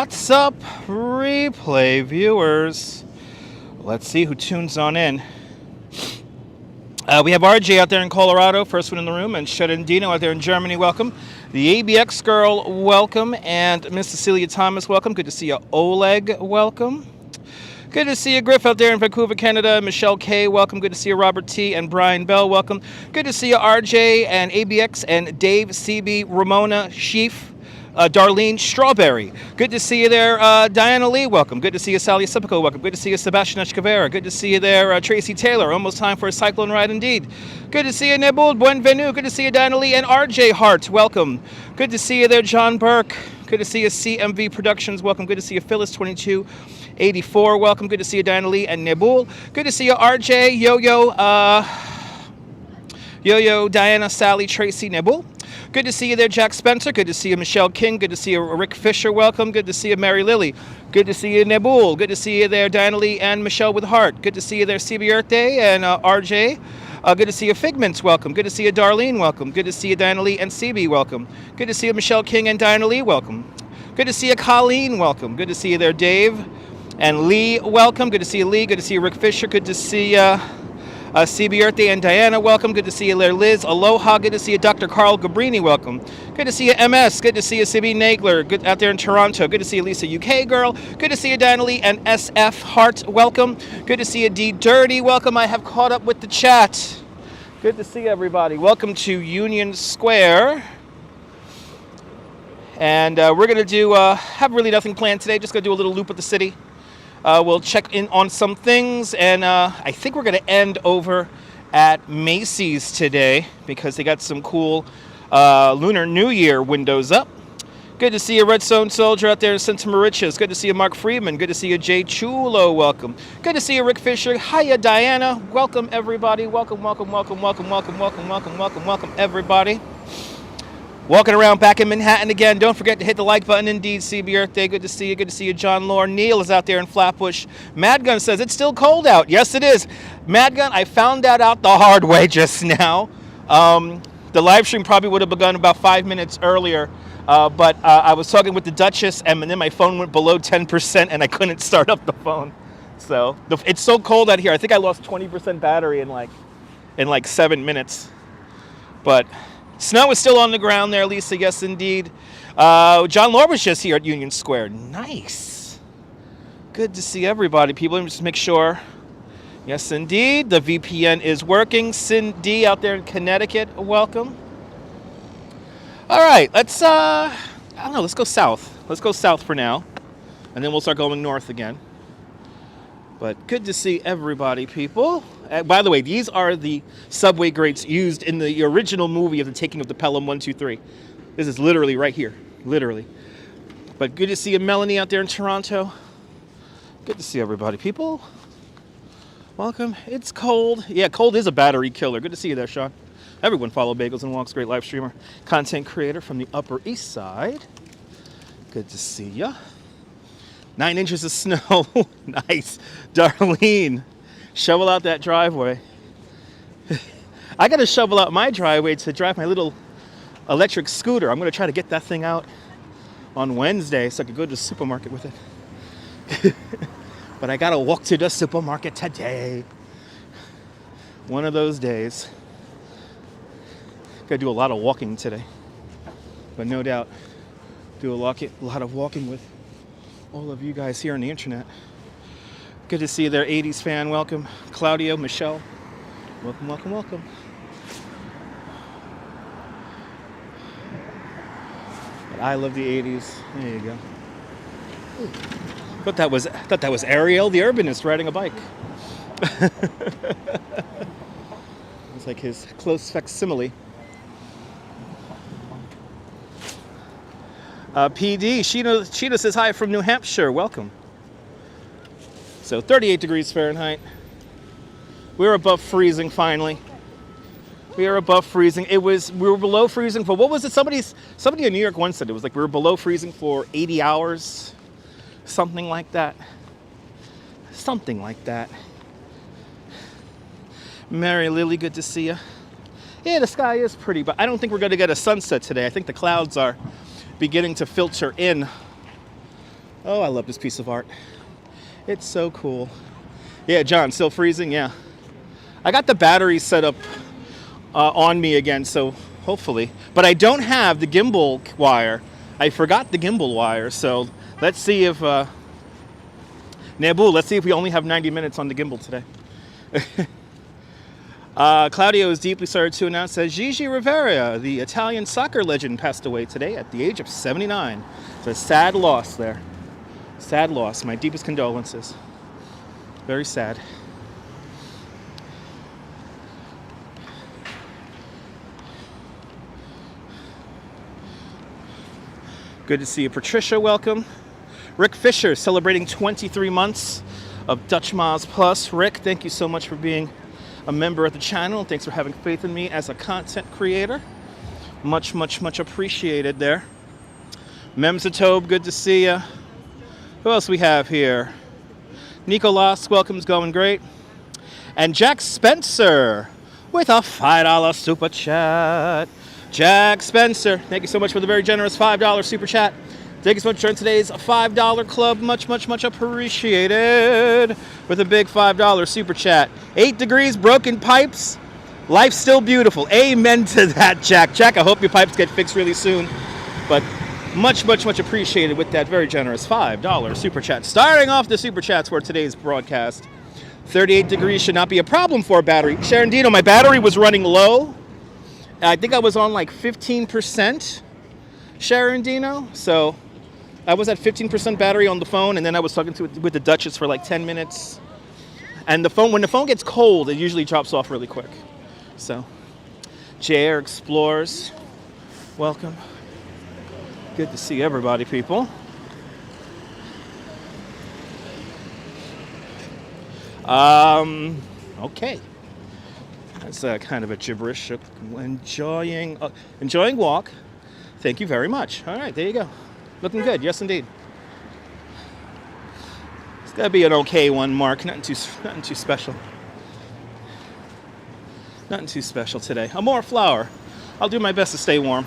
What's up, replay viewers? Let's see who tunes on in. We have RJ out there in Colorado, first one in the room, and Dino out there in Germany, welcome. The ABX girl, welcome, and Miss Cecilia Thomas, welcome. Good to see you. Oleg, welcome. Good to see you, Griff, out there in Vancouver, Canada. Michelle K, welcome. Good to see you, Robert T. and Brian Bell, welcome. Good to see you, RJ and ABX and Dave, CB, Ramona, Sheaf, Darlene Strawberry. Good to see you there, Diana Lee, welcome. Good to see you, Sally Sipico, welcome. Good to see you, Sebastian Escavera. Good to see you there, Tracy Taylor. Almost time for a cyclone ride indeed. Good to see you, Nebul Buenvenu. Good to see you, Diana Lee and RJ Hart, welcome. Good to see you there, John Burke. Good to see you, CMV Productions, welcome. Good to see you, Phyllis 2284, welcome. Good to see you, Diana Lee and Nebul. Good to see you, RJ, Yo-Yo, Diana, Sally, Tracy, Nebul. Good to see you there, Jack Spencer. Good to see you, Michelle King. Good to see you, Rick Fisher. Welcome. Good to see you, Mary Lily. Good to see you, Nebul. Good to see you there, Diana Lee and Michelle with Heart. Good to see you there, CB Earth Day and RJ. Good to see you, Figments. Welcome. Good to see you, Darlene. Welcome. Good to see you, Diana Lee and CB. Welcome. Good to see you, Michelle King and Diana Lee. Welcome. Good to see you, Colleen. Welcome. Good to see you there, Dave and Lee. Welcome. Good to see you, Lee. Good to see you, Rick Fisher. Good to see you. CB Earth Day and Diana, welcome. Good to see you there, Liz. Aloha. Good to see you, Dr. Carl Gabrini. Welcome. Good to see you, MS. Good to see you, CB Nagler. Good out there in Toronto. Good to see you, Lisa UK Girl. Good to see you, Diana Lee and SF Hart. Welcome. Good to see you, D Dirty. Welcome. I have caught up with the chat. Good to see everybody. Welcome to Union Square. And we're going to do, have really nothing planned today. Just going to do a little loop of the city. We'll check in on some things, and I think we're going to end over at Macy's today because they got some cool Lunar New Year windows up. Good to see you, Redstone Soldier, out there in Santa Mauritius. Good to see you, Mark Friedman. Good to see you, Jay Chulo. Welcome. Good to see you, Rick Fisher. Hiya, Diana. Welcome, everybody. Welcome, everybody. Walking around back in Manhattan again. Don't forget to hit the like button. Indeed, CB Earth Day. Good to see you. Good to see you, John Lore. Neil is out there in Flatbush. Madgun says it's still cold out. Yes, it is. Madgun, I found that out the hard way just now. The live stream probably would have begun about 5 minutes earlier, but I was talking with the Duchess, and then my phone went below 10%, and I couldn't start up the phone. So it's so cold out here. I think I lost 20% battery in like 7 minutes, but. Snow is still on the ground there, Lisa. Yes, indeed. John Lore was just here at Union Square. Nice. Good to see everybody, people. Let me just make sure. Yes, indeed. The VPN is working. Cindy out there in Connecticut, welcome. All right, let's, I don't know, let's go south. Let's go south for now, and then we'll start going north again. But good to see everybody, people. By the way, these are the subway grates used in the original movie of the taking of the Pelham 123. This is literally right here, literally. But good to see you, Melanie, out there in Toronto. Good to see everybody, people. Welcome. It's cold. Yeah, cold is a battery killer. Good to see you there, Sean. Everyone follow Bagels and Walks, great live streamer, content creator from the Upper East Side. Good to see ya. 9 inches of snow. Nice. Darlene, shovel out that driveway. I got to shovel out my driveway to drive my little electric scooter. I'm going to try to get that thing out on Wednesday so I can go to the supermarket with it. But I got to walk to the supermarket today. One of those days. Got to do a lot of walking today. But no doubt, do a lot of walking with all of you guys here on the internet. Good to see you there, 80s fan. Welcome. Claudio, Michelle. Welcome, welcome, welcome. But I love the 80s. There you go. Ooh. Thought that was Ariel the Urbanist riding a bike. It's like his close facsimile. PD, Sheena says hi from New Hampshire. Welcome. So 38 degrees Fahrenheit. We're above freezing finally. We are above freezing. We were below freezing for, what was it? Somebody in New York once said it was like we were below freezing for 80 hours. Something like that. Something like that. Mary Lily, good to see you. Yeah, the sky is pretty, but I don't think we're going to get a sunset today. I think the clouds are beginning to filter in Oh, I love this piece of art. It's so cool. Yeah, John, still freezing? Yeah. I got the battery set up on me again, so hopefully. But I don't have the gimbal wire. I forgot the gimbal wire, so let's see if... Nebu, let's see if we only have 90 minutes on the gimbal today. Claudio is deeply sorry to announce that Gigi Rivera, the Italian soccer legend, passed away today at the age of 79. It's a sad loss there. Sad loss. My deepest condolences. Very sad. Good to see you, Patricia. Welcome. Rick Fisher celebrating 23 months of Dutch Miles Plus. Rick, thank you so much for being a member of the channel. Thanks for having faith in me as a content creator. Much, much, much appreciated there. Memzatobe, good to see you. Who else we have here? Nicolas, welcome's going great. And Jack Spencer with a $5 super chat. Jack Spencer, thank you so much for the very generous $5 super chat. Thank you so much for today's $5 club. Much, much, much appreciated. With a big $5 super chat. 8 degrees, broken pipes. Life's still beautiful. Amen to that, Jack. Jack, I hope your pipes get fixed really soon. But much, much, much appreciated with that very generous $5 super chat. Starting off the super chats for today's broadcast. 38 degrees should not be a problem for a battery. Sharon Dino, my battery was running low. I think I was on like 15%, Sharon Dino. So I was at 15% battery on the phone, and then I was talking with the Duchess for like 10 minutes. And the phone, when the phone gets cold, it usually drops off really quick. So, JR Explorers, welcome. Good to see everybody, people. Okay. That's kind of a gibberish. Enjoying walk. Thank you very much. All right, there you go. Looking good, yes indeed. It's gotta be an okay one, Mark. Nothing too special. Nothing too special today. A more flour. I'll do my best to stay warm.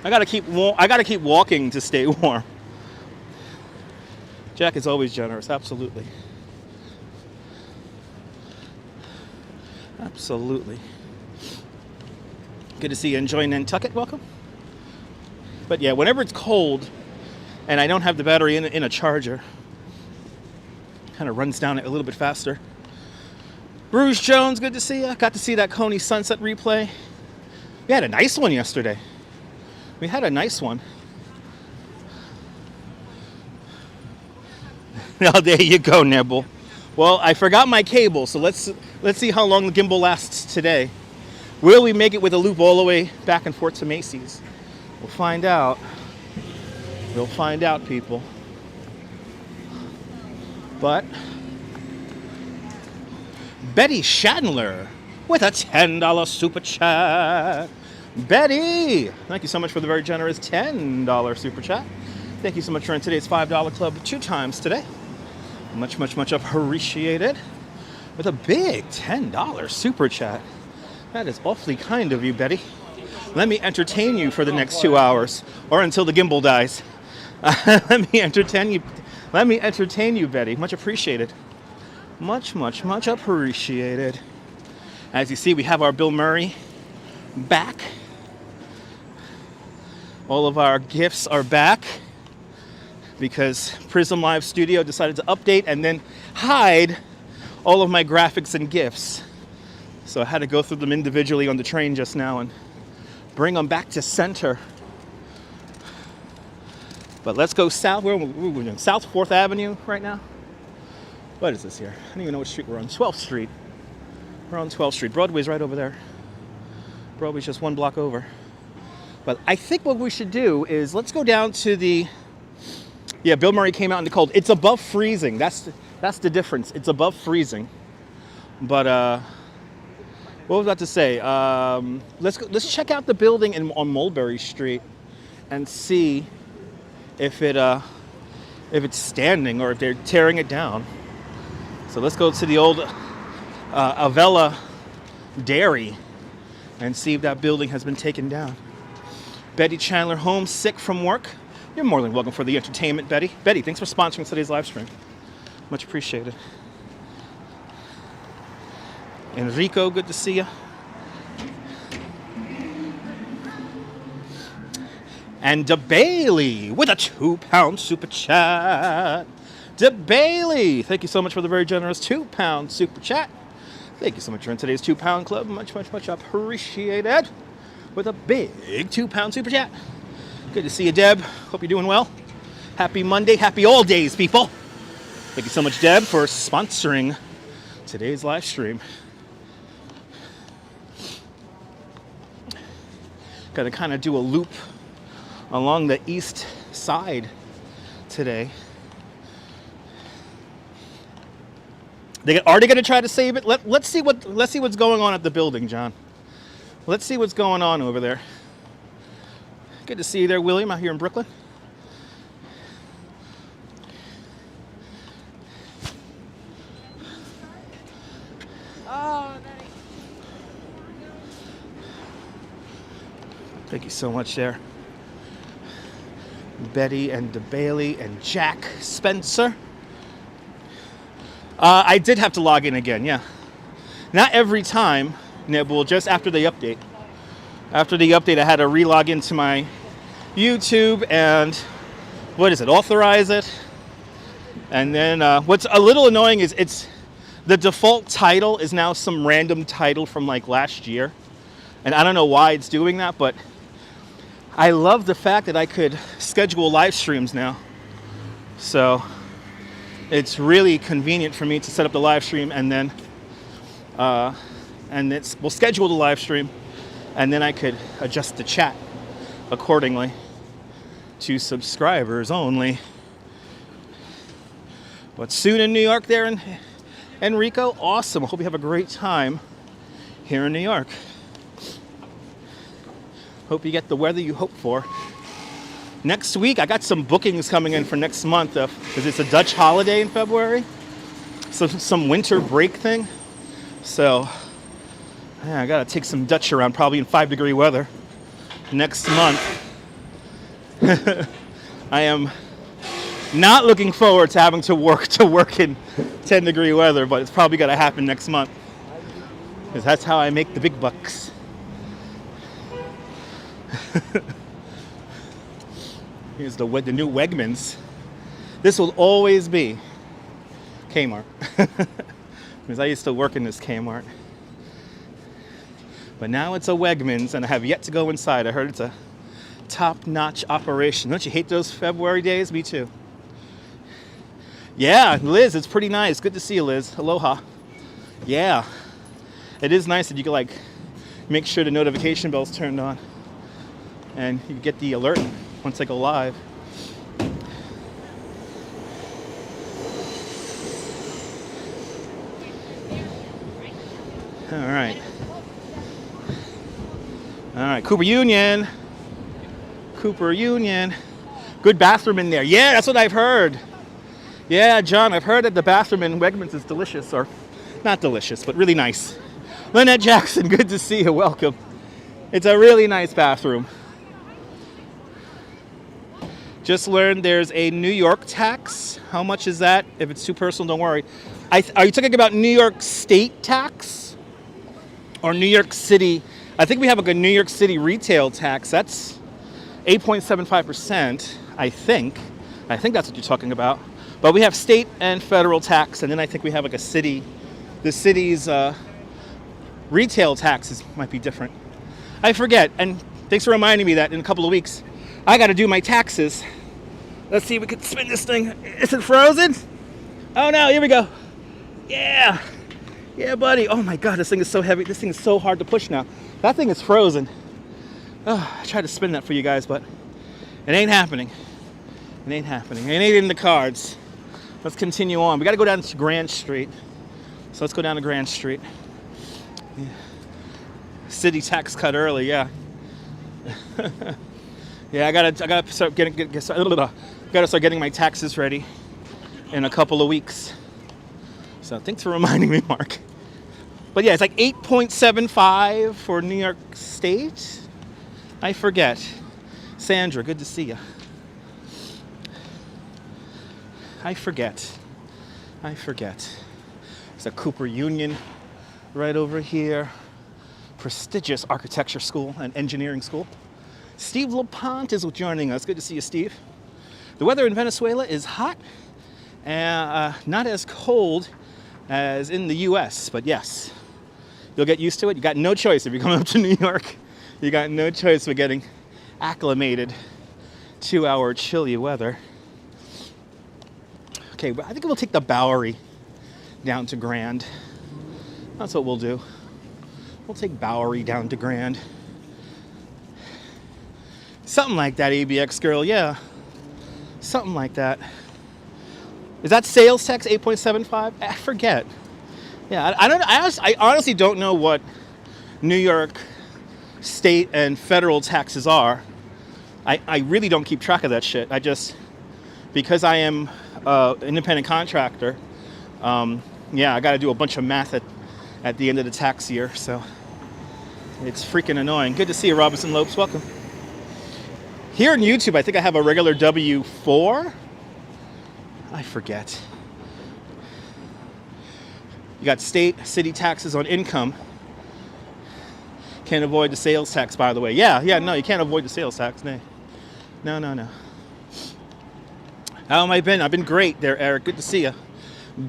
I gotta keep walking to stay warm. Jack is always generous, absolutely. Absolutely. Good to see you enjoying Nantucket. Welcome. But yeah, whenever it's cold and I don't have the battery in a charger, kind of runs down a little bit faster. Bruce Jones, good to see you. Got to see that Coney Sunset replay. We had a nice one yesterday. We had a nice one. Now there you go, Nebel. Well, I forgot my cable, so let's see how long the gimbal lasts today. Will we make it with a loop all the way back and forth to Macy's? We'll find out. We'll find out, people. But Betty Shandler with a $10 super chat. Betty, thank you so much for the very generous $10 super chat. Thank you so much for in today's $5 club 2 times today. Much, much, much appreciated. With a big $10 super chat. That is awfully kind of you, Betty. Let me entertain you for the next 2 hours, or until the gimbal dies. Let me entertain you. Let me entertain you, Betty. Much appreciated. Much, much, much appreciated. As you see, we have our Bill Murray back. All of our gifts are back because Prism Live Studio decided to update and then hide all of my graphics and GIFs. So I had to go through them individually on the train just now and bring them back to center. But let's go south. We're doing South 4th Avenue right now. What is this here? I don't even know what street we're on. 12th Street. We're on 12th Street. Broadway's right over there. Broadway's just 1 block over. But I think what we should do is let's go down to the... Yeah, Bill Murray came out in the cold. It's above freezing. That's the difference. It's above freezing. But what was I about to say? Let's check out the building on Mulberry Street and see if it's standing or if they're tearing it down. So let's go to the old Avella Dairy and see if that building has been taken down. Betty Chandler home sick from work You're more than welcome for the entertainment, Betty. Betty, thanks for sponsoring today's live stream. Much appreciated. Enrico, good to see you. And DeBailey with a £2 super chat. DeBailey, thank you so much for the very generous £2 super chat. Thank you so much for in today's £2 club. Much, much, much appreciated. With a big £2 super chat. Good to see you, Deb. Hope you're doing well. Happy Monday. Happy all days, people. Thank you so much, Deb, for sponsoring today's live stream. Got to kind of do a loop along the east side today. Are they going to try to save it? Let's see what's going on at the building, John. Let's see what's going on over there. Good to see you there, William, out here in Brooklyn. Oh, nice. Thank you so much there. Betty and DeBailey and Jack Spencer. I did have to log in again, yeah. Not every time, Nibble, just after the update. After the update, I had to re-log into my YouTube and, authorize it. And then what's a little annoying is the default title is now some random title from like last year. And I don't know why it's doing that, but I love the fact that I could schedule live streams now. So it's really convenient for me to set up the live stream and then we'll schedule the live stream and then I could adjust the chat accordingly to subscribers only. But soon in New York there in Enrico, awesome. I hope you have a great time here in New York. Hope you get the weather you hope for. Next week, I got some bookings coming in for next month because it's a Dutch holiday in February. So some winter break thing. So yeah, I gotta take some Dutch around, probably in 5-degree weather next month. I am not looking forward to having to work in 10-degree weather, but it's probably gonna happen next month because that's how I make the big bucks. Here's the new Wegmans. This will always be Kmart because I used to work in this Kmart. But now it's a Wegmans, and I have yet to go inside. I heard it's a top-notch operation. Don't you hate those February days? Me too. Yeah, Liz, it's pretty nice. Good to see you, Liz. Aloha. Yeah, it is nice that you can like make sure the notification bell's turned on, and you get the alert once I go live. All right. All right, Cooper Union. Good bathroom in there. Yeah, that's what I've heard. Yeah, John, I've heard that the bathroom in Wegmans is delicious, or not delicious, but really nice. Lynette Jackson, good to see you. Welcome. It's a really nice bathroom. Just learned there's a New York tax. How much is that? If it's too personal, don't worry. Are you talking about New York State tax? Or New York City? I think we have like a New York City retail tax. That's 8.75%, I think. I think that's what you're talking about. But we have state and federal tax, and then I think we have like the city's retail taxes might be different. I forget, and thanks for reminding me that in a couple of weeks, I got to do my taxes. Let's see if we can spin this thing. Is it frozen? Oh no, here we go. Yeah. Yeah, buddy. Oh my God, this thing is so heavy. This thing is so hard to push now. That thing is frozen. Oh, I tried to spin that for you guys, but it ain't happening. It ain't happening. It ain't in the cards. Let's continue on. We got to go down to Grand Street. So let's go down to Grand Street. Yeah. City tax cut early, yeah. Yeah, I gotta start getting my taxes ready in a couple of weeks. So thanks for reminding me, Mark. But yeah, it's like 8.75 for New York State. I forget. Sandra, good to see you. I forget. There's a Cooper Union right over here. Prestigious architecture school and engineering school. Steve LaPont is joining us. Good to see you, Steve. The weather in Venezuela is hot and not as cold as in the US, but yes, you'll get used to it. You got no choice if you're coming up to New York. You got no choice but getting acclimated to our chilly weather. Okay, I think we'll take the Bowery down to Grand. That's what we'll do. We'll take Bowery down to Grand. Something like that, ABX girl, yeah. Something like that. Is that sales tax 8.75? I forget. Yeah, I honestly don't know what New York state and federal taxes are. I really don't keep track of that shit. Because I am an independent contractor, yeah, I got to do a bunch of math at the end of the tax year, so it's freaking annoying. Good to see you, Robinson Lopes. Welcome. Here on YouTube, I think I have a regular W4. I forget. You got state, city taxes on income. Can't avoid the sales tax, by the way. Yeah, no, you can't avoid the sales tax. No. How have I been? I've been great there, Eric. Good to see you.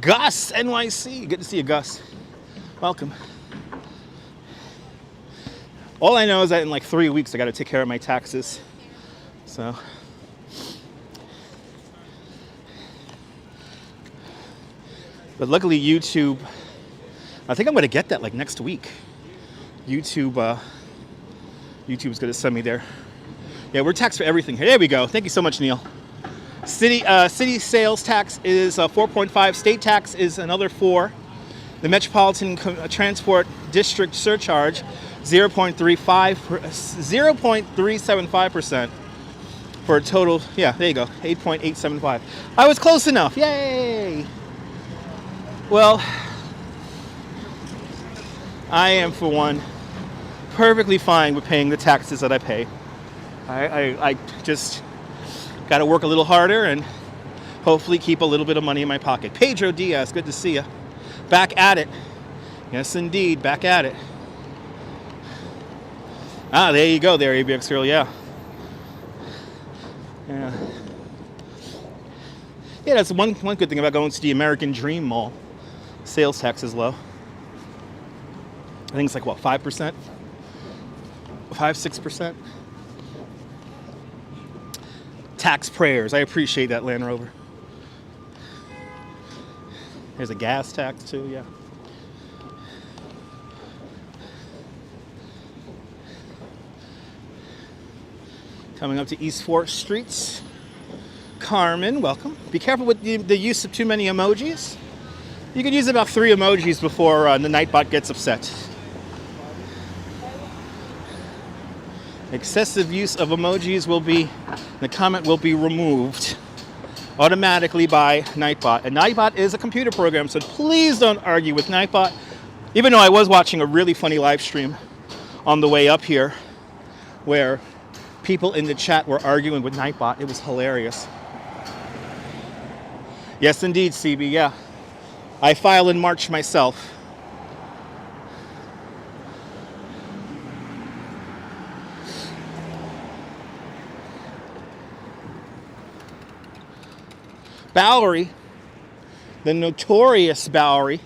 Gus, NYC. Good to see you, Gus. Welcome. All I know is that in like 3 weeks, I got to take care of my taxes. So. But luckily, YouTube, I think I'm going to get that like next week. YouTube's going to send me there. Yeah, we're taxed for everything here. There we go. Thank you so much, Neil. City sales tax is 4.5. State tax is another 4. The Metropolitan Transport District surcharge 0.375% for a total. Yeah, there you go. 8.875. I was close enough. Yay! Well, I am for one perfectly fine with paying the taxes that I pay. I just got to work a little harder and hopefully keep a little bit of money in my pocket. Pedro Diaz, good to see you. Back at it. Yes, indeed, back at it. Ah, there you go there, ABX girl, yeah. Yeah, that's one good thing about going to the American Dream Mall. Sales tax is low. I think it's like, what, 5%? 5-6%? Tax prayers. I appreciate that, Land Rover. There's a gas tax, too, yeah. Coming up to East 4th Streets. Carmen, welcome. Be careful with the use of too many emojis. You could use about 3 emojis before the Nightbot gets upset. Excessive use of emojis the comment will be removed automatically by Nightbot. And Nightbot is a computer program, so please don't argue with Nightbot. Even though I was watching a really funny live stream on the way up here where people in the chat were arguing with Nightbot. It was hilarious. Yes, indeed, CB, yeah. I file in March myself. Bowery, the notorious Bowery,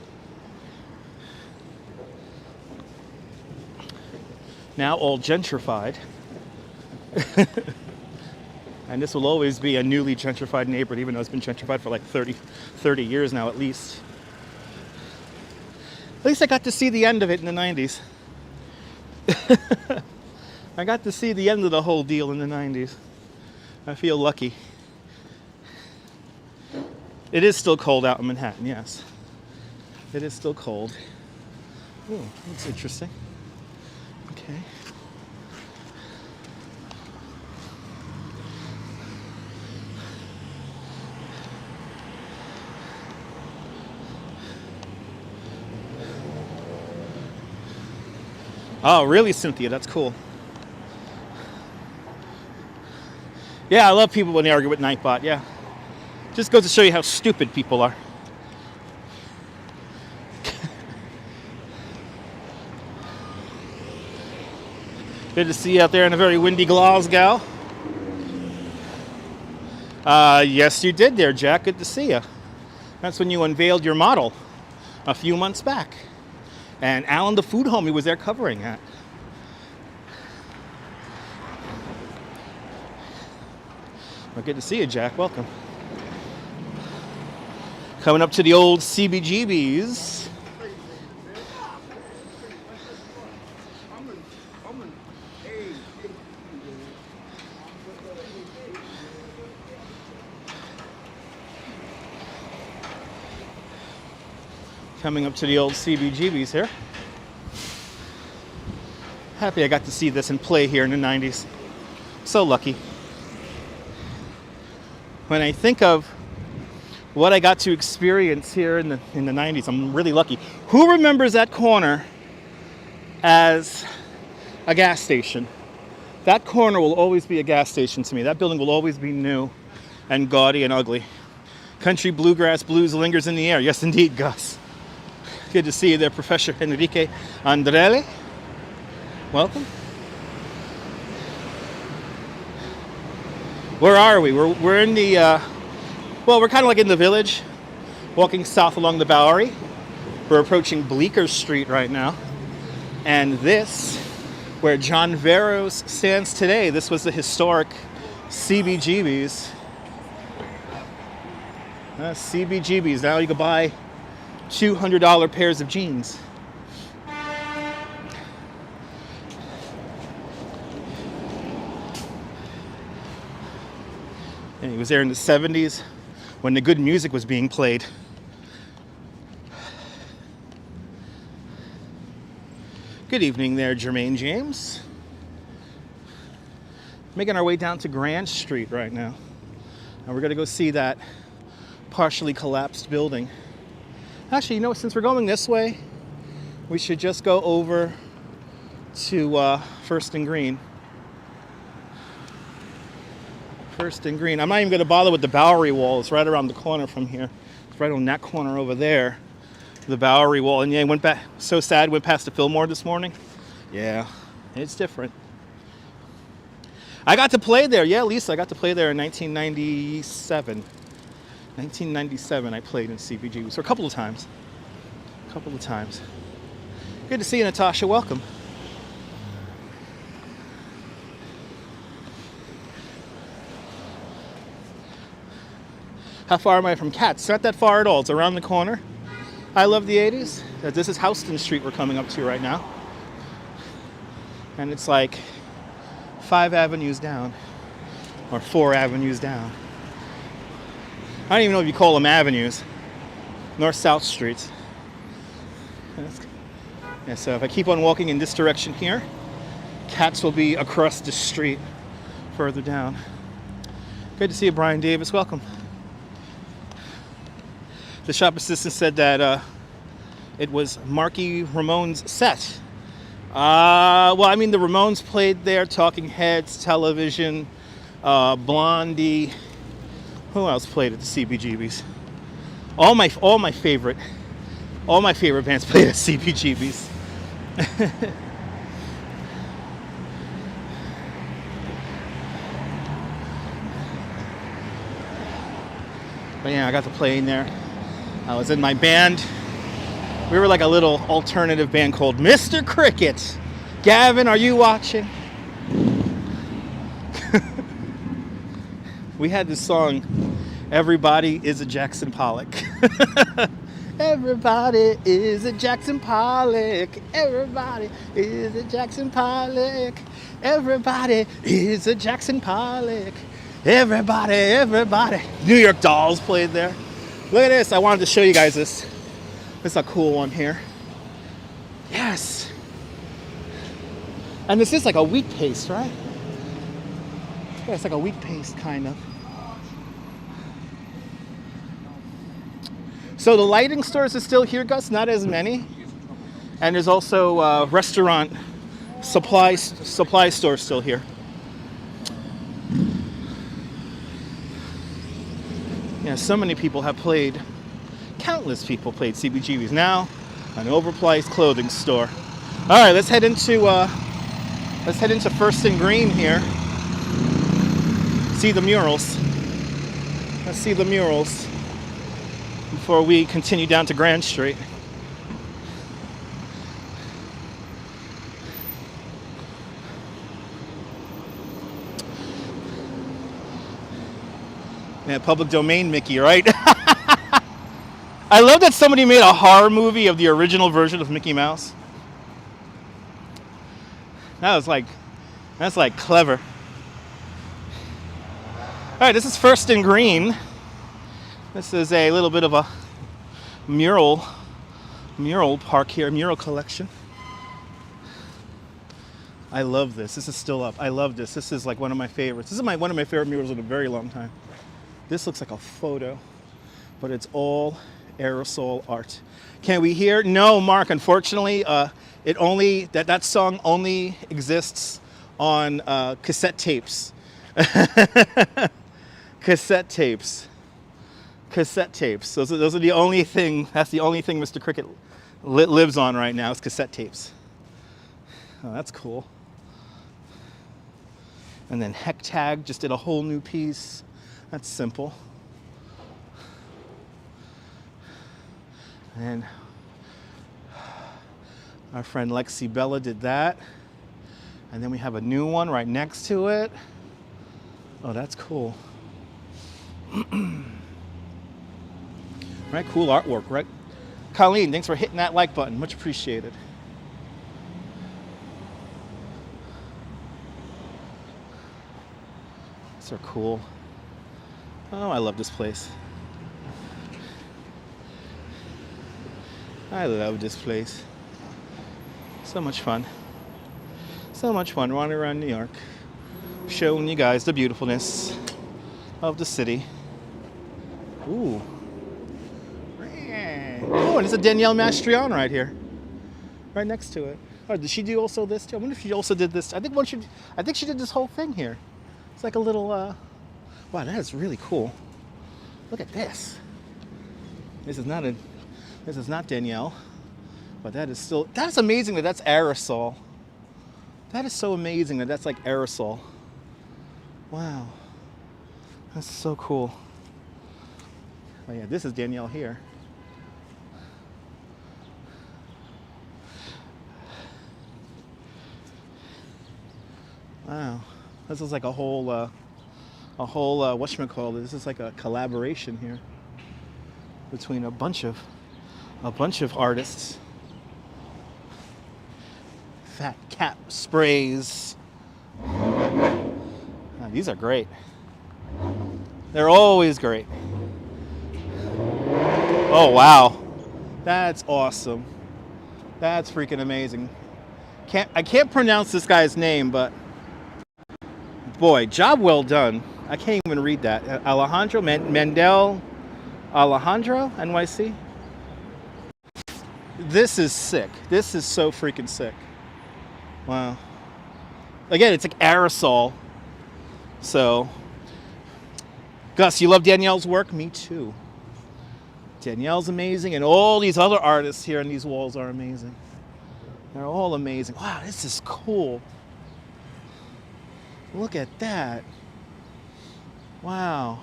now all gentrified. And this will always be a newly gentrified neighborhood, even though it's been gentrified for like 30 years now at least. At least I got to see the end of it in the 90s. I got to see the end of the whole deal in the 90s. I feel lucky. It is still cold out in Manhattan, yes. It is still cold. Oh, that's interesting. Okay. Oh, really, Cynthia? That's cool. Yeah, I love people when they argue with Nightbot, yeah. Just goes to show you how stupid people are. Good to see you out there in a very windy Glasgow. Yes, you did there, Jack. Good to see you. That's when you unveiled your model a few months back. And Alan the Food Homie was there covering that. Well, good to see you, Jack. Welcome. Coming up to the old CBGBs. Coming up to the old CBGBs here. Happy I got to see this in play here in the 90s. So lucky. When I think of what I got to experience here in the 90s, I'm really lucky. Who remembers that corner as a gas station? That corner will always be a gas station to me. That building will always be new and gaudy and ugly. Country bluegrass blues lingers in the air. Yes, indeed, Gus. Good to see you there, Professor Enrique Andrelli. Welcome. Where are we? We're in the, well, we're kind of like in the Village, walking south along the Bowery. We're approaching Bleecker Street right now. And this, where John Veros stands today, this was the historic CBGBs. CBGBs, now you can buy $200 pairs of jeans. And he was there in the 70s when the good music was being played. Good evening there, Jermaine James. Making our way down to Grand Street right now. And we're gonna go see that partially collapsed building. Actually, you know, since we're going this way, we should just go over to First and Green. First and Green. I'm not even going to bother with the Bowery wall. It's right around the corner from here. It's right on that corner over there, the Bowery wall. And yeah, went back. So sad. Went past the Fillmore this morning. Yeah, it's different. I got to play there. Yeah, Lisa, I got to play there in 1997. 1997, I played in CBG. So a couple of times. Good to see you, Natasha. Welcome. How far am I from Cats? Not that far at all. It's around the corner. I love the 80s. This is Houston Street we're coming up to right now. And it's like 5 avenues down. Or 4 avenues down. I don't even know if you call them avenues. North-South streets. Yeah, so if I keep on walking in this direction here, Cats will be across the street further down. Good to see you, Brian Davis. Welcome. The shop assistant said that it was Marky Ramone's set. Well, I mean, the Ramones played there, Talking Heads, Television, Blondie. Who else played at the CBGBs? All my favorite bands played at CBGBs. But yeah, I got to play in there. I was in my band. We were like a little alternative band called Mr. Cricket. Gavin, are you watching? We had this song, Everybody is a Jackson Pollock. Everybody is a Jackson Pollock. Everybody is a Jackson Pollock. Everybody is a Jackson Pollock. Everybody. New York Dolls played there. Look at this. I wanted to show you guys this. This is a cool one here. Yes. And this is like a wheat paste, right? Yeah, it's like a wheat paste, kind of. So the lighting stores are still here, Gus. Not as many. And there's also restaurant supply stores still here. Yeah, so many people have played, countless people played CBGBs. Now, an overpriced clothing store. All right, let's head into First and Green here. See the murals. Let's see the murals before we continue down to Grand Street. Yeah, public domain Mickey, right? I love that somebody made a horror movie of the original version of Mickey Mouse. That's like clever. All right, this is First and Green. This is a little bit of a mural park here, mural collection. I love this. This is still up. I love this. This is like one of my favorites. This is one of my favorite murals in a very long time. This looks like a photo, but it's all aerosol art. Can we hear? No, Mark. Unfortunately, that song only exists on cassette tapes. Cassette tapes. Those are the only thing. That's the only thing Mr. Cricket lives on right now is cassette tapes. Oh, that's cool. And then Hectag just did a whole new piece. That's simple. And our friend Lexi Bella did that. And then we have a new one right next to it. Oh, that's cool. Right, cool artwork, right? Colleen, thanks for hitting that like button. Much appreciated. These are cool. Oh, I love this place. I love this place. So much fun. So much fun running around New York, showing you guys the beautifulness of the city. Ooh. Oh, and it's a Danielle Mastriano right here. Right next to it. Oh, did she do also this too? I wonder if she also did this. I think she did this whole thing here. It's like a little wow, that is really cool. Look at this. This is not Danielle, but that's amazing that that's aerosol. That is so amazing that that's like aerosol. Wow. That's so cool. Oh yeah, this is Danielle here. Wow. This is like a whole whatchamacallit. This is like a collaboration here between a bunch of artists. Fat cap sprays. Oh, these are great. They're always great. Oh wow. That's awesome. That's freaking amazing. I can't pronounce this guy's name, but boy, job well done. I can't even read that. Alejandro Mandel Alejandro, NYC. This is sick. This is so freaking sick. Wow. Again, it's like aerosol. So, Gus, you love Danielle's work? Me too. Danielle's amazing, and all these other artists here on these walls are amazing. They're all amazing. Wow, this is cool. Look at that. Wow.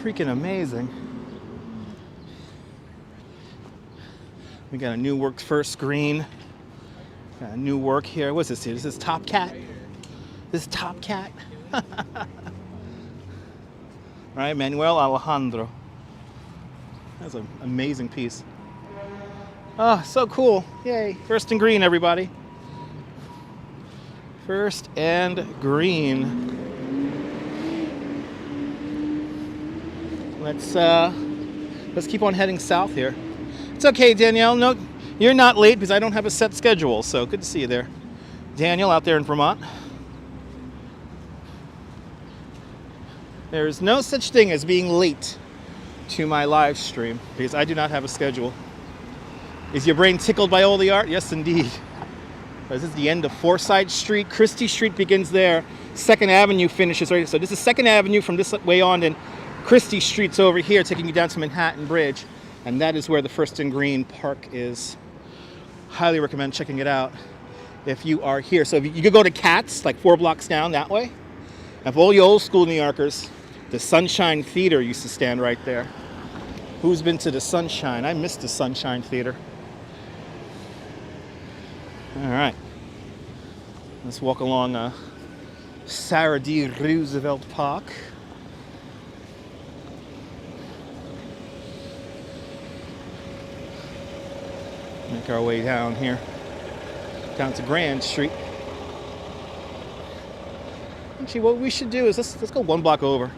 Freaking amazing. We got a new work first green. Got a new work here. What's this here? This is Top Cat. This is Top Cat. Right, Manuel Alejandro. That's an amazing piece. Oh, so cool. Yay. First and Green, everybody. First and Green. Let's keep on heading south here. It's okay, Danielle. No, you're not late because I don't have a set schedule, so good to see you there. Daniel out there in Vermont. There is no such thing as being late to my live stream because I do not have a schedule. Is your brain tickled by all the art? Yes, indeed. This is the end of Forsyth Street. Christie Street begins there. 2nd Avenue finishes right. So this is 2nd Avenue from this way on, and Christie Street's over here, taking you down to Manhattan Bridge. And that is where the First and Green Park is. Highly recommend checking it out if you are here. So if you could go to Katz, like 4 blocks down that way. And for all you old school New Yorkers, the Sunshine Theater used to stand right there. Who's been to the Sunshine? I missed the Sunshine Theater. All right. Let's walk along Sarah D. Roosevelt Park. Make our way down here, down to Grand Street. Actually, what we should do is let's go 1 block over.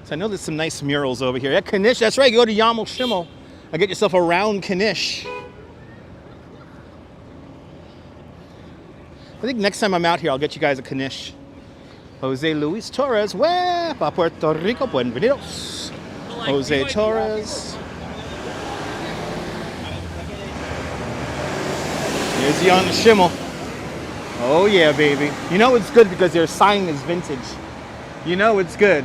So I know there's some nice murals over here. Yeah, Knish, that's right. You go to Yamal Shimmel and get yourself a round Knish. I think next time I'm out here, I'll get you guys a Knish. Jose Luis Torres, pa Puerto Rico, bienvenidos. Jose Torres. Here's the on the Shimmel. Oh yeah, baby. You know it's good because their sign is vintage. You know it's good.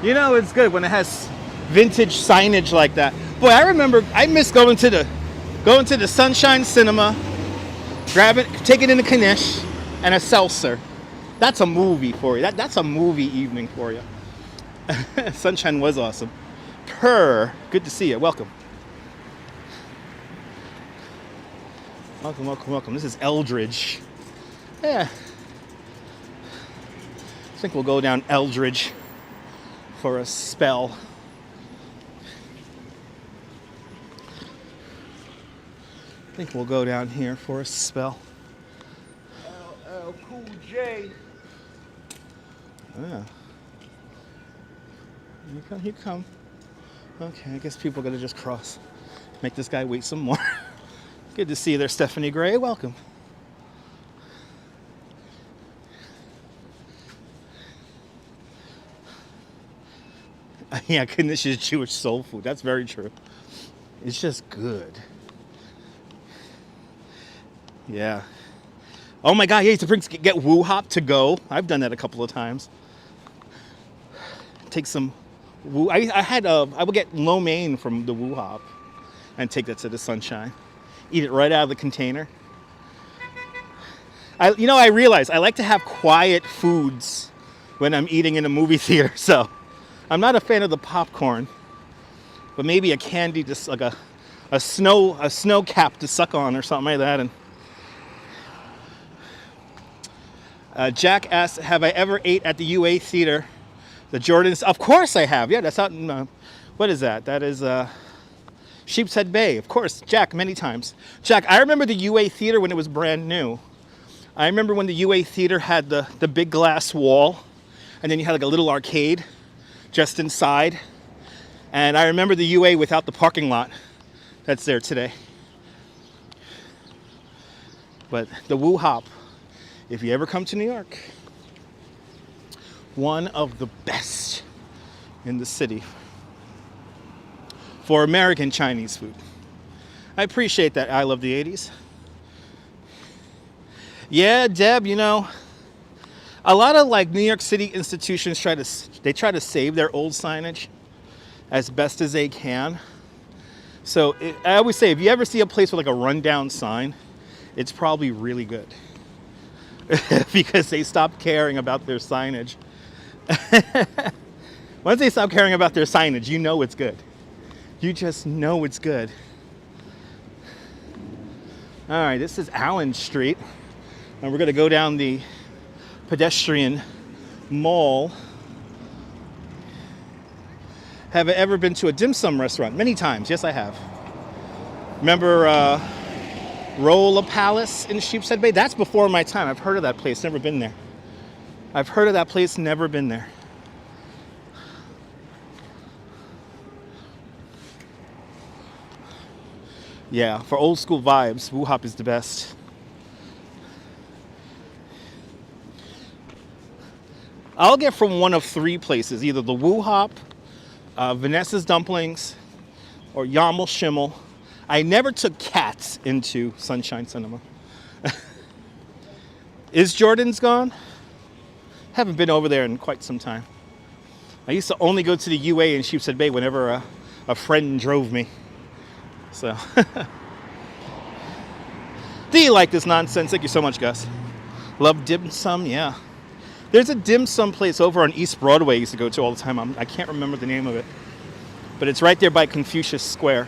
You know it's good when it has vintage signage like that. Boy, I miss going to the Sunshine Cinema, taking in a Knish and a seltzer. That's a movie for you. That's a movie evening for you. Sunshine was awesome. Good to see you. Welcome. Welcome, welcome, welcome. This is Eldridge. Yeah. I think we'll go down Eldridge for a spell. I think we'll go down here for a spell. LL Cool J. Yeah. Here you come. Okay, I guess people are gonna just cross. Make this guy wait some more. Good to see you there, Stephanie Gray. Welcome. Yeah, Knish is Jewish soul food. That's very true. It's just good. Yeah. Oh my God, yeah, to get Woo Hop to go. I've done that a couple of times. Take some Woo. I would get lo mein from the Woo Hop and take that to the Sunshine. Eat it right out of the container. I realize I like to have quiet foods when I'm eating in a movie theater, so I'm not a fan of the popcorn, but maybe a candy, just like a snow cap to suck on or something like that. And Jack asks, have I ever ate at the UA Theater? The Jordans? Of course I have. Yeah, that's out in, what is that? That is Sheepshead Bay. Of course, Jack, many times. Jack, I remember the UA Theater when it was brand new. I remember when the UA Theater had the big glass wall, and then you had like a little arcade just inside. And I remember the UA without the parking lot that's there today. But the Woo Hop, if you ever come to New York, one of the best in the city for American Chinese food. I appreciate that. I love the 80s. Yeah, Deb, a lot of like New York City institutions try to save their old signage as best as they can. So I always say, if you ever see a place with like a rundown sign, it's probably really good because they stopped caring about their signage. Once they stop caring about their signage, you know it's good. You just know it's good. All right, this is Allen Street, and we're gonna go down the pedestrian mall. Have I ever been to a dim sum restaurant? Many times, yes I have. Remember Rolla Palace in Sheepshead Bay? That's before my time. I've heard of that place, never been there. I've heard of that place, never been there. Yeah, for old school vibes, Woo Hop is the best. I'll get from one of 3 places, either the Woo Hop, Vanessa's Dumplings, or Yamal Shimmel. I never took cats into Sunshine Cinema. Is Jordan's gone? Haven't been over there in quite some time. I used to only go to the UA in Sheepshead Bay whenever a friend drove me. So, do you like this nonsense? Thank you so much, Gus. Love dim sum, yeah. There's a dim sum place over on East Broadway I used to go to all the time. I can't remember the name of it. But it's right there by Confucius Square.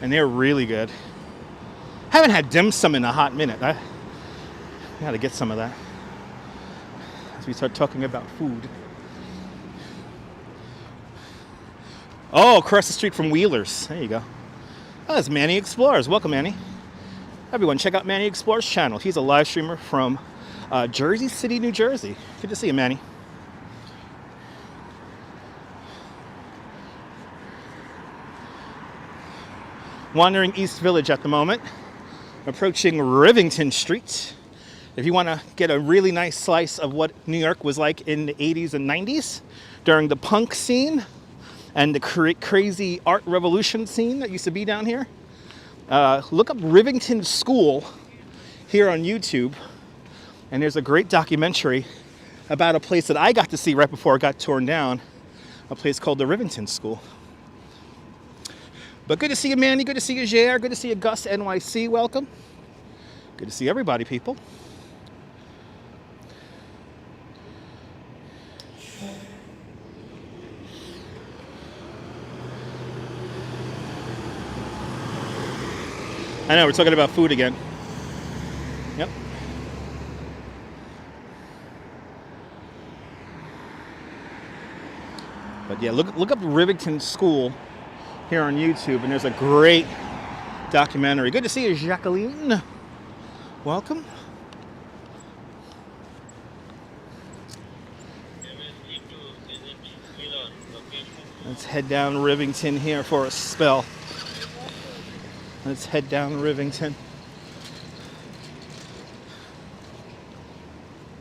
And they're really good. Haven't had dim sum in a hot minute. I gotta get some of that as we start talking about food. Oh, across the street from Wheeler's. There you go. Oh, that's Manny Explores. Welcome, Manny. Everyone, check out Manny Explores' channel. He's a live streamer from Jersey City, New Jersey. Good to see you, Manny. Wandering East Village at the moment. Approaching Rivington Street. If you want to get a really nice slice of what New York was like in the 80s and 90s during the punk scene and the crazy art revolution scene that used to be down here, look up Rivington School here on YouTube. And there's a great documentary about a place that I got to see right before it got torn down, a place called the Rivington School. But good to see you, Manny. Good to see you, JR. Good to see you, Gus, NYC. Welcome. Good to see everybody, people. I know, we're talking about food again. Yep. But yeah, look up Rivington School here on YouTube, and there's a great documentary. Good to see you, Jacqueline. Welcome. Let's head down Rivington here for a spell. Let's head down Rivington.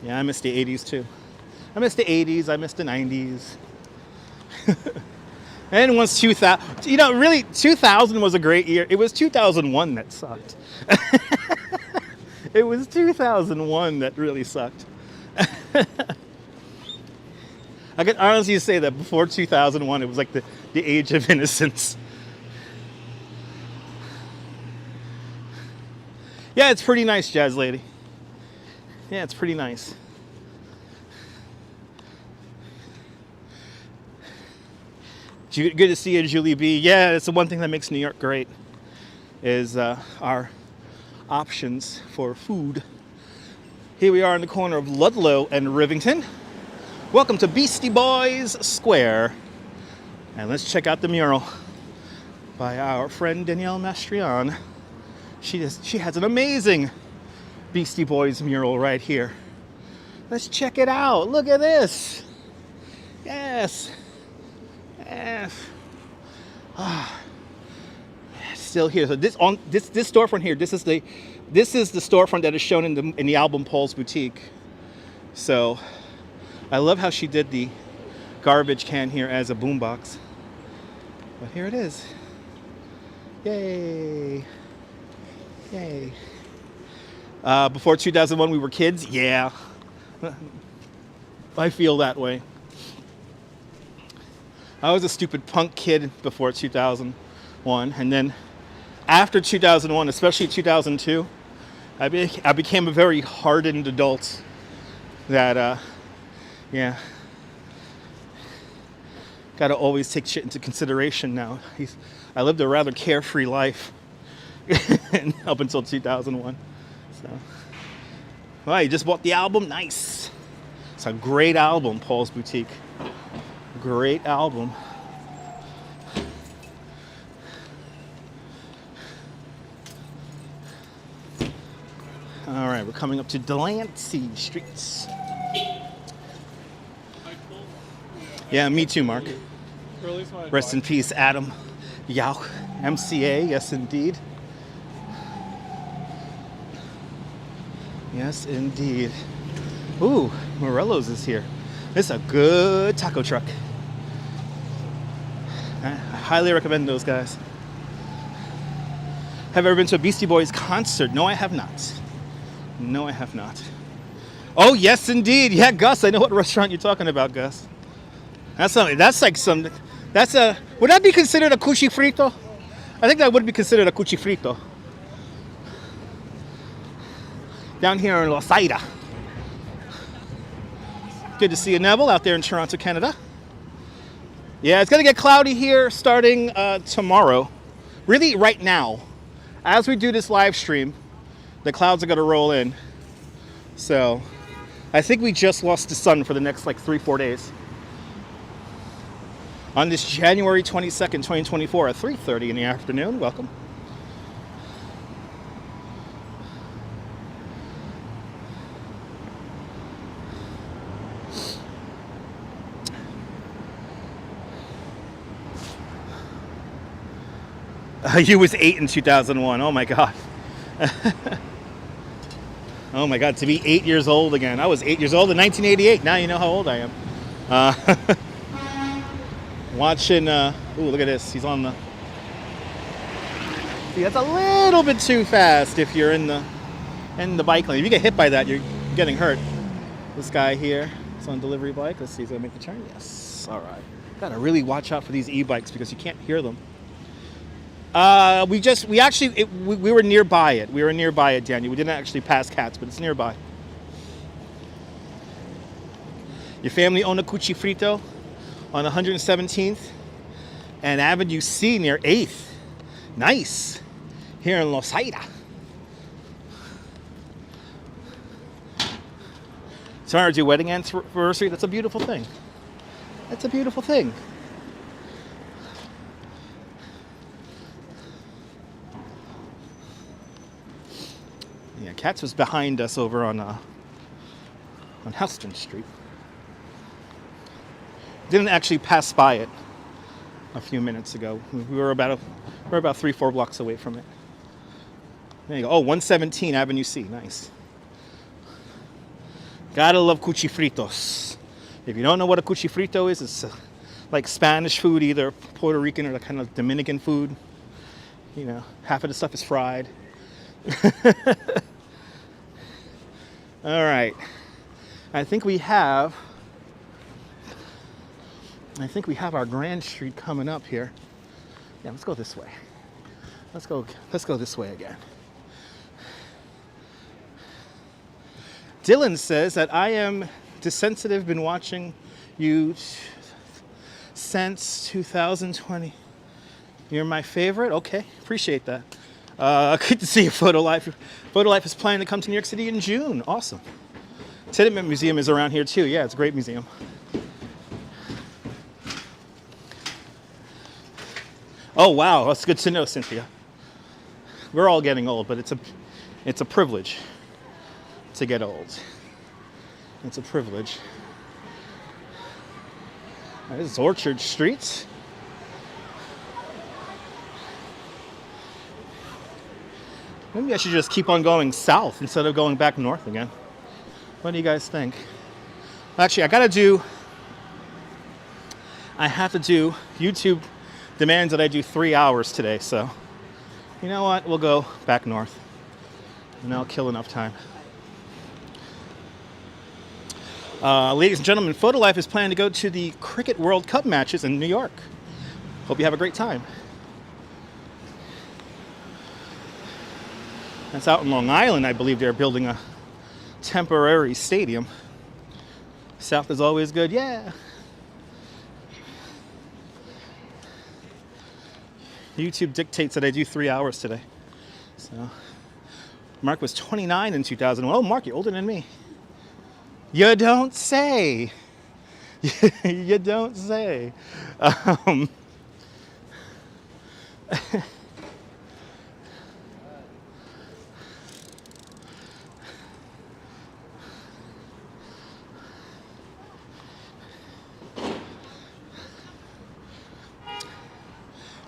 Yeah, I miss the 80s too. I miss the 80s, I miss the 90s. And once 2000, you know, really 2000 was a great year. It was 2001 that sucked. It was 2001 that really sucked. I can honestly say that before 2001, it was like the age of innocence. Yeah, it's pretty nice, Jazz Lady. Yeah, it's pretty nice. Good to see you, Julie B. Yeah, it's the one thing that makes New York great is our options for food. Here we are in the corner of Ludlow and Rivington. Welcome to Beastie Boys Square. And let's check out the mural by our friend Danielle Mastrian. She has an amazing Beastie Boys mural right here. Let's check it out. Look at this. Yes. Yes. Ah. Still here. So this storefront here. This is the storefront that is shown in the album Paul's Boutique. So I love how she did the garbage can here as a boombox. But here it is. Yay. Yay. Before 2001, we were kids? Yeah. I feel that way. I was a stupid punk kid before 2001. And then after 2001, especially 2002, I became a very hardened adult that, yeah. Gotta always take shit into consideration now. I lived a rather carefree life up until 2001. So, well, you just bought the album? Nice. It's a great album, Paul's Boutique. Great album. All right, we're coming up to Delancey Streets. Yeah, me too, Mark. Rest in peace, Adam. Yow. MCA, yes indeed. Yes indeed. Ooh, Morello's is here. It's a good taco truck. I highly recommend those guys. Have you ever been to a Beastie Boys concert? No, I have not. No, I have not. Oh yes, indeed. Yeah, Gus. I know what restaurant you're talking about, Gus. That's something. That's like some. That's a. Would that be considered a cuchi frito? I think that would be considered a cuchi frito. Down here in Losaida. Good to see you, Neville, out there in Toronto, Canada. Yeah, it's gonna get cloudy here starting tomorrow. Really, right now, as we do this live stream, the clouds are gonna roll in. So, I think we just lost the sun for the next like 3-4 days. On this January 22nd, 2024 at 3:30 in the afternoon. Welcome. You was 8 in 2001. Oh my God. Oh my God, to be 8 years old again. I was 8 years old in 1988. Now you know how old I am. Watching, ooh, look at this. He's on the, see, that's a little bit too fast if you're in the bike lane. If you get hit by that, you're getting hurt. This guy here is on a delivery bike. Let's see, he's gonna make the turn. Yes, all right. Gotta really watch out for these e-bikes because you can't hear them. We were nearby it. We were nearby it, Daniel. We didn't actually pass Cats, but it's nearby. Your family owned a cuchi frito on 117th and Avenue C near 8th. Nice. Here in Losaida. Tomorrow's your wedding anniversary. That's a beautiful thing. That's a beautiful thing. Yeah, Cats was behind us over on Houston Street. Didn't actually pass by it a few minutes ago. We were about 3-4 blocks away from it. There you go. Oh, 117 Avenue C. Nice. Gotta love cuchi fritos. If you don't know what a cuchi frito is, it's like Spanish food, either Puerto Rican or the kind of Dominican food. You know, half of the stuff is fried. All right. I think we have our Grand Street coming up here. Yeah, let's go this way. Let's go this way again. Dylan says that I am desensitive, been watching you since 2020. You're my favorite? Okay, appreciate that. Good to see you, Photo Life. Photo Life is planning to come to New York City in June. Awesome. Tenement Museum is around here too. Yeah, it's a great museum. Oh wow, that's good to know, Cynthia. We're all getting old, but it's a privilege to get old. It's a privilege. This is Orchard Street. Maybe I should just keep on going south instead of going back north again. What do you guys think? Actually, I have to do, YouTube demands that I do 3 hours today, so you know what? We'll go back north and I'll kill enough time. Ladies and gentlemen, Photo Life is planning to go to the Cricket World Cup matches in New York. Hope you have a great time. That's out in Long Island. I believe they're building a temporary stadium. South is always good. Yeah. YouTube dictates that I do 3 hours today. So, Mark was 29 in 2001. Oh, Mark, you're older than me. You don't say. You don't say.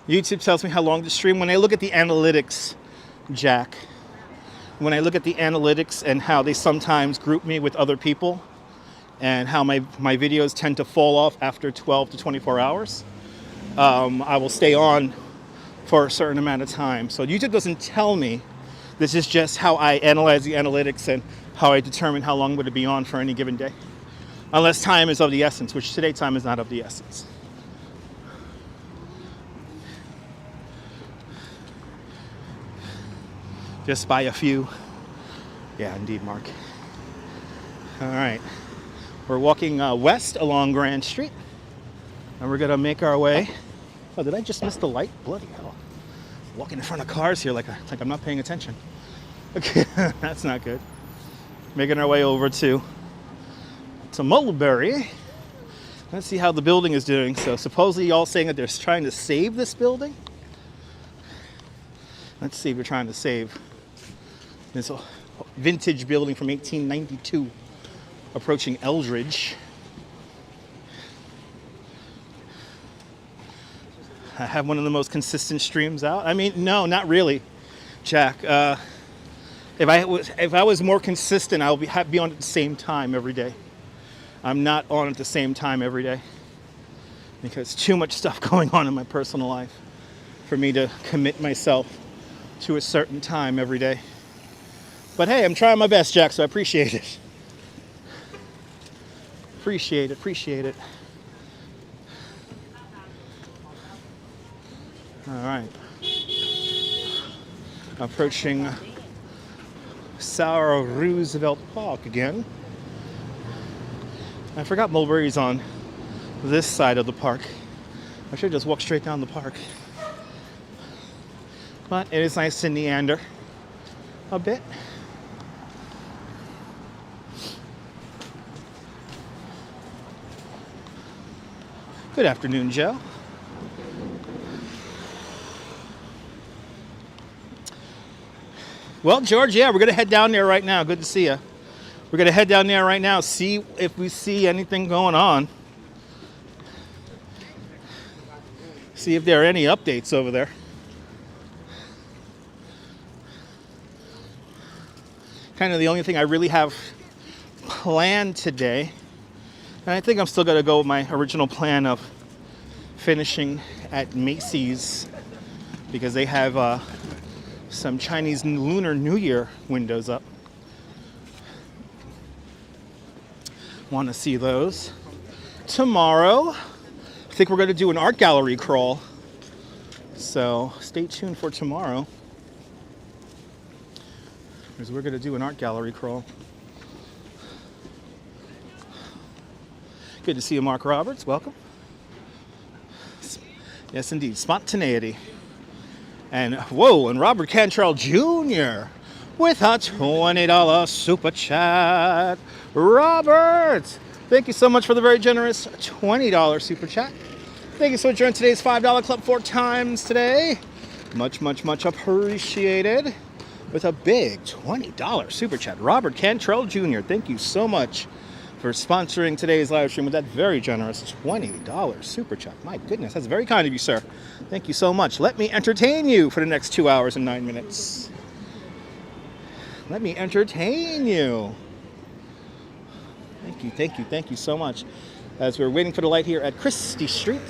YouTube tells me how long to stream. When I look at the analytics, Jack, when I look at the analytics and how they sometimes group me with other people and how my videos tend to fall off after 12 to 24 hours, I will stay on for a certain amount of time. So YouTube doesn't tell me. This is just how I analyze the analytics and how I determine how long would it be on for any given day. Unless time is of the essence, which today time is not of the essence. Just by a few. Yeah, indeed, Mark. All right. We're walking west along Grand Street. And we're going to make our way. Oh, did I just miss the light? Bloody hell. Walking in front of cars here like I'm not paying attention. Okay, that's not good. Making our way over to Mulberry. Let's see how the building is doing. So supposedly y'all saying that they're trying to save this building. Let's see if we're trying to save this vintage building from 1892 approaching Eldridge. I have one of the most consistent streams out. I mean, no, not really, Jack. If I was more consistent, I would be on at the same time every day. I'm not on at the same time every day because too much stuff going on in my personal life for me to commit myself to a certain time every day. But hey, I'm trying my best, Jack, so I appreciate it. Appreciate it. All right. Approaching Sour Roosevelt Park again. I forgot Mulberry's on this side of the park. I should just walk straight down the park. But it is nice to meander a bit. Good afternoon, Joe. Well, George, yeah, we're going to head down there right now. Good to see you. We're going to head down there right now, see if we see anything going on. See if there are any updates over there. Kind of the only thing I really have planned today. And I think I'm still going to go with my original plan of finishing at Macy's because they have some Chinese Lunar New Year windows up. Want to see those. Tomorrow, I think we're going to do an art gallery crawl. So stay tuned for tomorrow, because we're going to do an art gallery crawl. Good to see you, Mark Roberts. Welcome. Yes, indeed. Spontaneity. And whoa, and Robert Cantrell Jr. with a $20 super chat. Robert, thank you so much for the very generous $20 super chat. Thank you so much for joining today's $5 club 4 times today. Much, much, much appreciated. With a big $20 super chat. Robert Cantrell Jr. Thank you so much for sponsoring today's live stream with that very generous $20 super chat. My goodness, that's very kind of you, sir. Thank you so much. Let me entertain you for the next 2 hours and 9 minutes. Let me entertain you. Thank you, thank you, thank you so much. As we're waiting for the light here at Christie Street.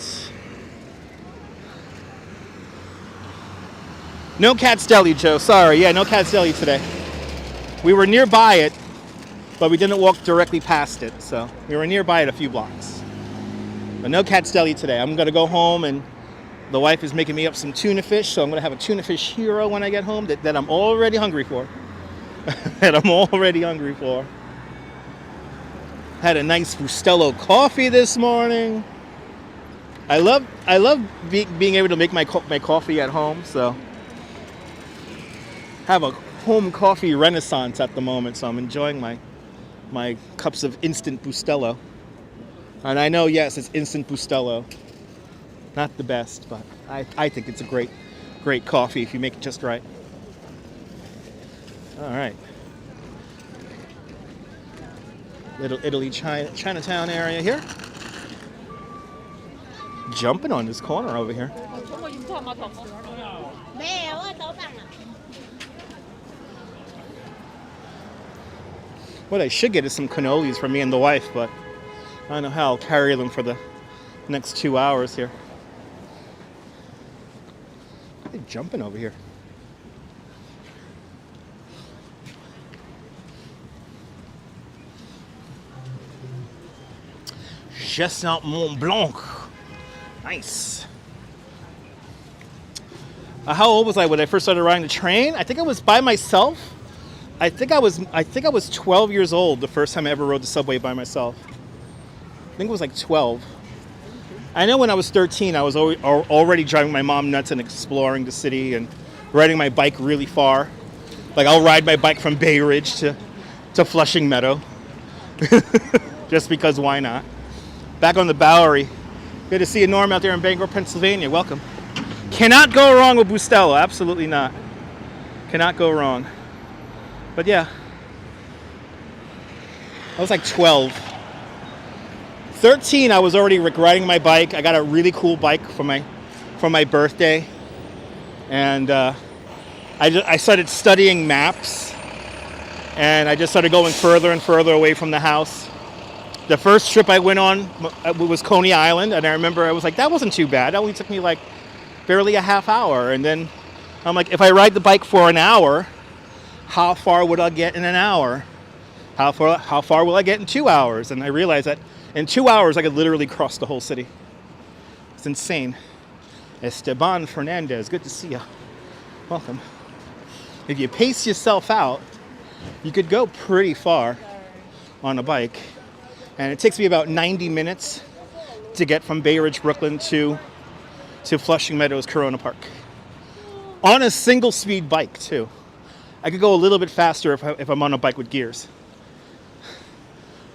No Cat's Deli, Joe. Sorry. Yeah, no Cat's Deli today. We were nearby it, but we didn't walk directly past it. So we were nearby it a few blocks. But no Cat's Deli today. I'm going to go home, and the wife is making me up some tuna fish. So I'm going to have a tuna fish hero when I get home that I'm already hungry for. That I'm already hungry for. Had a nice Bustelo coffee this morning. I love being able to make my coffee at home. So have a home coffee renaissance at the moment. So I'm enjoying my cups of instant Bustelo. And I know, yes, it's instant Bustelo. Not the best, but I think it's a great coffee if you make it just right. All right. Little Italy, Chinatown area here. Jumping on this corner over here. What I should get is some cannolis for me and the wife, but I don't know how I'll carry them for the next 2 hours here. They're jumping over here. Chestnut Mont Blanc. Nice. How old was I when I first started riding the train? I think I was by myself. I think I was 12 years old the first time I ever rode the subway by myself. I think it was like 12. I know when I was 13, I was already driving my mom nuts and exploring the city and riding my bike really far. Like I'll ride my bike from Bay Ridge to Flushing Meadow. Just because why not? Back on the Bowery. Good to see you, Norm, out there in Bangor, Pennsylvania. Welcome. Cannot go wrong with Bustelo. Absolutely not. Cannot go wrong. But yeah. I was like 12. 13, I was already riding my bike. I got a really cool bike for my birthday. And I started studying maps. And I just started going further and further away from the house. The first trip I went on was Coney Island, and I remember I was like, that wasn't too bad. It only took me like barely a half hour. And then I'm like, if I ride the bike for an hour, how far would I get in an hour? How far will I get in 2 hours? And I realized that in 2 hours, I could literally cross the whole city. It's insane. Esteban Fernandez, good to see you. Welcome. If you pace yourself out, you could go pretty far on a bike. And it takes me about 90 minutes to get from Bay Ridge, Brooklyn to Flushing Meadows, Corona Park. On a single speed bike too. I could go a little bit faster if I'm on a bike with gears.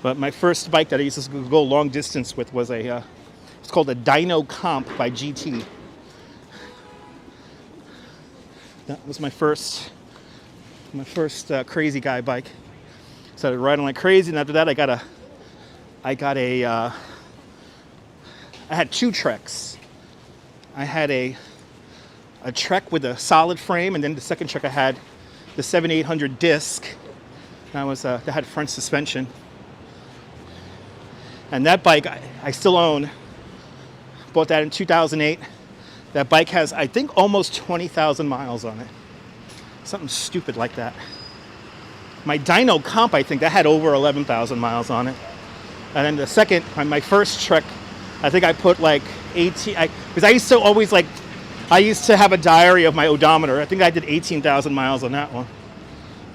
But my first bike that I used to go long distance with was it's called a Dyno Comp by GT. That was my first crazy guy bike. Started riding like crazy, and after that I had two Treks. I had a Trek with a solid frame, and then the second Trek I had the 7800 disc. That had front suspension. And that bike I still own. Bought that in 2008. That bike has, I think, almost 20,000 miles on it. Something stupid like that. My Dyno Comp, I think, that had over 11,000 miles on it. And then the second, my first Trek, I think I put like 18, because I used to have a diary of my odometer. I think I did 18,000 miles on that one.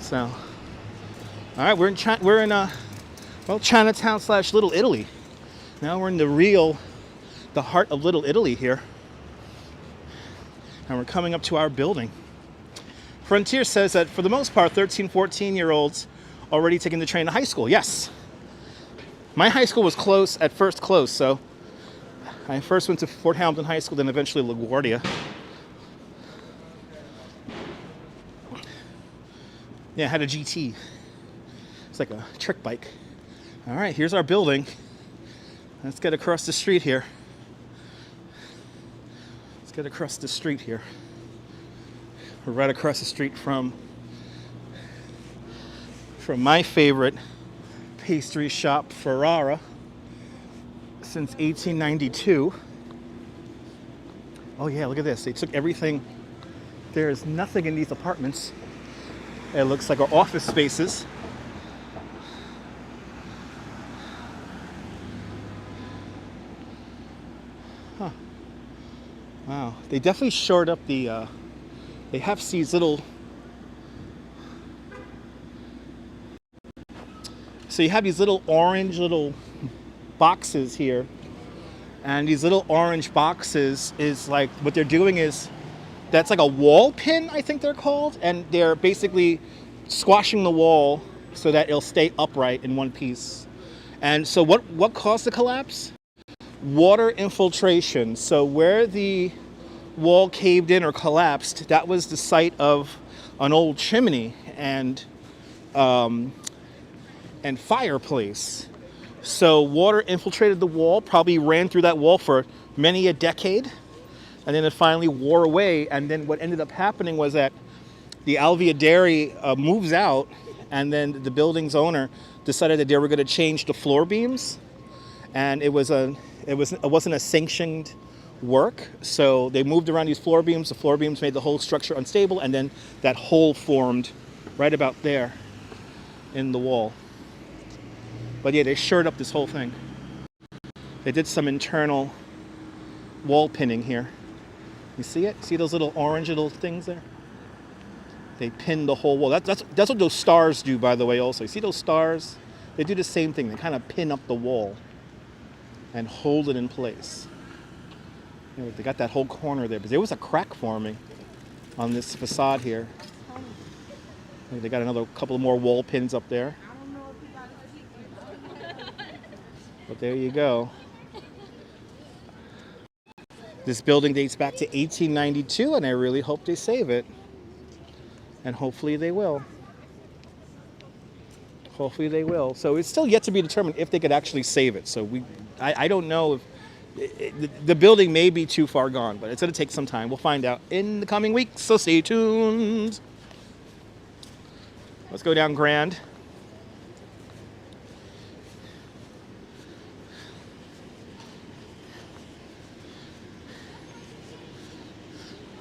So, all right, we're in Chinatown / Little Italy. Now we're in the heart of Little Italy here. And we're coming up to our building. Frontier says that for the most part, 13, 14-year-olds already taking the train to high school. Yes. My high school was at first close, so I first went to Fort Hamilton High School, then eventually LaGuardia. Yeah, I had a GT. It's like a trick bike. All right, here's our building. Let's get across the street here. We're right across the street from my favorite pastry shop, Ferrara, since 1892. Oh yeah, look at this. They took everything. There's nothing in these apartments. It looks like our office spaces. Huh. Wow. They definitely shored up the, they have these little, so you have these little orange boxes here. And these little orange boxes is like, what they're doing is, that's like a wall pin, I think they're called. And they're basically squashing the wall so that it'll stay upright in one piece. And so what caused the collapse? Water infiltration. So where the wall caved in or collapsed, that was the site of an old chimney and fireplace. So water infiltrated the wall, probably ran through that wall for many a decade, and then it finally wore away. And then what ended up happening was that the Alveaderi moves out, and then the building's owner decided that they were going to change the floor beams, and it wasn't a sanctioned work. So they moved around these floor beams. The floor beams made the whole structure unstable, and then that hole formed right about there in the wall. But yeah, they shored up this whole thing. They did some internal wall pinning here. You see it? See those little orange little things there? They pinned the whole wall. That's what those stars do, by the way, also. You see those stars? They do the same thing. They kind of pin up the wall and hold it in place. You know, they got that whole corner there, but there was a crack forming on this facade here. They got another couple more wall pins up there. But there you go. This building dates back to 1892, and I really hope they save it. And hopefully they will. Hopefully they will. So it's still yet to be determined if they could actually save it. So I don't know if the building may be too far gone, but it's going to take some time. We'll find out in the coming weeks, so stay tuned. Let's go down Grand.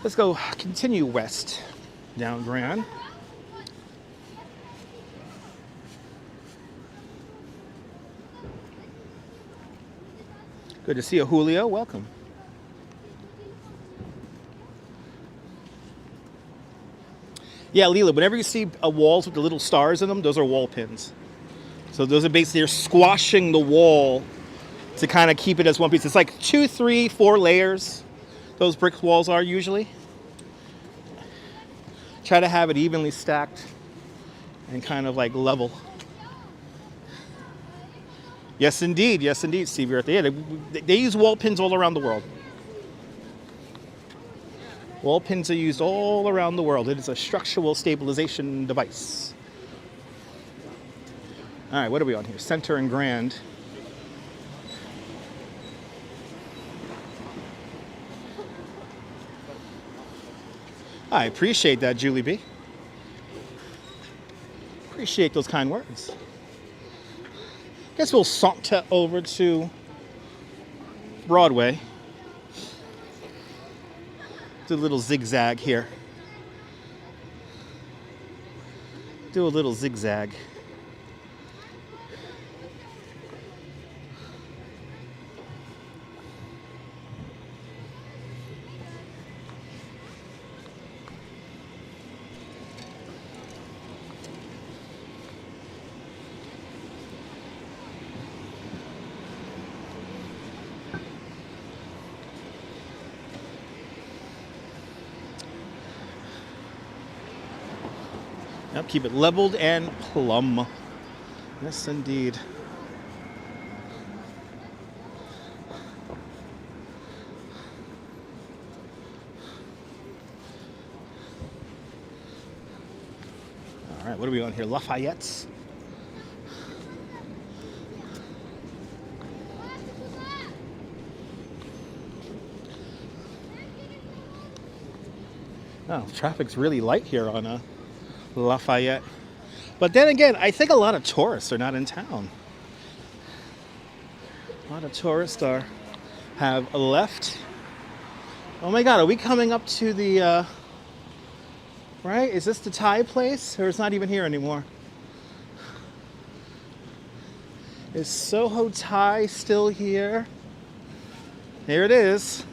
Let's go continue west down Grand. Good to see you, Julio. Welcome. Yeah, Leela, whenever you see walls with the little stars in them, those are wall pins. So those are basically, they're squashing the wall to kind of keep it as one piece. It's like 2, 3, 4 layers. Those brick walls are usually. Try to have it evenly stacked and kind of like level. Yes, indeed, Stevie. Right there. Yeah, they use wall pins all around the world. Wall pins are used all around the world. It is a structural stabilization device. All right, what are we on here? Center and Grand. I appreciate that, Julie B. Appreciate those kind words. Guess we'll saunter over to Broadway. Do a little zigzag here. Do a little zigzag. Yep, keep it leveled and plumb. Yes, indeed. All right, what are we on here? Lafayette's. Oh, traffic's really light here on Lafayette. But then again, I think a lot of tourists are not in town. A lot of tourists have left. Oh my God, are we coming up to the, right? Is this the Thai place? Or it's not even here anymore? Is SoHo Thai still here? Here it is.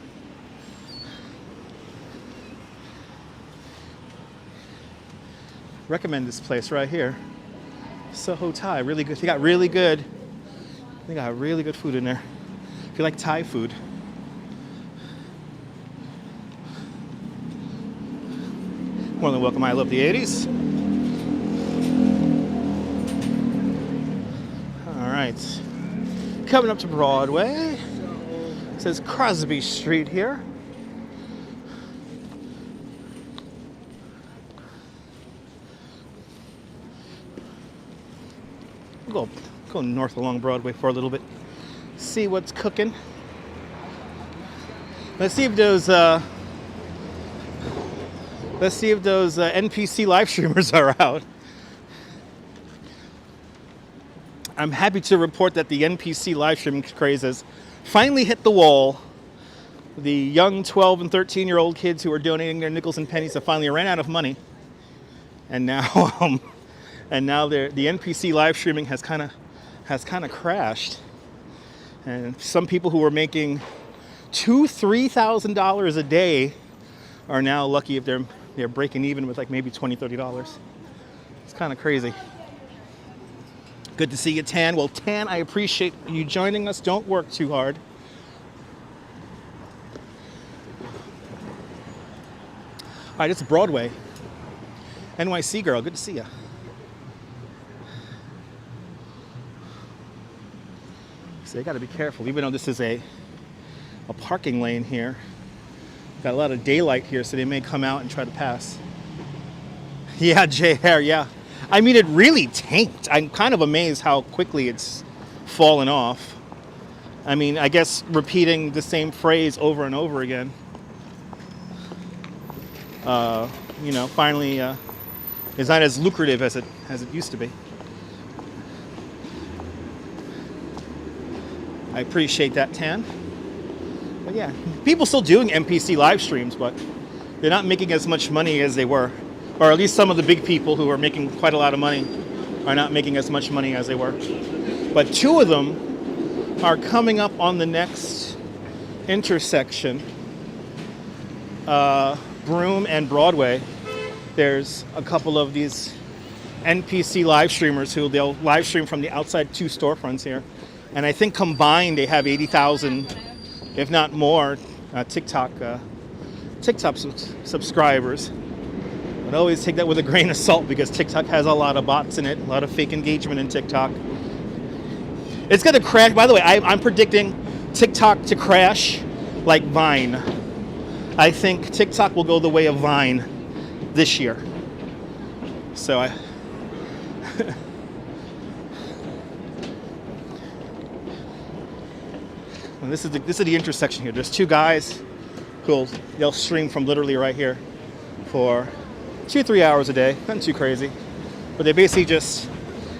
Recommend this place right here. SoHo Thai, really good. They got really good food in there. If you like Thai food. More than welcome. I love the 80s. All right. Coming up to Broadway. It says Crosby Street here. Go north along Broadway for a little bit. See what's cooking. Let's see if those NPC live streamers are out. I'm happy to report that the NPC live streaming craze has finally hit the wall. The young 12 and 13-year-old kids who are donating their nickels and pennies have finally ran out of money, and now the NPC live streaming has kind of crashed. And some people who were making $2,000-$3,000 a day are now lucky if they're breaking even with like maybe $20-$30. It's kind of crazy. Good to see you, Tan. Well, Tan, I appreciate you joining us. Don't work too hard. All right, it's Broadway. NYC girl, good to see you. So I got to be careful, even though this is a parking lane here. Got a lot of daylight here, so they may come out and try to pass. Yeah, Jay Hare, yeah. I mean, it really tanked. I'm kind of amazed how quickly it's fallen off. I mean, I guess repeating the same phrase over and over again, you know, finally is not as lucrative as it used to be. I appreciate that, Tan. But yeah, people still doing NPC live streams, but they're not making as much money as they were. Or at least some of the big people who are making quite a lot of money are not making as much money as they were. But two of them are coming up on the next intersection, Broome and Broadway. There's a couple of these NPC live streamers who they'll live stream from the outside two storefronts here. And I think combined they have 80,000, if not more, TikTok subscribers. But always take that with a grain of salt because TikTok has a lot of bots in it, a lot of fake engagement in TikTok. It's going to crash. By the way, I'm predicting TikTok to crash like Vine. I think TikTok will go the way of Vine this year. So and this is the intersection here. There's two guys they'll stream from literally right here for 2-3 hours a day. Nothing too crazy, but they basically just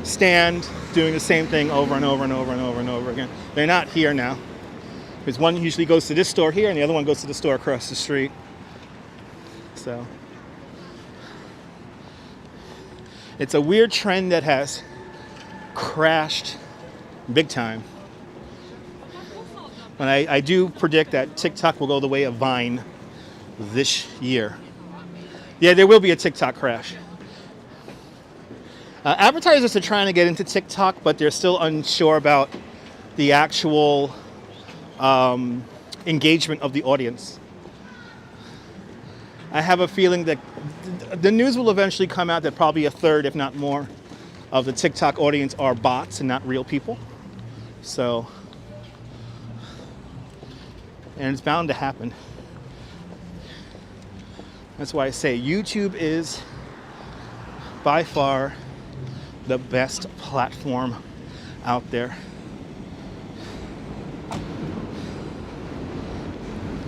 stand doing the same thing over and over and over and over and over again. They're not here now because one usually goes to this store here and the other one goes to the store across the street. So it's a weird trend that has crashed big time. But I do predict that TikTok will go the way of Vine this year. Yeah, there will be a TikTok crash. Advertisers are trying to get into TikTok, but they're still unsure about the actual engagement of the audience. I have a feeling that the news will eventually come out that probably a third, if not more, of the TikTok audience are bots and not real people. So, and it's bound to happen. That's why I say YouTube is by far the best platform out there.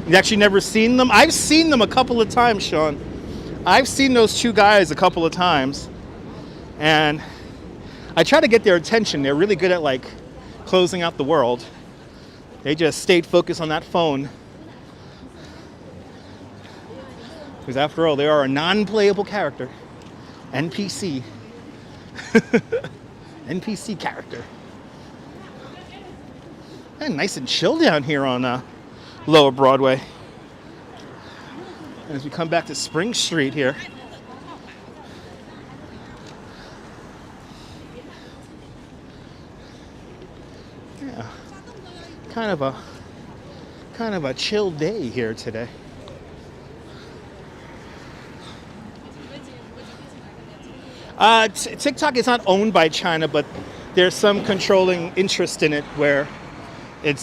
You actually never seen them? I've seen them a couple of times, Sean. I've seen those two guys a couple of times. And I try to get their attention. They're really good at like closing out the world. They just stayed focused on that phone. Because after all, they are a non-playable character. NPC. NPC character. And nice and chill down here on Lower Broadway. And as we come back to Spring Street here. Yeah. Kind of a chill day here today. TikTok is not owned by China, but there's some controlling interest in it where it's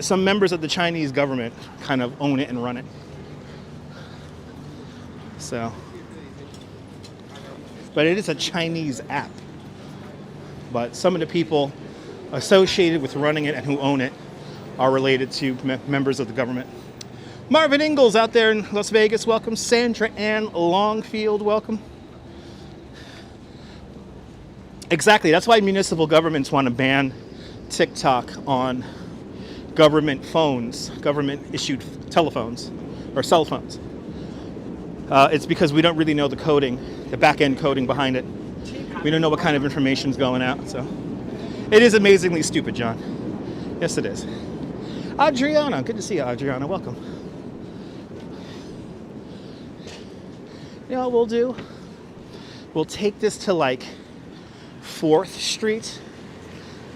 some members of the Chinese government kind of own it and run it. So, but it is a Chinese app. But some of the people associated with running it and who own it are related to members of the government. Marvin Ingalls out there in Las Vegas, welcome. Sandra Ann Longfield, welcome. Exactly, that's why municipal governments want to ban TikTok on government phones, government-issued telephones, or cell phones. It's because we don't really know the coding, the back-end coding behind it. We don't know what kind of information is going out, so. It is amazingly stupid, John. Yes, it is. Adriana, good to see you, Adriana. Welcome. You know what we'll do? We'll take this to like 4th Street,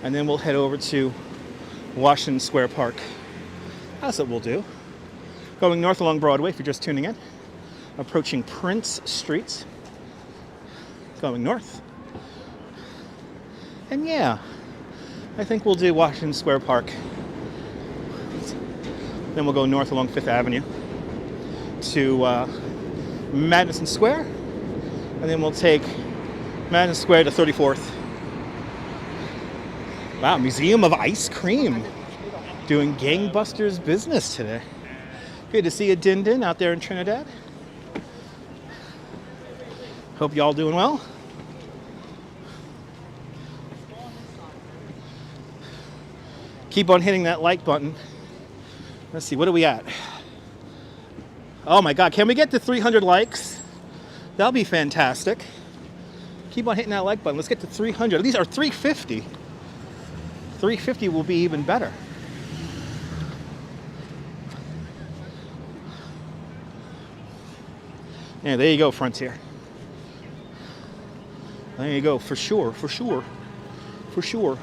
and then we'll head over to Washington Square Park. That's what we'll do. Going north along Broadway, if you're just tuning in. Approaching Prince Street. Going north. And yeah, I think we'll do Washington Square Park. Then we'll go north along 5th Avenue to Madison Square. And then we'll take Madison Square to 34th. Wow, Museum of Ice Cream. Doing gangbusters business today. Good to see you, Din Din, out there in Trinidad. Hope y'all doing well. Keep on hitting that like button. Let's see, what are we at? Oh my God, can we get to 300 likes? That'll be fantastic. Keep on hitting that like button. Let's get to 300. These are 350. 350 will be even better. Yeah, there you go, Frontier. There you go, for sure, for sure, for sure.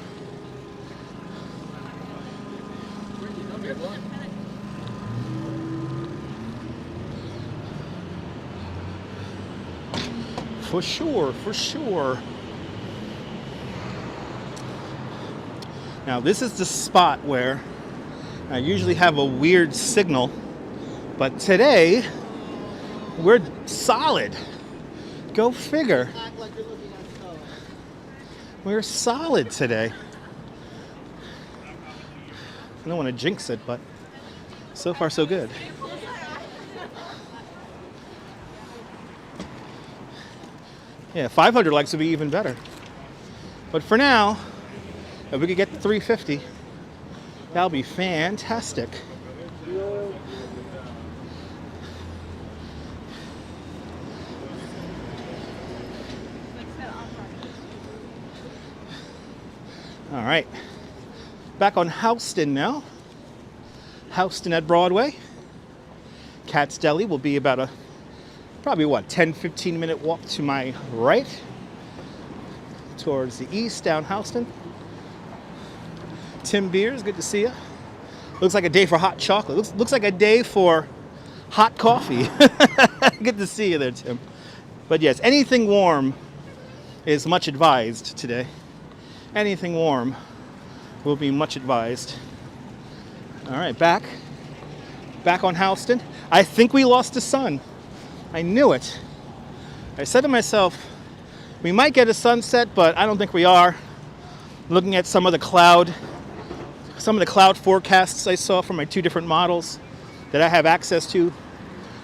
For sure, for sure. Now, this is the spot where I usually have a weird signal, but today we're solid. Go figure. We're solid today. I don't want to jinx it, but so far so good. Yeah, 500 likes would be even better. But for now, if we could get to 350, that'll be fantastic. All right, back on Houston now. Houston at Broadway. Cat's Deli will be about probably 10-15 minute walk to my right towards the east down Houston. Tim Beers, good to see you. Looks like a day for hot chocolate. Looks like a day for hot coffee. Good to see you there, Tim. But yes, anything warm is much advised today. Anything warm will be much advised. All right, back on Houston. I think we lost the sun. I knew it. I said to myself, we might get a sunset, but I don't think we are. Looking at some of the cloud forecasts I saw from my 2 different models that I have access to,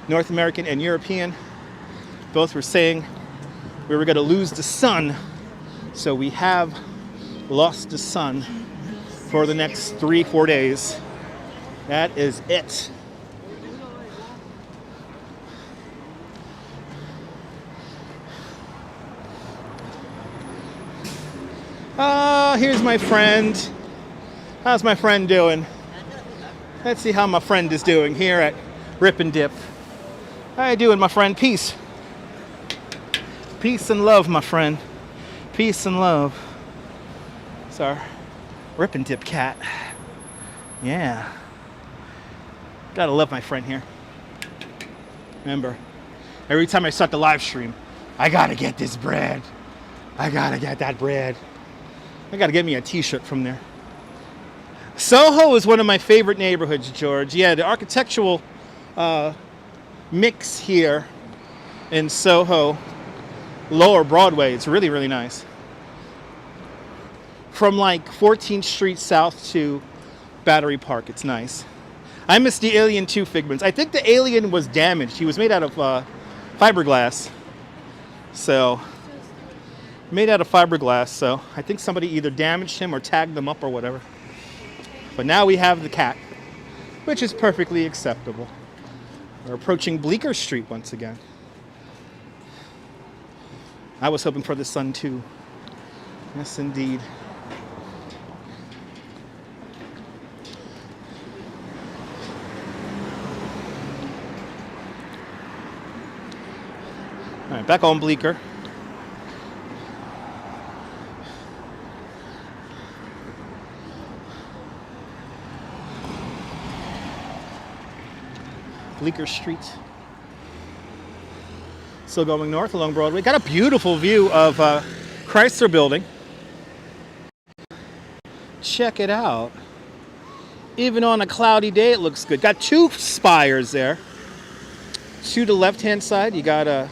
North American and European, both were saying we were going to lose the sun. So we have lost the sun for the next 3-4 days. That is it. Here's my friend. How's my friend doing? Let's see how my friend is doing here at Rip and Dip. How you doing, my friend? Peace. Peace and love, my friend. Peace and love. It's our Rip and Dip cat. Yeah. Gotta love my friend here. Remember, every time I start the live stream, I gotta get this bread. I gotta get that bread. I gotta get me a t-shirt from there. SoHo is one of my favorite neighborhoods, George. Yeah, the architectural mix here in SoHo, Lower Broadway, it's really, really nice. From like 14th Street South to Battery Park, it's nice. I miss the Alien 2 figments. I think the Alien was damaged. He was made out of fiberglass. So, made out of fiberglass, so I think somebody either damaged him or tagged them up or whatever. But now we have the cat, which is perfectly acceptable. We're approaching Bleecker Street once again. I was hoping for the sun too. Yes, indeed. Back on Bleecker. Bleecker Street. Still going north along Broadway. Got a beautiful view of Chrysler Building. Check it out. Even on a cloudy day, it looks good. Got two spires there. To the left-hand side, you got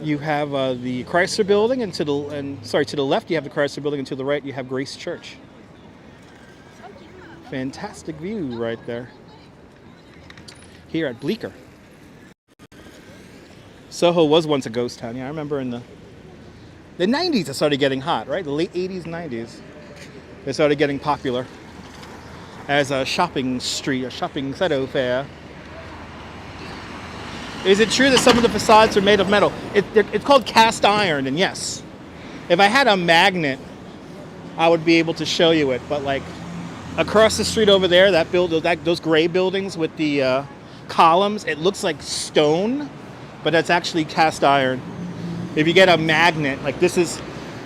you have the Chrysler Building, and to the left you have the Chrysler Building, and to the right you have Grace Church. Fantastic view right there. Here at Bleecker. SoHo was once a ghost town. Yeah, I remember in the 90s it started getting hot, right? The late 80s, 90s. It started getting popular as a shopping street, a shopping thoroughfare. Is it true that some of the facades are made of metal? It's called cast iron, and yes. If I had a magnet, I would be able to show you it. But like across the street over there, those gray buildings with the columns, it looks like stone, but that's actually cast iron. If you get a magnet, like this is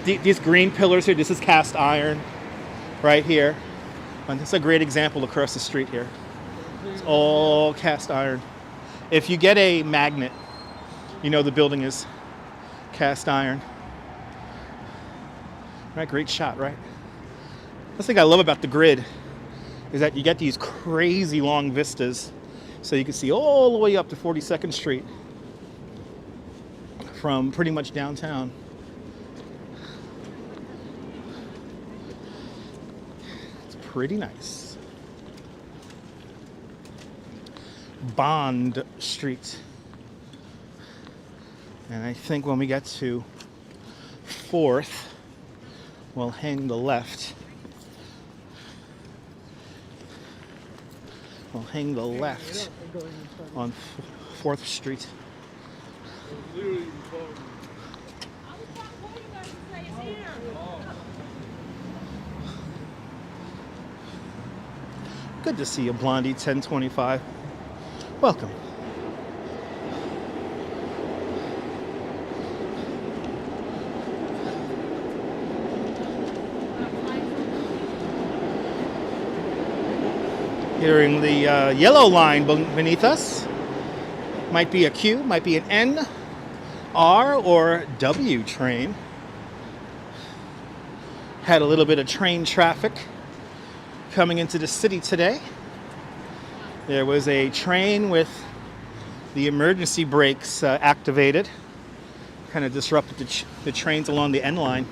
these green pillars here, this is cast iron right here. And this is a great example across the street here. It's all cast iron. If you get a magnet, you know the building is cast iron. Right, great shot, right? That's the thing I love about the grid is that you get these crazy long vistas. So you can see all the way up to 42nd Street from pretty much downtown. It's pretty nice. Bond Street. And I think when we get to 4th, we'll hang the left. We'll hang the left on 4th Street. Good to see you, Blondie 1025. Welcome. Hearing the yellow line beneath us. Might be a Q, might be an N, R, or W train. Had a little bit of train traffic coming into the city today. There was a train with the emergency brakes activated. Kind of disrupted the trains along the N line.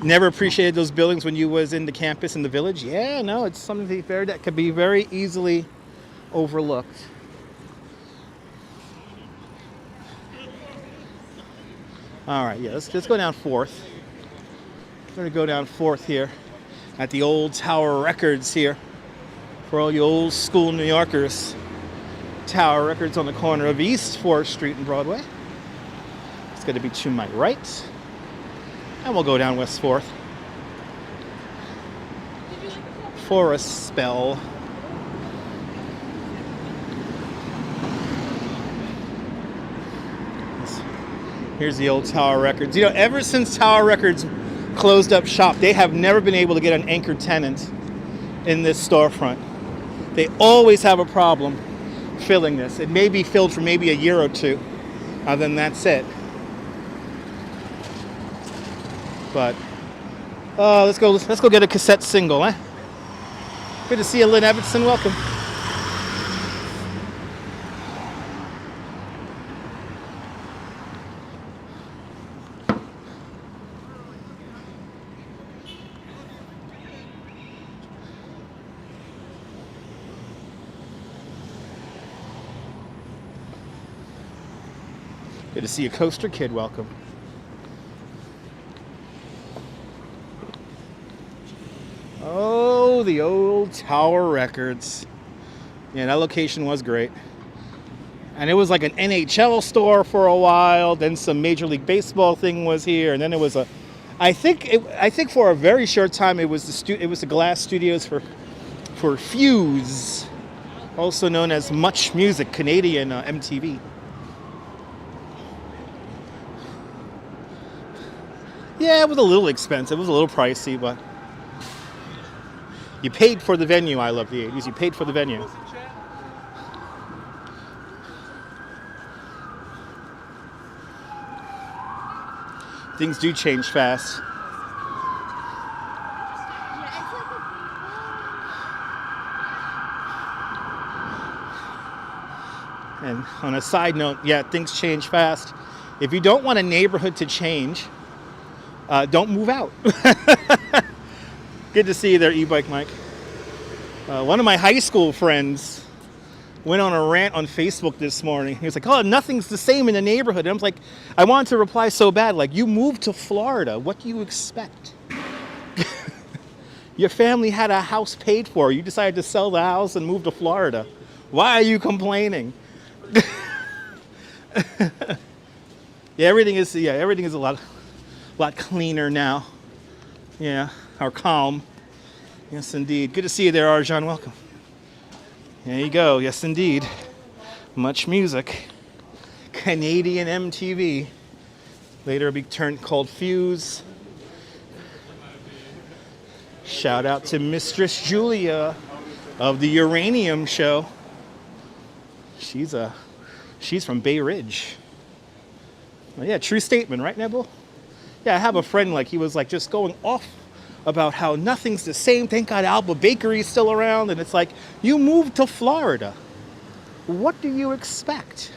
Never appreciated those buildings when you was in the campus in the village. Yeah, no, it's something that could be very easily overlooked. All right, yeah, let's go down 4th. We're going to go down 4th here at the old Tower Records here. For all you old school New Yorkers. Tower Records on the corner of East 4th Street and Broadway. It's going to be to my right. And we'll go down West 4th. For a spell. Here's the old Tower Records. You know, ever since Tower Records closed up shop, they have never been able to get an anchor tenant in this storefront. They always have a problem filling this. It may be filled for maybe a year or two. Then that's it. But let's go get a cassette single, eh? Good to see you, Lynn Everson. Welcome. Good to see you, Coaster Kid. Welcome. Oh, the old Tower Records. Yeah, that location was great. And it was like an NHL store for a while. Then some Major League Baseball thing was here. And then there was a I think for a very short time it was the glass studios for Fuse, also known as Much Music, Canadian MTV. Yeah, it was a little expensive. It was a little pricey, but you paid for the venue. I love the 80s. You paid for the venue. Things do change fast. And on a side note, yeah, things change fast. If you don't want a neighborhood to change, don't move out. Good to see you there, e-bike Mike. One of my high school friends went on a rant on Facebook this morning. He was like, oh, nothing's the same in the neighborhood. And I was like, I wanted to reply so bad, like, you moved to Florida. What do you expect? Your family had a house paid for. You decided to sell the house and move to Florida. Why are you complaining? Yeah, everything is a lot cleaner now. Yeah, or calm. Yes, indeed. Good to see you there, Arjan. Welcome. There you go. Yes, indeed. Much Music. Canadian MTV. Later be called Fuse. Shout out to Mistress Julia of the Uranium Show. She's from Bay Ridge. Well, yeah, true statement, right, Nebel? Yeah, I have a friend, like, he was like just going off about how nothing's the same. Thank God Alba Bakery's still around. And it's like, you moved to Florida. What do you expect?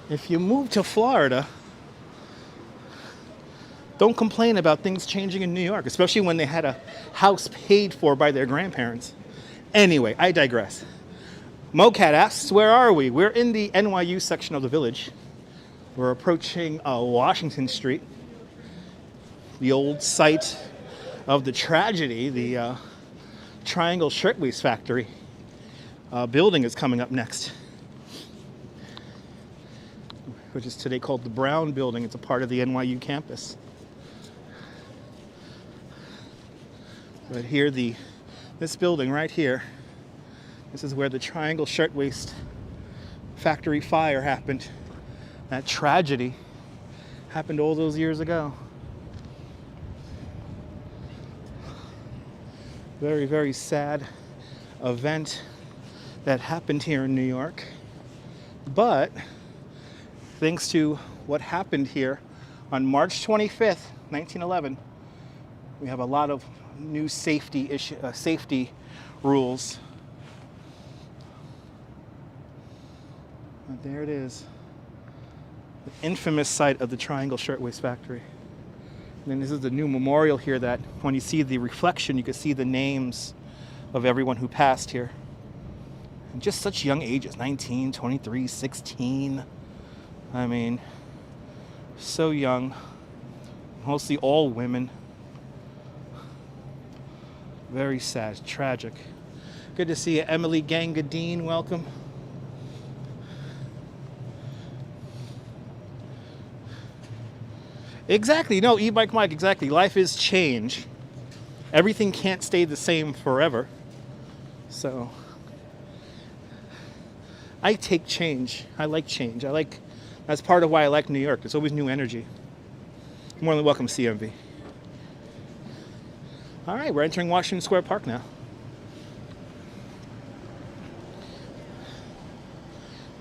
If you move to Florida, don't complain about things changing in New York, especially when they had a house paid for by their grandparents. Anyway, I digress. Mocat asks, where are we? We're in the NYU section of the village. We're approaching Washington Street, the old site of the tragedy, the Triangle Shirtwaist Factory building is coming up next, which is today called the Brown Building. It's a part of the NYU campus. But here, this building right here, this is where the Triangle Shirtwaist Factory fire happened. That tragedy happened all those years ago. Very, very sad event that happened here in New York. But thanks to what happened here on March 25th, 1911, we have a lot of new safety rules. And there it is, the infamous site of the Triangle Shirtwaist Factory. And then this is the new memorial here that when you see the reflection, you can see the names of everyone who passed here. And just such young ages, 19, 23, 16. I mean, so young. Mostly all women. Very sad, tragic. Good to see you, Emily Gangadine. Welcome. Exactly. No, e-bike Mike, exactly. Life is change. Everything can't stay the same forever. So I take change. I like change. That's part of why I like New York. There's always new energy. More than welcome, CMV. All right, we're entering Washington Square Park now.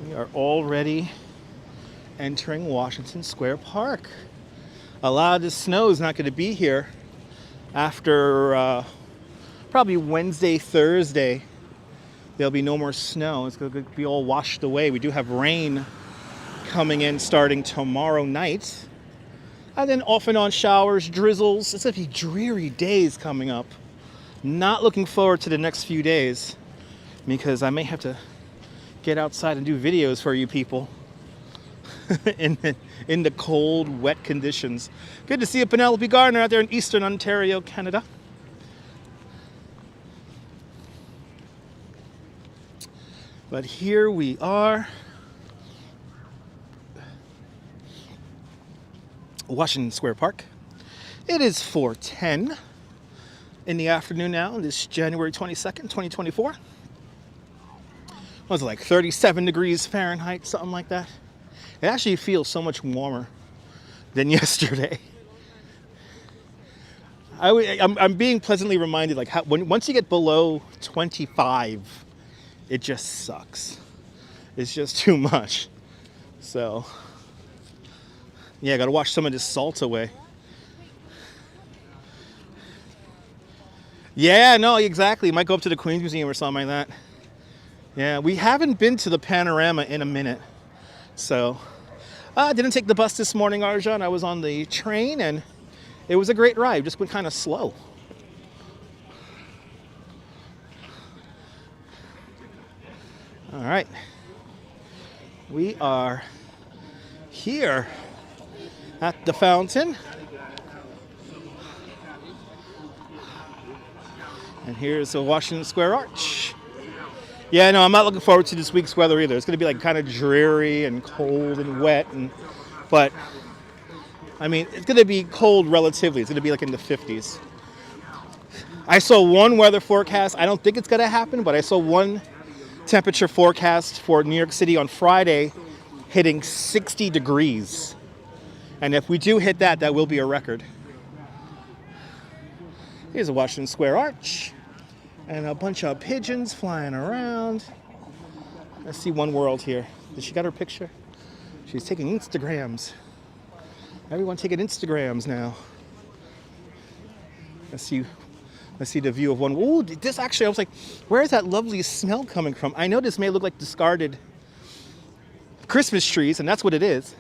We are already entering Washington Square Park. A lot of the snow is not going to be here after probably Wednesday, Thursday. There'll be no more snow. It's going to be all washed away. We do have rain coming in starting tomorrow night. And then off and on showers, drizzles. It's going to be dreary days coming up. Not looking forward to the next few days because I may have to get outside and do videos for you people in the cold, wet conditions. Good to see you, Penelope Gardner, out there in Eastern Ontario, Canada. But here we are. Washington Square Park. It is 4:10 in the afternoon now. This January 22nd, 2024. Was it like 37 degrees Fahrenheit, something like that? It actually feels so much warmer than yesterday. I'm being pleasantly reminded, like, once you get below 25, it just sucks. It's just too much. So, yeah, I gotta wash some of this salt away. Yeah, no, exactly. Might go up to the Queens Museum or something like that. Yeah, we haven't been to the Panorama in a minute. So, I didn't take the bus this morning, Arjan. I was on the train, and it was a great ride. Just went kind of slow. All right. We are here at the fountain. And here's the Washington Square Arch. Yeah, no, I'm not looking forward to this week's weather either. It's going to be like kind of dreary and cold and wet, but I mean, it's going to be cold relatively. It's going to be like in the 50s. I saw one weather forecast. I don't think it's going to happen, but I saw one temperature forecast for New York City on Friday hitting 60 degrees. And if we do hit that, that will be a record. Here's a Washington Square Arch. And a bunch of pigeons flying around. I see One World here. Did she got her picture? She's taking Instagrams. Everyone taking Instagrams now. Let's see the view of one. Ooh, this actually, I was like, where is that lovely smell coming from? I know this may look like discarded Christmas trees, and that's what it is.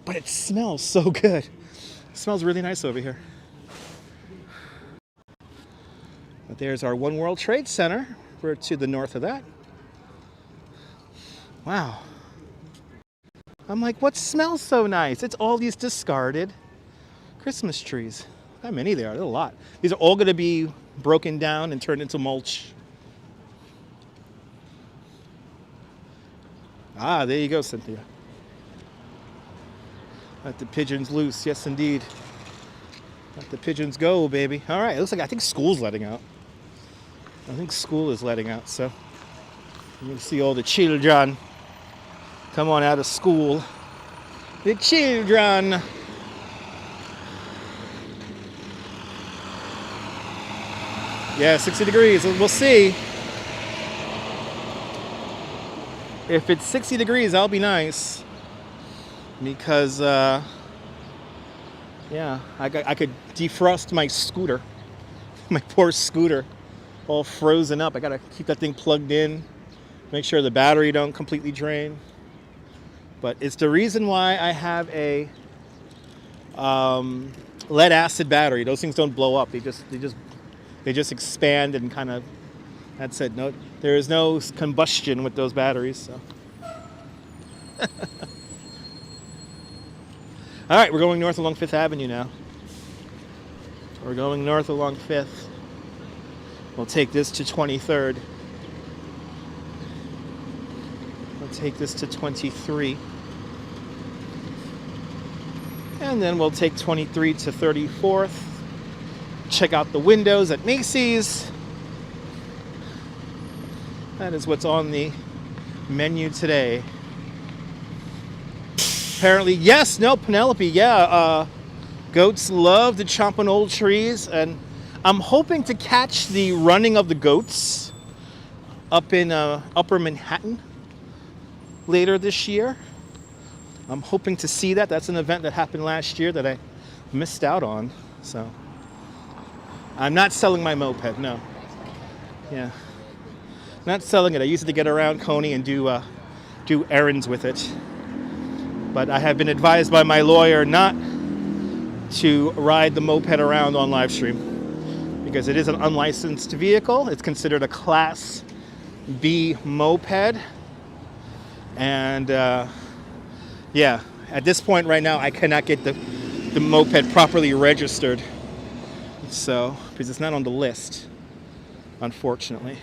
But it smells so good. It smells really nice over here. But there's our One World Trade Center. We're to the north of that. Wow. I'm like, what smells so nice? It's all these discarded Christmas trees. How many there are? There's a lot. These are all going to be broken down and turned into mulch. Ah, there you go, Cynthia. Let the pigeons loose. Yes, indeed. Let the pigeons go, baby. All right, it looks like, I think school's letting out. I think school is letting out, so you can see all the children come on out of school. The children. Yeah, 60 degrees. We'll see. If it's 60 degrees, I'll be nice. Because, yeah, I could defrost my scooter. My poor scooter. All frozen up. I gotta keep that thing plugged in. Make sure the battery don't completely drain. But it's the reason why I have a lead acid battery. Those things don't blow up. They just expand and kind of, that's it. No, there is no combustion with those batteries. So. All right, we're going north along 5th Avenue now. We're going north along 5th. We'll take this to 23rd. We'll take this to 23. And then we'll take 23 to 34th. Check out the windows at Macy's. That is what's on the menu today. Apparently, yes, no, Penelope, yeah. Goats love to chomp on old trees, and I'm hoping to catch the running of the goats up in Upper Manhattan later this year. I'm hoping to see that. That's an event that happened last year that I missed out on. So I'm not selling my moped, no. Yeah, not selling it. I use it to get around Coney and do errands with it. But I have been advised by my lawyer not to ride the moped around on live stream because it is an unlicensed vehicle. It's considered a Class B moped. And yeah, at this point right now, I cannot get the moped properly registered. So, because it's not on the list, unfortunately.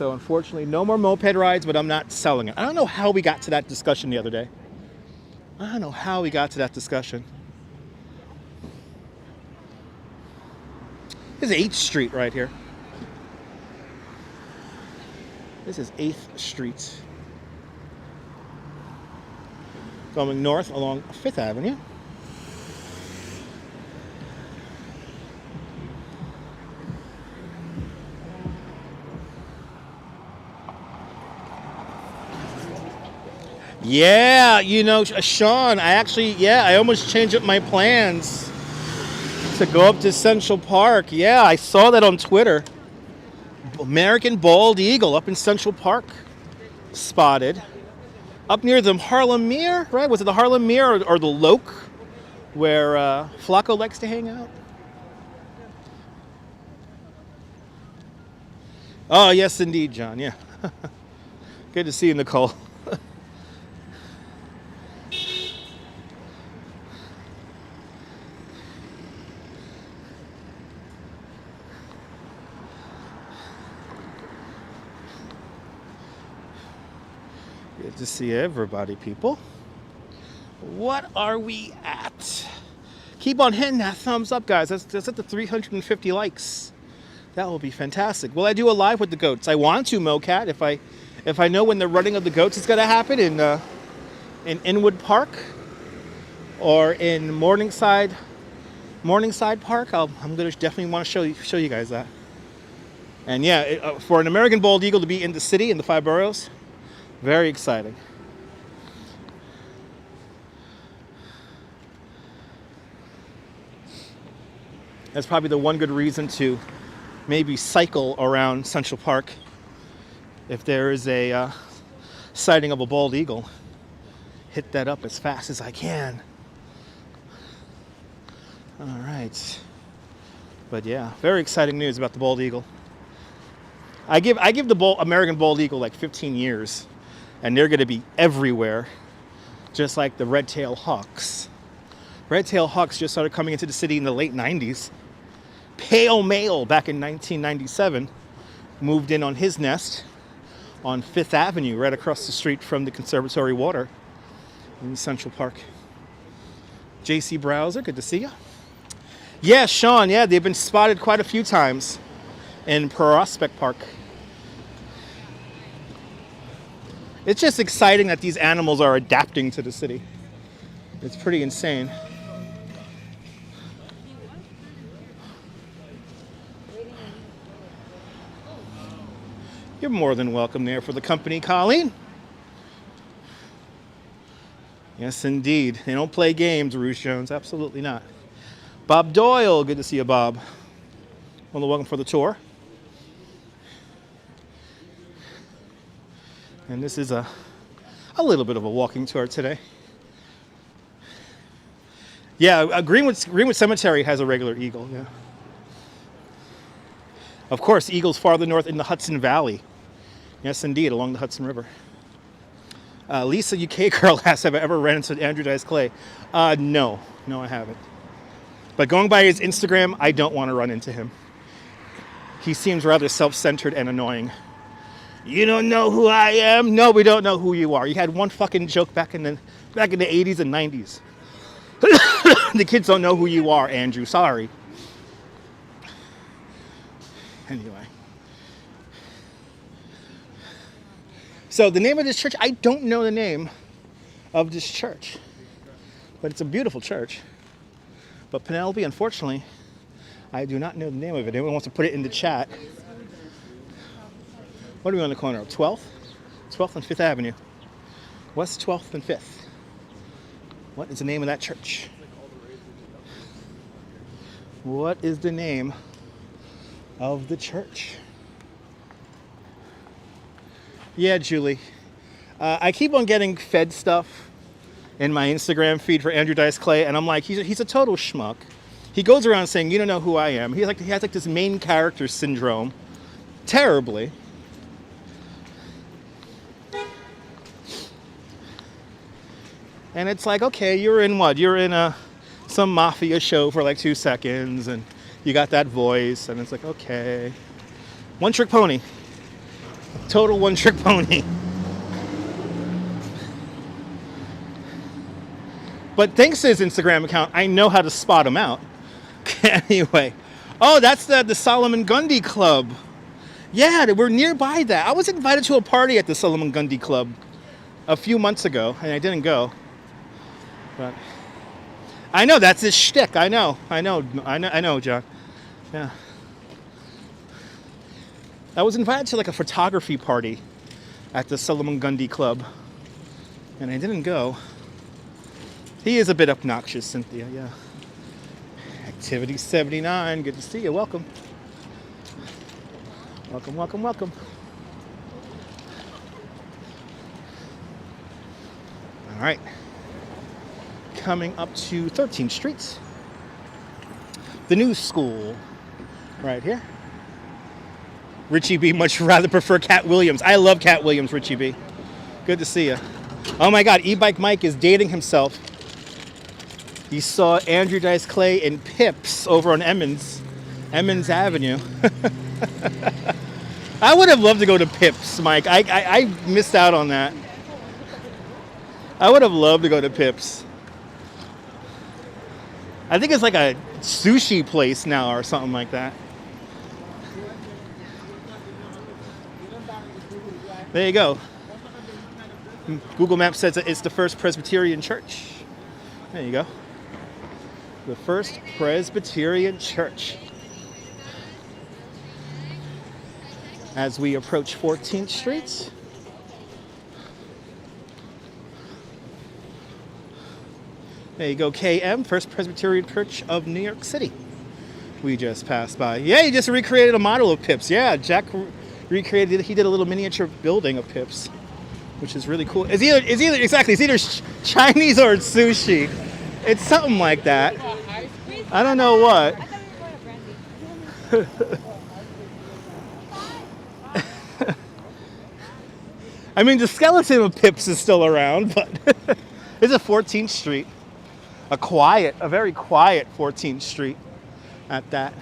So unfortunately, no more moped rides, but I'm not selling it. I don't know how we got to that discussion the other day. I don't know how we got to that discussion. This is 8th Street right here. This is 8th Street. Going north along 5th Avenue. Yeah, you know, Sean, I almost changed up my plans to go up to Central Park. Yeah, I saw that on Twitter. American bald eagle up in Central Park, spotted. Up near the Harlem Mirror, right? Was it the Harlem Mirror or the Loke, where Flacco likes to hang out? Oh, yes, indeed, John, yeah. Good to see you, Nicole. Good to see everybody, people. What are we at? Keep on hitting that thumbs up, guys. That's at the 350 likes. That will be fantastic. Will I do a live with the goats? I want to, MoCat. If I know when the running of the goats is going to happen in Inwood Park or in Morningside Park, I'm going to definitely want to show you guys that. And yeah, for an American bald eagle to be in the city, in the 5 boroughs, very exciting. That's probably the one good reason to maybe cycle around Central Park if there is a sighting of a bald eagle. Hit that up as fast as I can. All right. But yeah, very exciting news about the bald eagle. I give the American bald eagle like 15 years. And they're going to be everywhere, just like the red-tailed hawks. Red-tailed hawks just started coming into the city in the late 90s. Pale male back in 1997 moved in on his nest on 5th Avenue, right across the street from the Conservatory Water in Central Park. JC Browser, good to see you. Yeah, Sean, yeah, they've been spotted quite a few times in Prospect Park. It's just exciting that these animals are adapting to the city. It's pretty insane. You're more than welcome there for the company, Colleen. Yes, indeed. They don't play games, Roosh Jones. Absolutely not. Bob Doyle, good to see you, Bob. Well, welcome for the tour. And this is a little bit of a walking tour today. Yeah, Greenwood Cemetery has a regular eagle, yeah. Of course, eagles farther north in the Hudson Valley. Yes, indeed, along the Hudson River. Lisa UK Girl asks, have I ever ran into Andrew Dice Clay? No, I haven't. But going by his Instagram, I don't want to run into him. He seems rather self-centered and annoying. You don't know who I am? No, we don't know who you are. You had one fucking joke back in the 80s and 90s. The kids don't know who you are, Andrew. Sorry. Anyway. So the name of this church, I don't know the name of this church. But it's a beautiful church. But Penelope, unfortunately, I do not know the name of it. Anyone wants to put it in the chat? What are we on the corner of? 12th? 12th and 5th Avenue. West 12th and 5th. What is the name of that church? What is the name of the church? Yeah, Julie. I keep on getting fed stuff in my Instagram feed for Andrew Dice Clay, and I'm like, he's a total schmuck. He goes around saying, you don't know who I am. He has like this main character syndrome. Terribly. And it's like, okay, you're in what? You're in some mafia show for like 2 seconds, and you got that voice, and it's like, okay. One trick pony. Total one-trick pony. But thanks to his Instagram account, I know how to spot him out. Anyway. Oh, that's the Solomon Grundy Club. Yeah, we're nearby that. I was invited to a party at the Solomon Grundy Club a few months ago, and I didn't go. But I know that's his shtick. I know, John. Yeah. I was invited to like a photography party at the Solomon Grundy Club, and I didn't go. He is a bit obnoxious, Cynthia, yeah. Activity 79, good to see you, welcome. Welcome, welcome, welcome. All right. Coming up to 13th Street. The new school, right here. Richie B much rather prefer Cat Williams. I love Cat Williams, Richie B. Good to see you. Oh my God, E-Bike Mike is dating himself. He saw Andrew Dice Clay and Pips over on Emmons Avenue. I would have loved to go to Pips, Mike. I missed out on that. I would have loved to go to Pips. I think it's like a sushi place now or something like that. There you go. Google Maps says it's the First Presbyterian Church. There you go. The First Presbyterian Church. As we approach 14th Street. There you go, KM, First Presbyterian Church of New York City. We just passed by. Yeah, he just recreated a model of Pips. Yeah, Jack recreated, he did a little miniature building of Pips, which is really cool. It's either Chinese or it's sushi. It's something like that. I don't know what. I mean, the skeleton of Pips is still around, but it's a 14th Street. A very quiet 14th Street at that.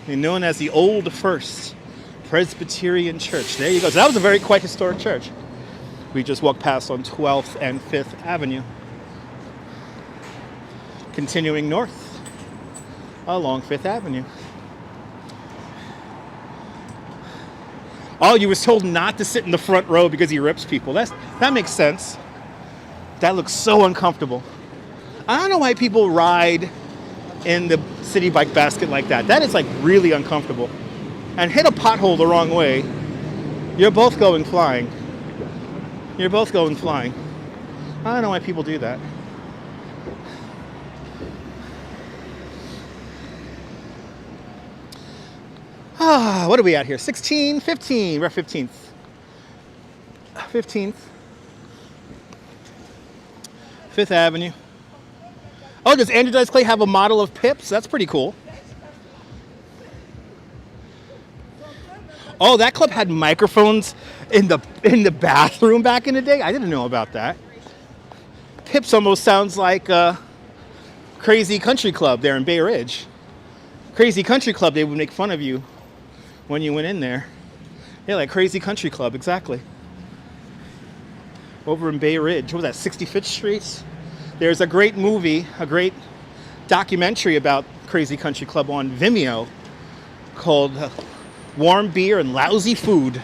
And known as the Old First Presbyterian Church. There you go. So that was a very quite historic church. We just walked past on 12th and 5th Avenue. Continuing north along 5th Avenue. Oh, you was told not to sit in the front row because he rips people. That makes sense. That looks so uncomfortable. I don't know why people ride in the city bike basket like that. That is like really uncomfortable. And hit a pothole the wrong way, you're both going flying. You're both going flying. I don't know why people do that. What are we at here? 16, 15. We're at 15th. 15th. 5th Avenue. Oh, does Andrew Dice Clay have a model of Pips? That's pretty cool. Oh, that club had microphones in the bathroom back in the day? I didn't know about that. Pips almost sounds like Crazy Country Club there in Bay Ridge. Crazy Country Club, they would make fun of you when you went in there. Yeah, like Crazy Country Club, exactly. Over in Bay Ridge, what was that, 65th Street? There's a great movie, a great documentary about Crazy Country Club on Vimeo called Warm Beer and Lousy Food.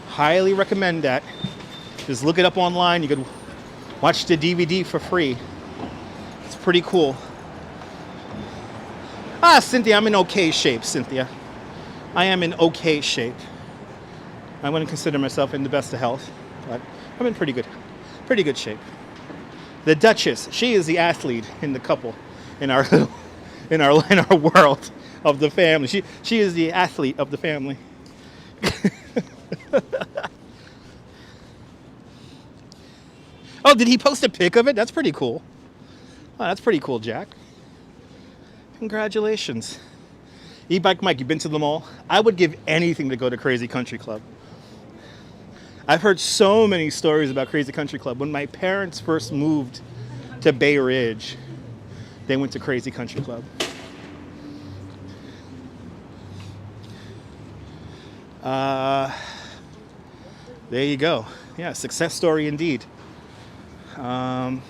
Highly recommend that. Just look it up online. You could watch the DVD for free. It's pretty cool. Cynthia, I'm in okay shape, Cynthia. I am in okay shape. I wouldn't consider myself in the best of health, but I'm in pretty good shape. The Duchess, she is the athlete in the couple, in our world of the family. She is the athlete of the family. Oh, did he post a pic of it? That's pretty cool. Oh, that's pretty cool, Jack. Congratulations. E-Bike Mike, you been to the mall? I would give anything to go to Crazy Country Club. I've heard so many stories about Crazy Country Club. When my parents first moved to Bay Ridge, they went to Crazy Country Club. There you go. Yeah, success story indeed. Oh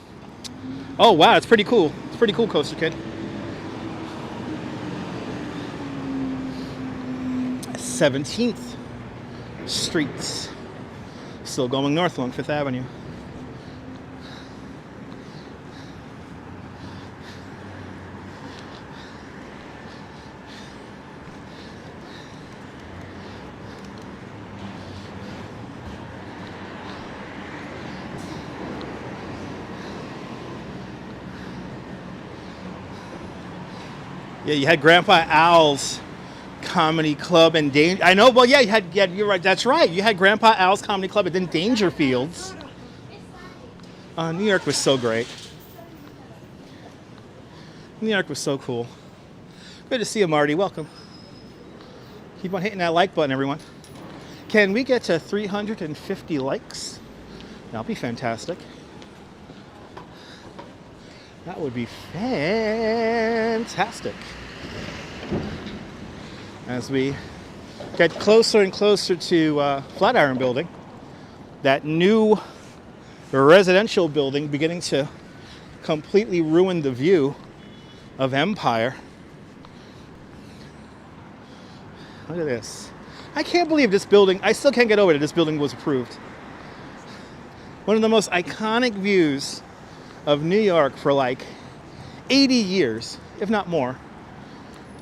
wow, it's pretty cool. It's pretty cool, Coaster Kid. 17th Street. Still going north along 5th Avenue. Yeah, you had Grandpa Al's Comedy Club and Danger. I know, well, yeah, you're right. That's right. You had Grandpa Al's Comedy Club and then Dangerfields. New York was so great. New York was so cool. Good to see you, Marty. Welcome. Keep on hitting that like button, everyone. Can we get to 350 likes? That'll be fantastic. That would be fantastic. As we get closer and closer to Flatiron Building, that new residential building beginning to completely ruin the view of Empire. Look at this. I can't believe this building, I still can't get over it, this building was approved. One of the most iconic views of New York for like 80 years, if not more,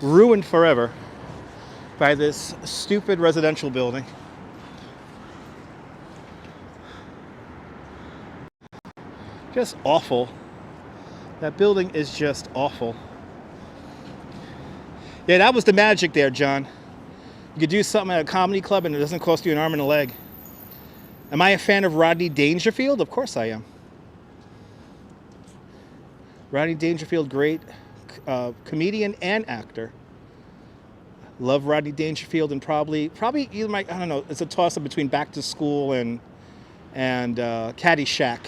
ruined forever by this stupid residential building. Just awful. That building is just awful. Yeah, that was the magic there, John. You could do something at a comedy club and it doesn't cost you an arm and a leg. Am I a fan of Rodney Dangerfield? Of course I am. Rodney Dangerfield, great comedian and actor. Love Rodney Dangerfield, and probably either I don't know, it's a toss-up between Back to School and Caddyshack.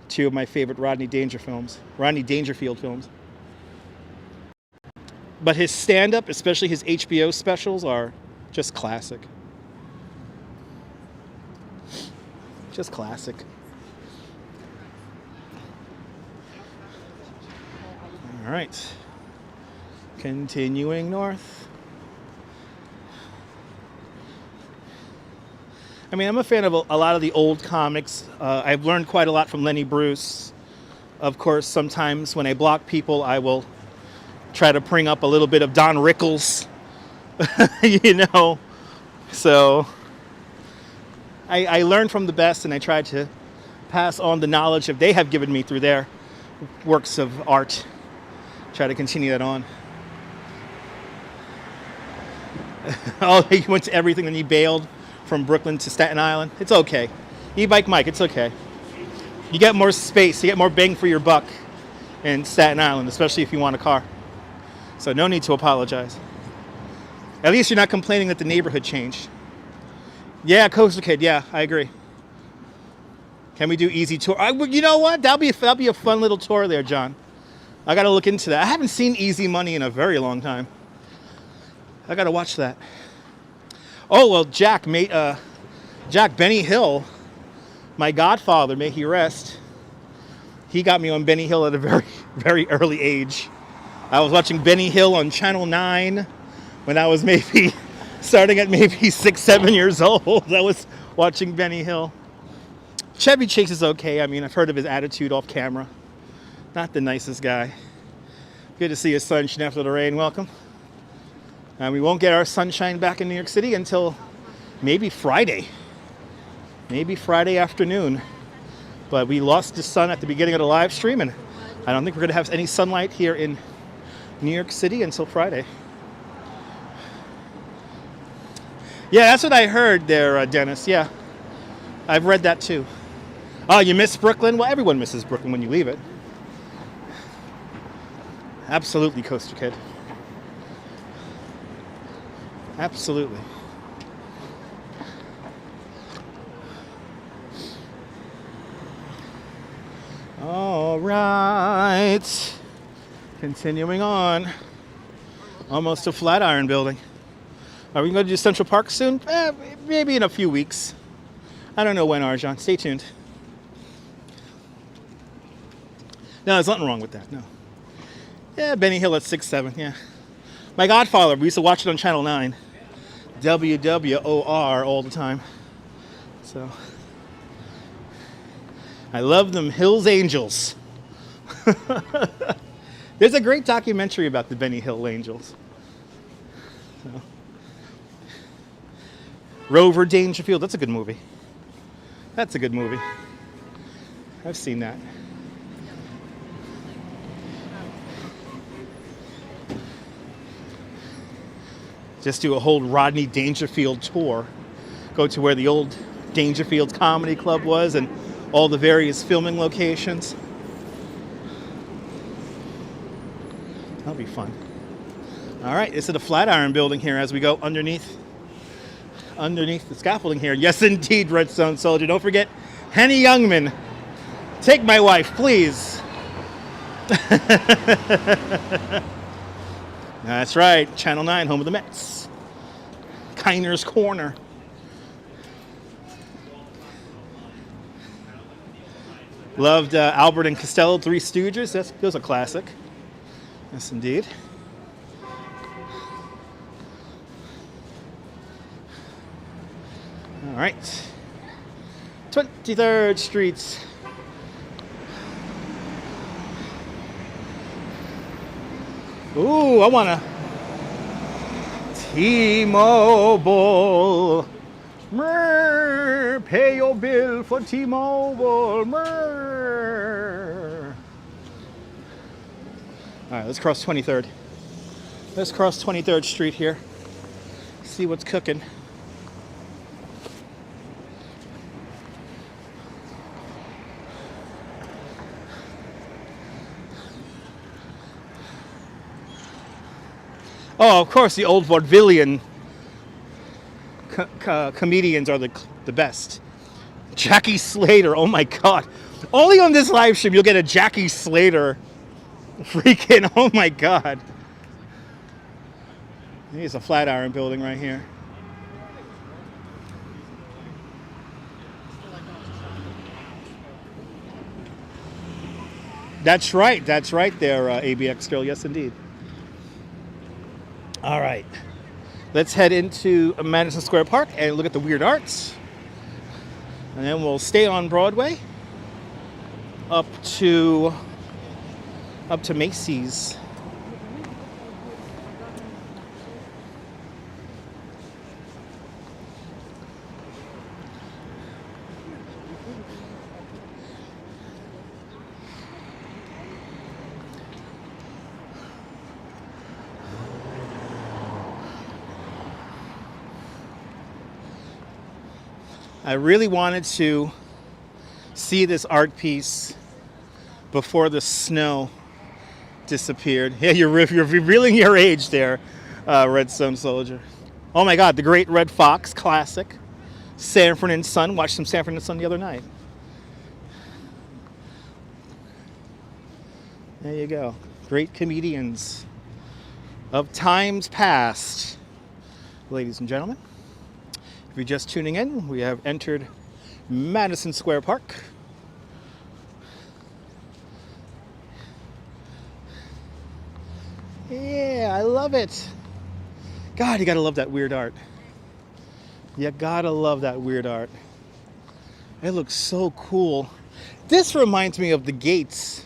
Two of my favorite Rodney Dangerfield films. But his stand-up, especially his HBO specials, are just classic. Just classic. All right. Continuing north. I mean, I'm a fan of a lot of the old comics. I've learned quite a lot from Lenny Bruce. Of course, sometimes when I block people, I will try to bring up a little bit of Don Rickles, you know. So I learn from the best, and I try to pass on the knowledge that they have given me through their works of art. Try to continue that on. Oh, he went to everything and he bailed from Brooklyn to Staten Island. It's okay. E-Bike Mike, it's okay. You get more space, you get more bang for your buck in Staten Island, especially if you want a car. So no need to apologize. At least you're not complaining that the neighborhood changed. Yeah, Coaster Kid, yeah, I agree. Can we do easy tour? You know what? That'll be a fun little tour there, John. I got to look into that. I haven't seen Easy Money in a very long time. I got to watch that. Oh, well, Jack Benny Hill, my godfather, may he rest. He got me on Benny Hill at a very, very early age. I was watching Benny Hill on Channel 9 when I was starting at maybe 6, 7 years old. I was watching Benny Hill. Chevy Chase is okay. I mean, I've heard of his attitude off camera. Not the nicest guy. Good to see you, sunshine after the rain. Welcome. And we won't get our sunshine back in New York City until maybe Friday. Maybe Friday afternoon. But we lost the sun at the beginning of the live stream, and I don't think we're going to have any sunlight here in New York City until Friday. Yeah, that's what I heard there, Dennis. Yeah, I've read that too. Oh, you miss Brooklyn? Well, everyone misses Brooklyn when you leave it. Absolutely, Coaster Kid. Absolutely. All right. Continuing on. Almost to Flatiron Building. Are we going to do Central Park soon? Maybe in a few weeks. I don't know when, Arjan. Stay tuned. No, there's nothing wrong with that. No. Yeah, Benny Hill at 6, 7. Yeah. My Godfather. We used to watch it on Channel 9. WWOR all the time. So. I love them Hills Angels. There's a great documentary about the Benny Hill Angels. So. Rover Dangerfield. That's a good movie. That's a good movie. I've seen that. Just do a whole Rodney Dangerfield tour. Go to where the old Dangerfield Comedy Club was and all the various filming locations. That'll be fun. All right, this is the Flatiron building here as we go underneath the scaffolding here. Yes, indeed, Redstone Soldier. Don't forget, Henny Youngman. Take my wife, please. That's right, Channel 9, home of the Mets. Kiner's Corner. Loved Albert and Costello, Three Stooges. That was a classic. Yes, indeed. All right. 23rd Street. Ooh, I want to T-Mobile. Pay your bill for T-Mobile. All right, let's cross 23rd. Let's cross 23rd Street here. See what's cooking. Oh, of course, the old vaudevillian comedians are the best. Jackie Slater, oh my God. Only on this live stream you'll get a Jackie Slater freaking, oh my God. Here's a Flatiron building right here. That's right there, ABX girl, yes indeed. All right, let's head into Madison Square Park and look at the weird arts. And then we'll stay on Broadway up to Macy's. I really wanted to see this art piece before the snow disappeared. Yeah, you're revealing your age there, Redstone Soldier. Oh my God, the Great Red Fox, classic. Sanford and Son, watched some Sanford and Son the other night. There you go. Great comedians of times past. Ladies and gentlemen, if you're just tuning in, we have entered Madison Square Park. Yeah, I love it. God, you gotta love that weird art. You gotta love that weird art. It looks so cool. This reminds me of the gates.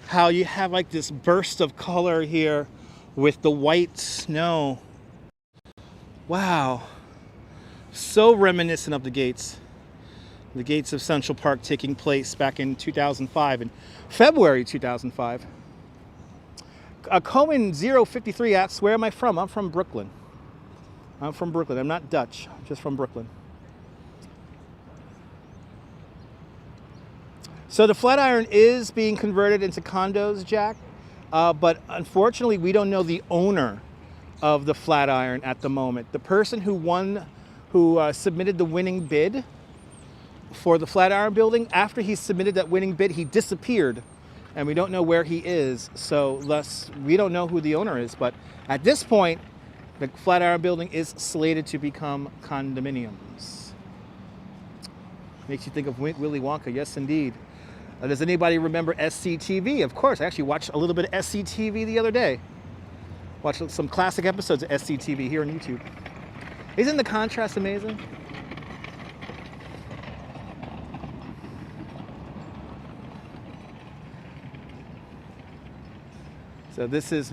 How you have like this burst of color here with the white snow. Wow. So reminiscent of the gates of Central Park taking place back in 2005, in February 2005. Cohen 053 asks, where am I from? I'm from Brooklyn. I'm not Dutch, I'm just from Brooklyn. So the Flatiron is being converted into condos, Jack, but unfortunately we don't know the owner of the Flatiron at the moment. The person who submitted the winning bid for the Flatiron building, after he submitted that winning bid, he disappeared, and we don't know where he is. So thus, we don't know who the owner is. But at this point, The Flatiron building is slated to become condominiums. Makes you think of Willy Wonka. Yes, indeed. Does anybody remember SCTV? Of course, I actually watched a little bit of SCTV the other day. Watched some classic episodes of SCTV here on YouTube. Isn't the contrast amazing? So this is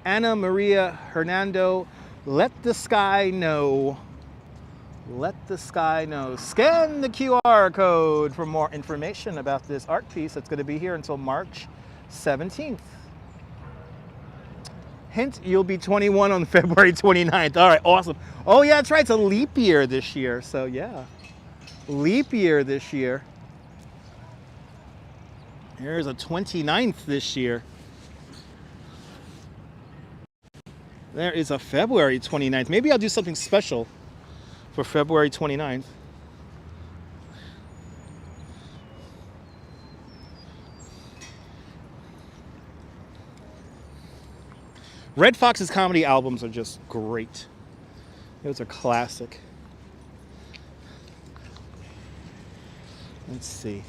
Ana Maria Hernando. Let the sky know. Let the sky know. Scan the QR code for more information about this art piece that's going to be here until March 17th. Hint, you'll be 21 on February 29th. All right, awesome. Oh yeah, that's right, it's a leap year this year. So yeah, leap year this year. There's a 29th this year. There is a February 29th. Maybe I'll do something special for February 29th. Red Fox's comedy albums are just great. Those are classic. Let's see.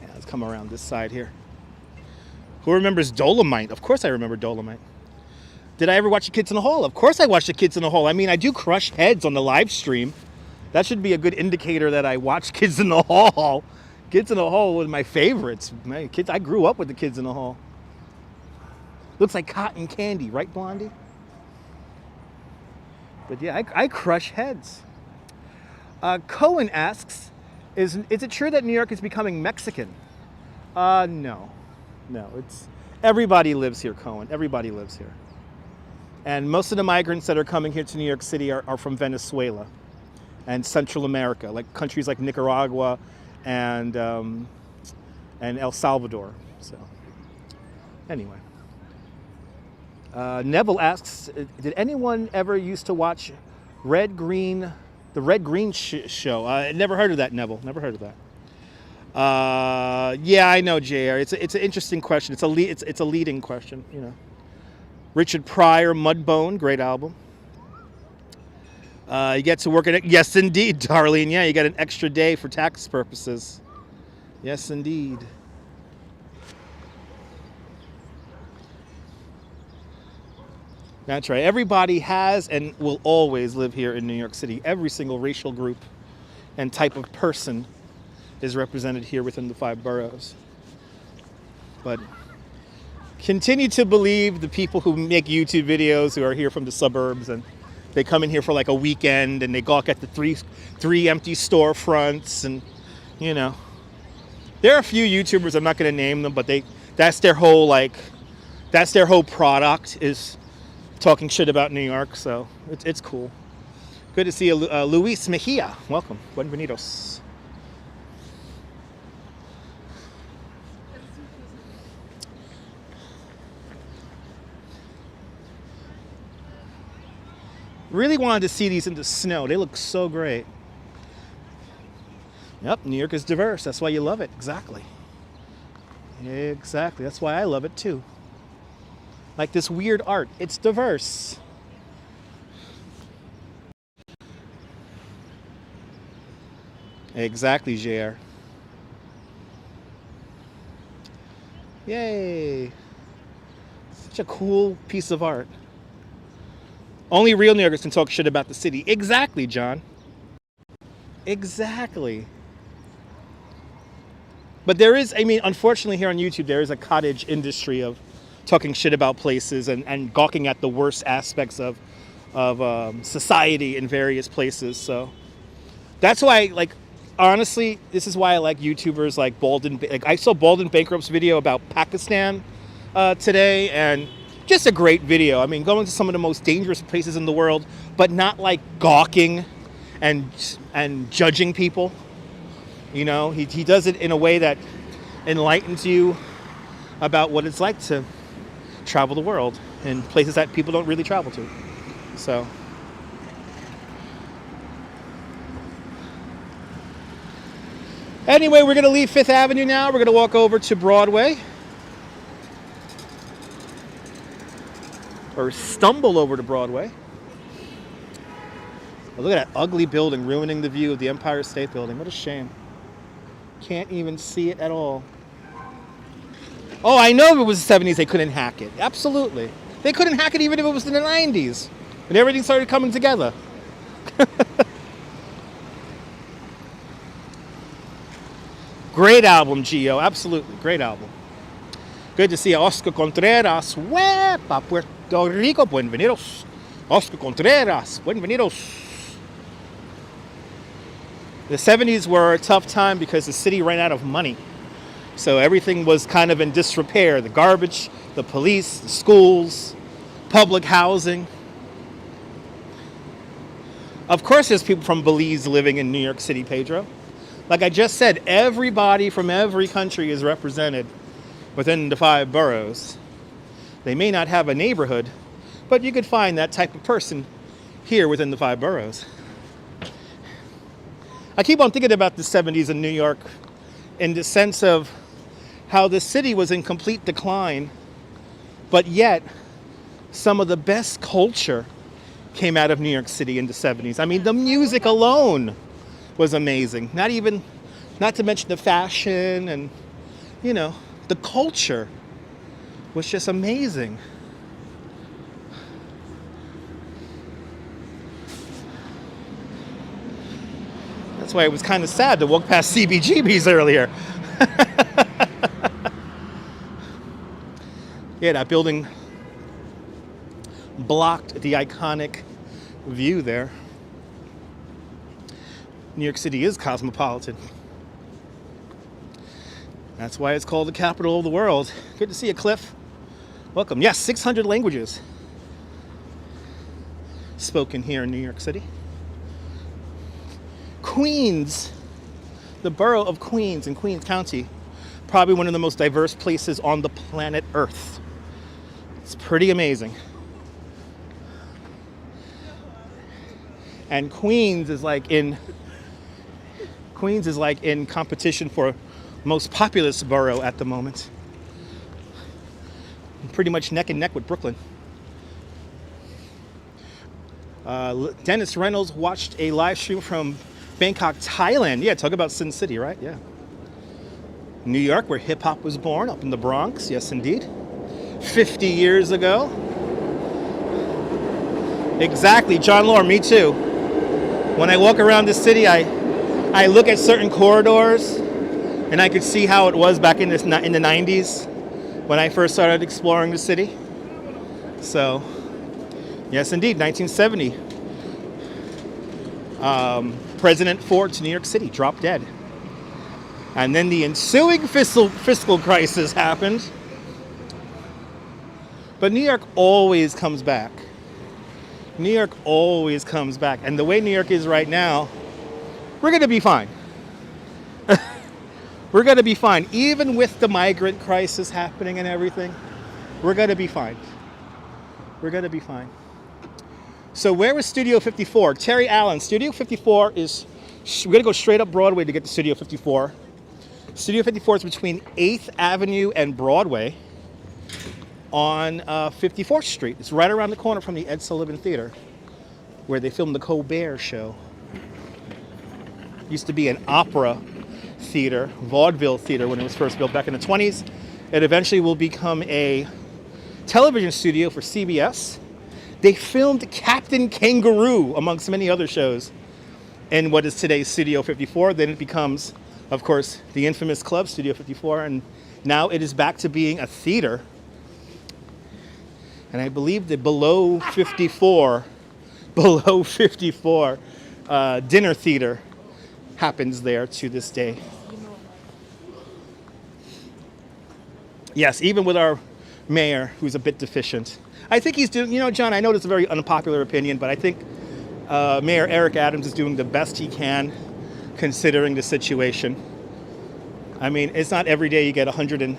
Yeah, let's come around this side here. Who remembers Dolomite? Of course I remember Dolomite. Did I ever watch The Kids in the Hall? Of course I watched The Kids in the Hall. I mean, I do crush heads on the live stream. That should be a good indicator that I watch Kids in the Hall. Kids in the Hall was my favorites. My kids, I grew up with The Kids in the Hall. Looks like cotton candy, right, Blondie? But yeah, I crush heads. Cohen asks, is it true that New York is becoming Mexican? No. No, it's everybody lives here, Cohen. Everybody lives here. And most of the migrants that are coming here to New York City are from Venezuela and Central America, like countries like Nicaragua and El Salvador. So, anyway. Neville asks, did anyone ever used to watch the Red Green show? Never heard of that, Neville. Never heard of that. Yeah, I know, JR. It's an interesting question. It's a leading question, you know. Richard Pryor, Mudbone, great album. You get to work at it. Yes, indeed, Darlene. Yeah, you got an extra day for tax purposes. Yes, indeed. That's right. Everybody has and will always live here in New York City. Every single racial group and type of person is represented here within the 5 boroughs. But continue to believe the people who make YouTube videos who are here from the suburbs and they come in here for like a weekend and they gawk at the three empty storefronts, and you know, there are a few YouTubers, I'm not going to name them, but that's their whole product is talking shit about New York. So it's cool. Good to see you, Luis Mejia. Welcome. Bienvenidos. Really wanted to see these in the snow. They look so great. Yep, New York is diverse. That's why you love it. Exactly. Exactly. That's why I love it too. Like this weird art. It's diverse. Exactly, JR. Yay. Such a cool piece of art. Only real New Yorkers can talk shit about the city. Exactly, John. Exactly. But there is, I mean, unfortunately here on YouTube, there is a cottage industry of talking shit about places and gawking at the worst aspects of society in various places. So that's why, like, honestly, this is why I like YouTubers like Baldwin. Like, I saw Baldwin Bankrupt's video about Pakistan today, and just a great video. I mean, going to some of the most dangerous places in the world, but not like gawking and judging people. You know, he does it in a way that enlightens you about what it's like to travel the world in places that people don't really travel to. So anyway, we're going to leave 5th Avenue now. We're going to walk over to Broadway. Or stumble over to Broadway. Oh, look at that ugly building ruining the view of the Empire State Building. What a shame. Can't even see it at all. Oh, I know if it was the 70s they couldn't hack it. Absolutely. They couldn't hack it even if it was in the 90s. When everything started coming together. Great album, Gio. Absolutely. Great album. Good to see Oscar Contreras. Huepa, Puerto Rico. Buenvenidos. Oscar Contreras. Buenvenidos. The 70s were a tough time because the city ran out of money. So everything was kind of in disrepair. The garbage, the police, the schools, public housing. Of course there's people from Belize living in New York City, Pedro. Like I just said, everybody from every country is represented within the 5 boroughs. They may not have a neighborhood, but you could find that type of person here within the 5 boroughs. I keep on thinking about the 70s in New York in the sense of how the city was in complete decline, but yet some of the best culture came out of New York City in the 70s. I mean, the music alone was amazing. Not to mention the fashion and, you know, the culture was just amazing. That's why it was kind of sad to walk past CBGBs earlier. Yeah, that building blocked the iconic view there. New York City is cosmopolitan. That's why it's called the capital of the world. Good to see you, Cliff. Welcome. Yes, 600 languages spoken here in New York City. Queens, the borough of Queens in Queens County, probably one of the most diverse places on the planet Earth. It's pretty amazing. And Queens is like in competition for most populous borough at the moment. Pretty much neck and neck with Brooklyn. Dennis Reynolds watched a live stream from Bangkok, Thailand. Yeah, talk about Sin City, right? Yeah. New York, where hip hop was born, up in the Bronx. Yes, indeed. 50 years ago. Exactly, John Lore, me too. When I walk around the city, I look at certain corridors, and I could see how it was back in the 90s when I first started exploring the city. So, yes, indeed, 1970. President Ford to New York City dropped dead. And then the ensuing fiscal crisis happened. But New York always comes back. New York always comes back. And the way New York is right now, we're going to be fine. We're going to be fine. Even with the migrant crisis happening and everything, we're going to be fine. We're going to be fine. So where was Studio 54? Terry Allen. Studio 54 is, we're going to go straight up Broadway to get to Studio 54. Studio 54 is between 8th Avenue and Broadway on 54th Street. It's right around the corner from the Ed Sullivan Theater, where they filmed the Colbert Show. Used to be an opera theater, vaudeville theater when it was first built back in the 20s. It eventually will become a television studio for CBS. They filmed Captain Kangaroo, amongst many other shows, in what is today's Studio 54. Then it becomes, of course, the infamous club, Studio 54, and now it is back to being a theater. And I believe the below 54 dinner theater happens there to this day. Yes, even with our mayor, who's a bit deficient. I think he's doing, John, I know it's a very unpopular opinion, but I think Mayor Eric Adams is doing the best he can considering the situation. I mean, it's not every day you get 100 and,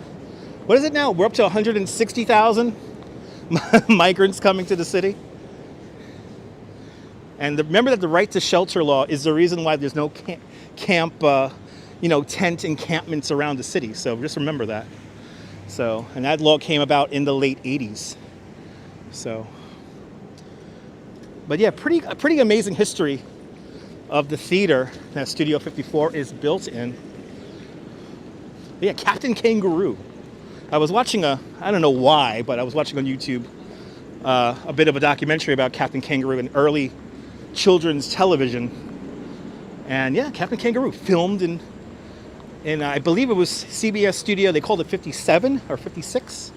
what is it now? We're up to 160,000 migrants coming to the city. And remember that the right to shelter law is the reason why there's no tent encampments around the city. So just remember that. So, and that law came about in the late 80s. So, But yeah, a pretty amazing history of the theater that Studio 54 is built in. But yeah, Captain Kangaroo. I was watching I don't know why, but I was watching on YouTube a bit of a documentary about Captain Kangaroo and early children's television. And yeah, Captain Kangaroo filmed in I believe it was CBS studio. They called it 57 or 56,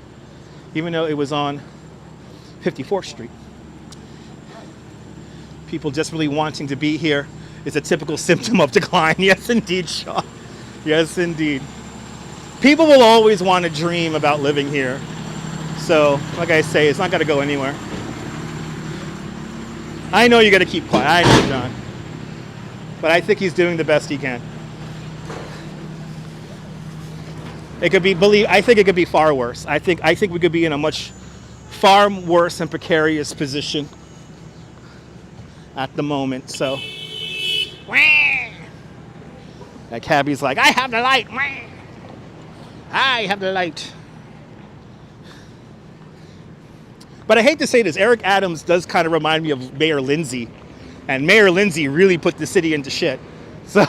even though it was on 54th Street. People just really wanting to be here is a typical symptom of decline. Yes, indeed, Shaw. Yes, indeed. People will always want to dream about living here. So, like I say, it's not going to go anywhere. I know you got to keep quiet. I know, John. But I think he's doing the best he can. It could be, I think it could be far worse. I think we could be in a much far worse and precarious position at the moment. So, that cabbie's like, I have the light. I have the light. But I hate to say this, Eric Adams does kind of remind me of Mayor Lindsay. And Mayor Lindsay really put the city into shit. So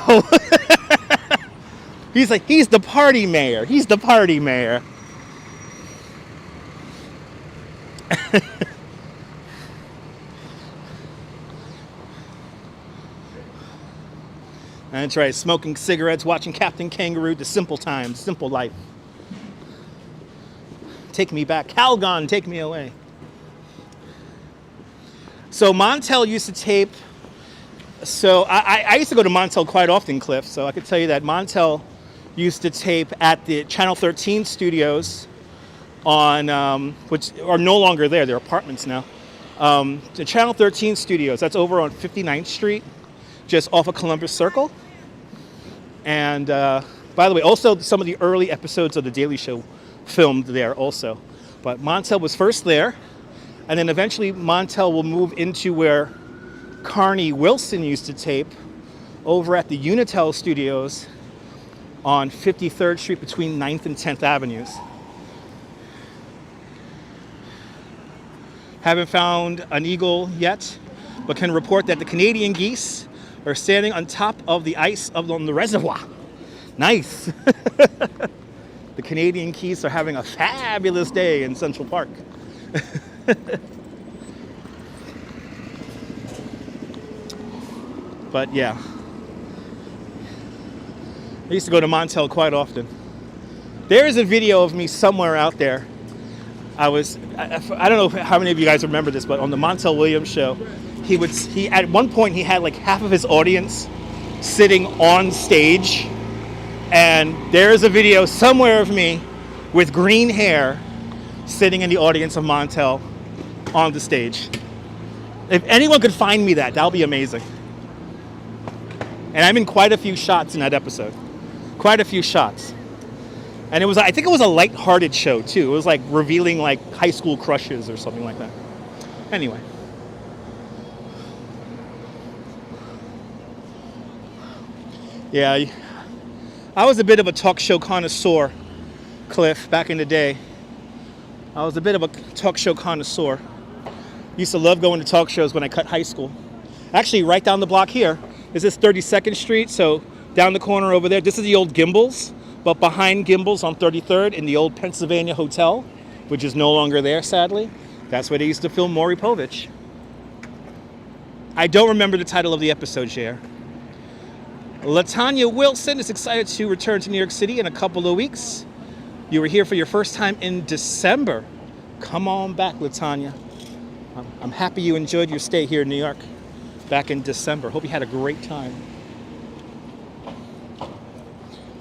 he's the party mayor. He's the party mayor. That's right, smoking cigarettes, watching Captain Kangaroo, the simple times, simple life. Take me back. Calgon, take me away. So Montel used to tape. So I used to go to Montel quite often, Cliff. So I could tell you that Montel used to tape at the Channel 13 studios on, which are no longer there. They're apartments now. The Channel 13 studios, that's over on 59th Street, just off of Columbus Circle. And by the way, also some of the early episodes of The Daily Show filmed there also. But Montel was first there, and then eventually Montel will move into where Carney Wilson used to tape, over at the Unitel Studios on 53rd Street between 9th and 10th Avenues. Haven't found an eagle yet, but can report that the Canadian geese are standing on top of the ice on the reservoir. Nice. The Canadian geese are having a fabulous day in Central Park. But yeah, I used to go to Montel quite often. There is a video of me somewhere out there. I don't know how many of you guys remember this, but on the Montel Williams show, he at one point he had like half of his audience sitting on stage, and there's a video somewhere of me with green hair sitting in the audience of Montel on the stage. If anyone could find me that would be amazing. And I'm in quite a few shots in that episode. Quite a few shots. And I think it was a light-hearted show too. It was like revealing like high school crushes or something like that. Anyway. Yeah, I was a bit of a talk show connoisseur, Cliff, back in the day. I was a bit of a talk show connoisseur. Used to love going to talk shows when I cut high school. Actually, right down the block here is this 32nd Street, so down the corner over there, this is the old Gimble's, but behind Gimble's on 33rd in the old Pennsylvania Hotel, which is no longer there, sadly. That's where they used to film Maury Povich. I don't remember the title of the episode, Cher. LaTanya Wilson is excited to return to New York City in a couple of weeks. You were here for your first time in December. Come on back, LaTanya. I'm happy you enjoyed your stay here in New York back in December. Hope you had a great time.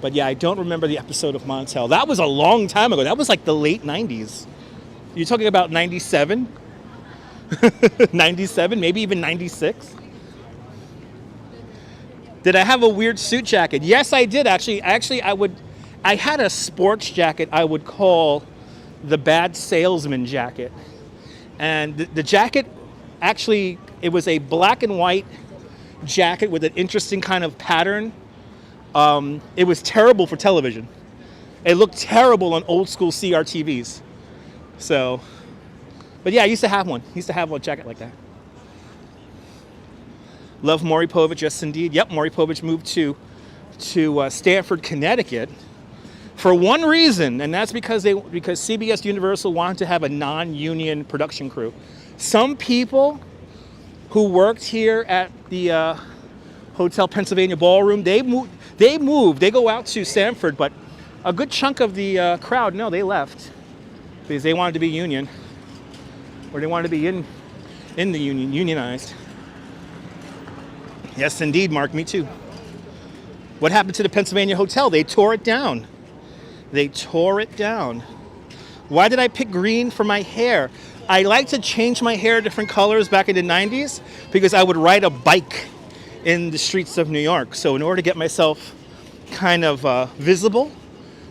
But yeah, I don't remember the episode of Montel. That was a long time ago. That was like the late 90s. You're talking about 97? 97, maybe even 96? Did I have a weird suit jacket? Yes, I did actually. I had a sports jacket I would call the bad salesman jacket. And the jacket, actually, it was a black and white jacket with an interesting kind of pattern. It was terrible for television. It looked terrible on old school CRTVs. So, but yeah, I used to have one. I used to have a jacket like that. Love Maury Povich, yes indeed. Yep, Maury Povich moved to Stamford, Connecticut for one reason, and that's because CBS Universal wanted to have a non-union production crew. Some people who worked here at the Hotel Pennsylvania Ballroom, they go out to Stamford, but a good chunk of the crowd, no, they left because they wanted to be union, or they wanted to be in the union, unionized. Yes, indeed, Mark, me too. What happened to the Pennsylvania Hotel? They tore it down. They tore it down. Why did I pick green for my hair? I like to change my hair different colors back in the 90s because I would ride a bike in the streets of New York. So in order to get myself kind of visible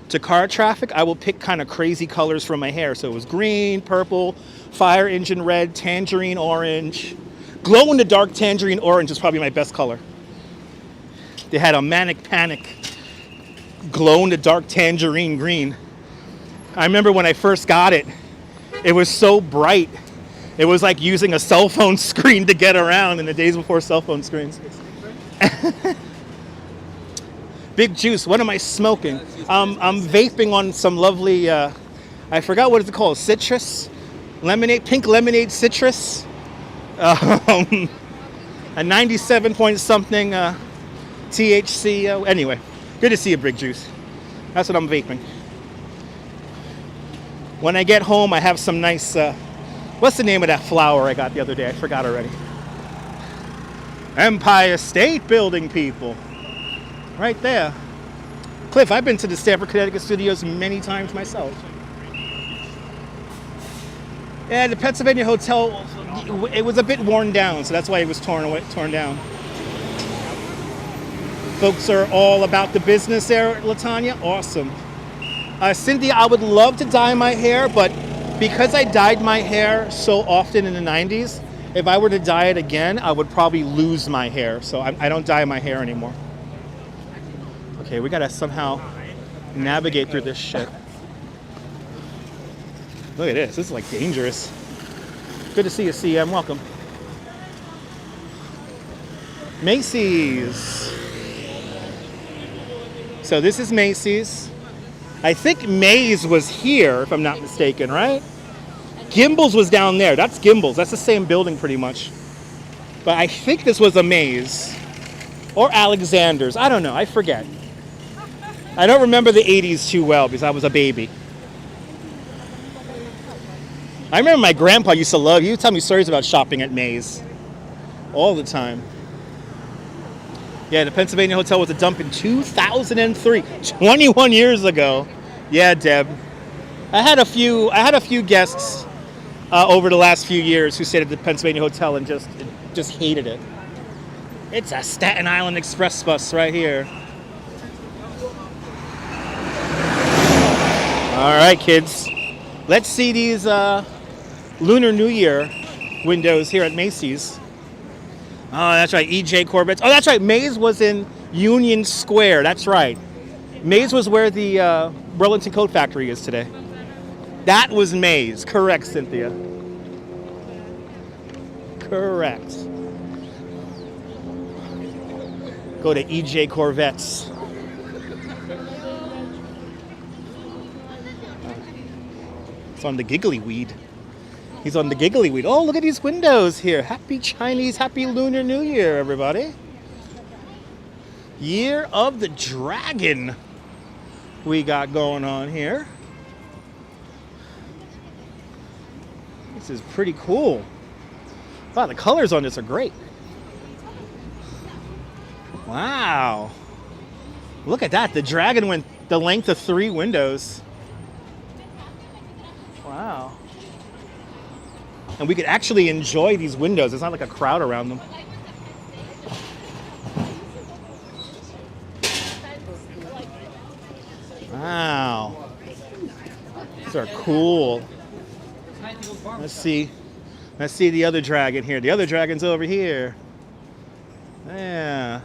to car traffic, I will pick kind of crazy colors for my hair. So it was green, purple, fire engine red, tangerine orange. Glow in the dark tangerine orange is probably my best color. They had a manic panic glow in the dark tangerine green. I remember when I first got it, it was so bright. It was like using a cell phone screen to get around in the days before cell phone screens. Big Juice, what am I smoking? I'm vaping on some lovely, I forgot what it's called, citrus? Lemonade, pink lemonade citrus. A 97 point something THC. Anyway, good to see you, Big Juice. That's what I'm vaping. When I get home, I have some nice, what's the name of that flower I got the other day? I forgot already. Empire State Building, people. Right there. Cliff, I've been to the Stamford, Connecticut studios many times myself. Yeah, the Pennsylvania Hotel, it was a bit worn down, so that's why it was torn down. Folks are all about the business there, Latanya. Awesome. Cynthia, I would love to dye my hair, but because I dyed my hair so often in the 90s, if I were to dye it again, I would probably lose my hair. So I don't dye my hair anymore. Okay, we gotta somehow navigate through this shit. Look at this. This is like dangerous. Good to see you, CM. Welcome. Macy's. So this is Macy's. I think Maze was here, if I'm not mistaken, right? Gimble's was down there. That's Gimble's. That's the same building pretty much. But I think this was a Maze. Or Alexander's. I don't know. I forget. I don't remember the 80s too well because I was a baby. I remember my grandpa used to love, he would tell me stories about shopping at Maze. All the time. Yeah, the Pennsylvania Hotel was a dump in 2003. 21 years ago. Yeah, Deb. I had a few guests over the last few years who stayed at the Pennsylvania Hotel and just hated it. It's a Staten Island Express bus right here. All right, kids. Let's see these Lunar New Year windows here at Macy's. Oh, that's right, EJ Corvettes. Oh, that's right, Maze was in Union Square. That's right. Maze was where the Burlington Coat Factory is today. That was Maze. Correct, Cynthia. Correct. Go to EJ Corvettes. It's on the giggly weed. He's on the giggly weed. Oh, look at these windows here. Happy Chinese, happy Lunar New Year, everybody. Year of the Dragon we got going on here. This is pretty cool. Wow, the colors on this are great. Wow. Look at that. The dragon went the length of 3 windows. Wow. And we could actually enjoy these windows. It's not like a crowd around them. Wow. These are cool. Let's see the other dragon here. The other dragon's over here. Yeah.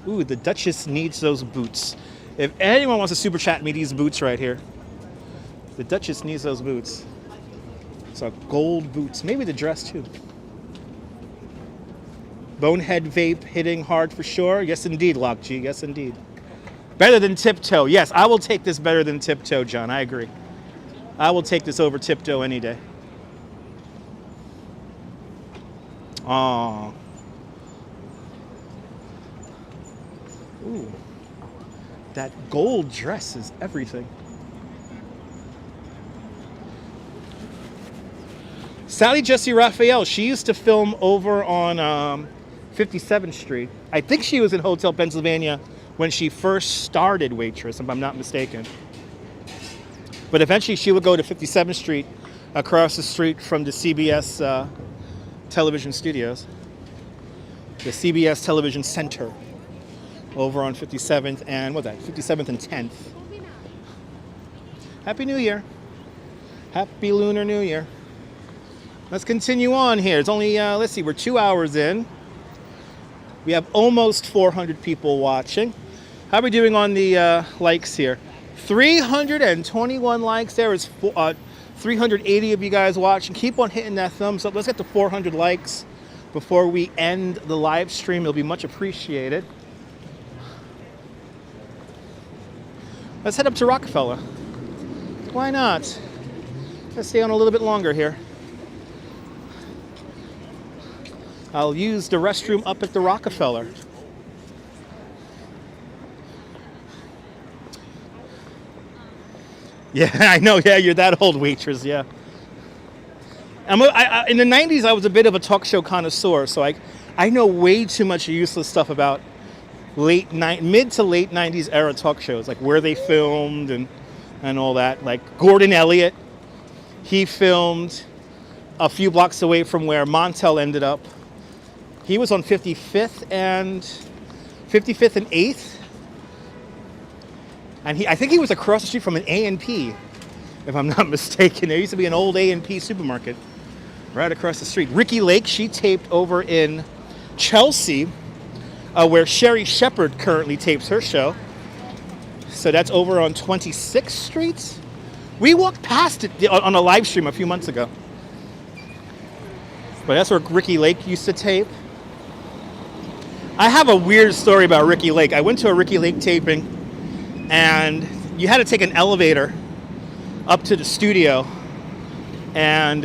Ooh, the Duchess needs those boots. If anyone wants to super chat me these boots right here. The Duchess needs those boots. So gold boots. Maybe the dress too. Bonehead Vape hitting hard for sure. Yes, indeed, Lock G. Yes, indeed. Better than Tiptoe. Yes, I will take this better than Tiptoe, John. I agree. I will take this over Tiptoe any day. Oh. Ooh. That gold dress is everything. Sally Jesse Raphael, she used to film over on 57th Street. I think she was in Hotel Pennsylvania when she first started Waitress, if I'm not mistaken. But eventually she would go to 57th Street across the street from the CBS television studios. The CBS Television Center over on 57th and, what's that, 57th and 10th. Happy New Year. Happy Lunar New Year. Let's continue on here. It's only, let's see, we're 2 hours in. We have almost 400 people watching. How are we doing on the likes here? 321 likes. There is 380 of you guys watching. Keep on hitting that thumbs up. Let's get to 400 likes before we end the live stream. It'll be much appreciated. Let's head up to Rockefeller. Why not? Let's stay on a little bit longer here. I'll use the restroom up at the Rockefeller. Yeah, I know. Yeah, you're that old, Waitress. Yeah. In the 90s, I was a bit of a talk show connoisseur, so I know way too much useless stuff about mid to late 90s era talk shows, like where they filmed and all that. Like Gordon Elliott, he filmed a few blocks away from where Montel ended up. He was on 55th and 8th. And I think he was across the street from an A&P, if I'm not mistaken. There used to be an old A&P supermarket right across the street. Ricky Lake, she taped over in Chelsea, where Sherry Shepherd currently tapes her show. So that's over on 26th Street. We walked past it on a live stream a few months ago. But that's where Ricky Lake used to tape. I have a weird story about Ricky Lake. I went to a Ricky Lake taping, and you had to take an elevator up to the studio. And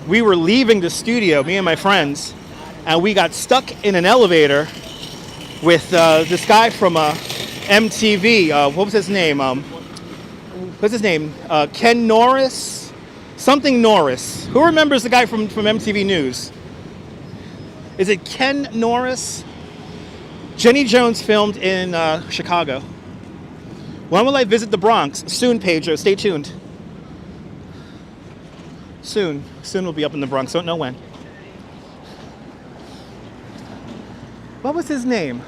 we were leaving the studio, me and my friends, and we got stuck in an elevator with this guy from MTV. What was his name? Ken Norris? Something Norris. Who remembers the guy from MTV News? Is it Ken Norris? Jenny Jones filmed in Chicago. When will I visit the Bronx? Soon, Pedro. Stay tuned. Soon. Soon we'll be up in the Bronx. Don't know when. What was his name?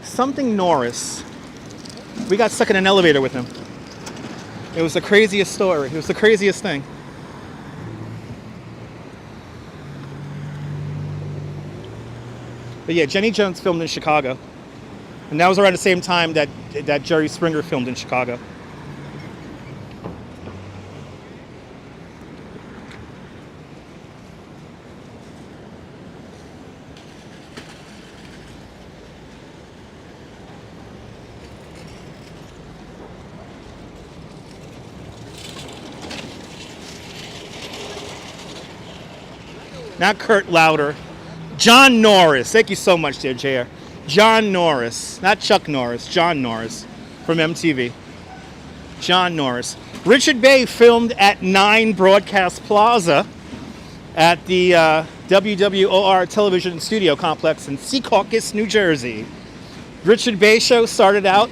Something Norris. We got stuck in an elevator with him. It was the craziest story. It was the craziest thing. But yeah, Jenny Jones filmed in Chicago. And that was around the same time that Jerry Springer filmed in Chicago. Not Kurt Louder. John Norris. Thank you so much, dear JR. John Norris. Not Chuck Norris. John Norris from MTV. John Norris. Richard Bay filmed at 9 Broadcast Plaza at the WWOR television studio complex in Secaucus, New Jersey. Richard Bay show started out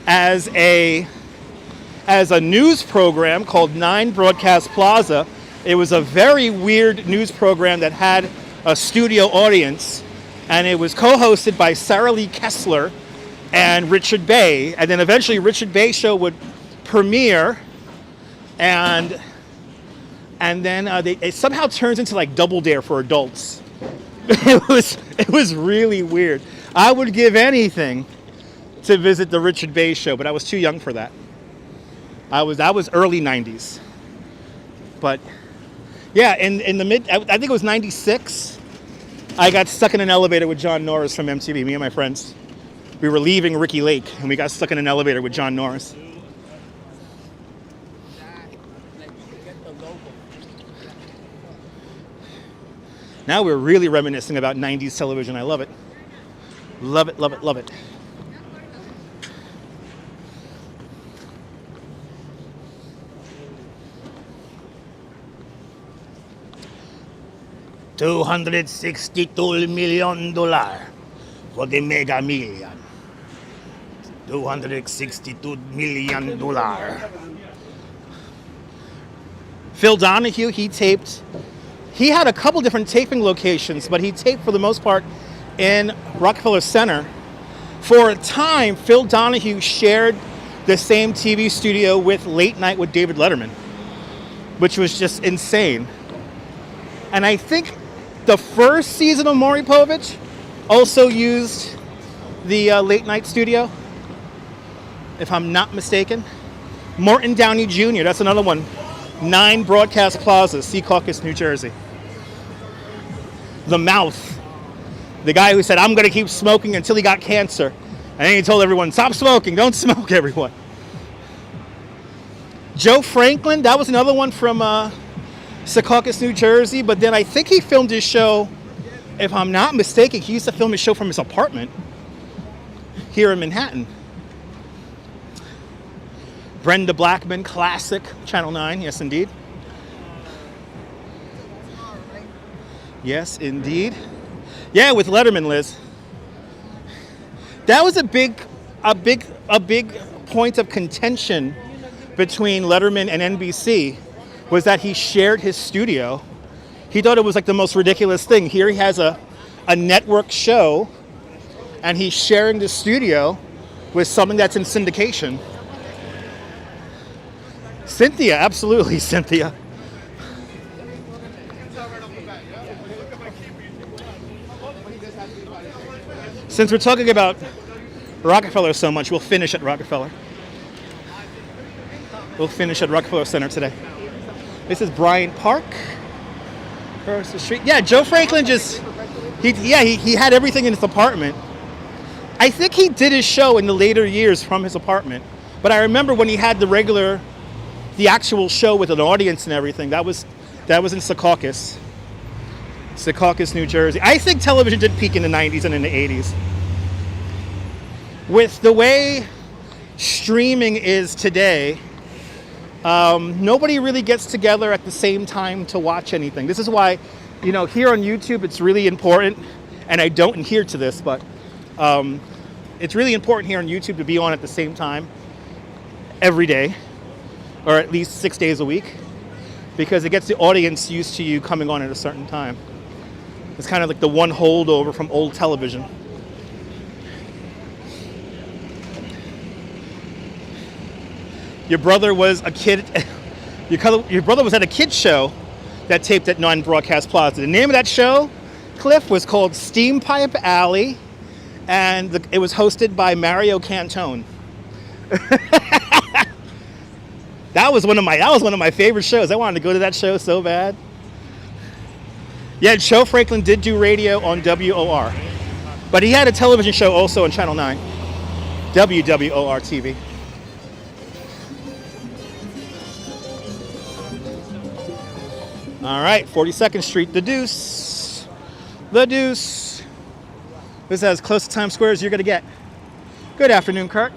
as a news program called 9 Broadcast Plaza. It was a very weird news program that had a studio audience, and it was co-hosted by Sarah Lee Kessler and Richard Bay. And then eventually Richard Bay show would premiere, and then it somehow turns into like Double Dare for adults. It was really weird. I would give anything to visit the Richard Bay show, but I was too young for that. I was early 90s. But yeah, in the mid, I think it was 96. I got stuck in an elevator with John Norris from MTV, me and my friends. We were leaving Ricky Lake, and we got stuck in an elevator with John Norris. Now we're really reminiscing about 90s television. I love it. Love it, love it, love it. $262 million for the Mega Million. $262 million. Phil Donahue, he had a couple different taping locations, but he taped for the most part in Rockefeller Center. For a time, Phil Donahue shared the same TV studio with Late Night with David Letterman, which was just insane. And I think the first season of Maury Povich also used the Late Night studio, if I'm not mistaken. Morton Downey Jr., that's another one. 9 Broadcast Plaza, Secaucus, New Jersey. The Mouth, the guy who said, I'm going to keep smoking until he got cancer. And then he told everyone, stop smoking, don't smoke, everyone. Joe Franklin, that was another one from Secaucus, New Jersey. But then I think he filmed his show, if I'm not mistaken, he used to film his show from his apartment here in Manhattan. Brenda Blackman, classic, Channel 9, yes indeed. Yes, indeed. Yeah, with Letterman, Liz. That was a big point of contention between Letterman and NBC, was that he shared his studio. He thought it was like the most ridiculous thing. Here he has a network show, and he's sharing the studio with something that's in syndication. Cynthia, absolutely, Cynthia. Since we're talking about Rockefeller so much, we'll finish at Rockefeller. We'll finish at Rockefeller Center today. This is Bryant Park across the street. Yeah, Joe Franklin he had everything in his apartment. I think he did his show in the later years from his apartment. But I remember when he had the actual show with an audience and everything, that was in Secaucus, New Jersey. I think television did peak in the 90s and in the 80s. With the way streaming is today, nobody really gets together at the same time to watch anything. This is why, here on YouTube, it's really important, and I don't adhere to this, but it's really important here on YouTube to be on at the same time every day, or at least 6 days a week, because it gets the audience used to you coming on at a certain time. It's kind of like the one holdover from old television. Your brother was a kid. Your brother was at a kids show that taped at 9 Broadcast Plaza. The name of that show, Cliff, was called Steam Pipe Alley, and it was hosted by Mario Cantone. That was one of my favorite shows. I wanted to go to that show so bad. Yeah, Joe Franklin did do radio on WOR, but he had a television show also on Channel 9, WWOR TV. All right, 42nd Street, the Deuce. This is as close to Times Square as you're going to get. Good afternoon, Kurt.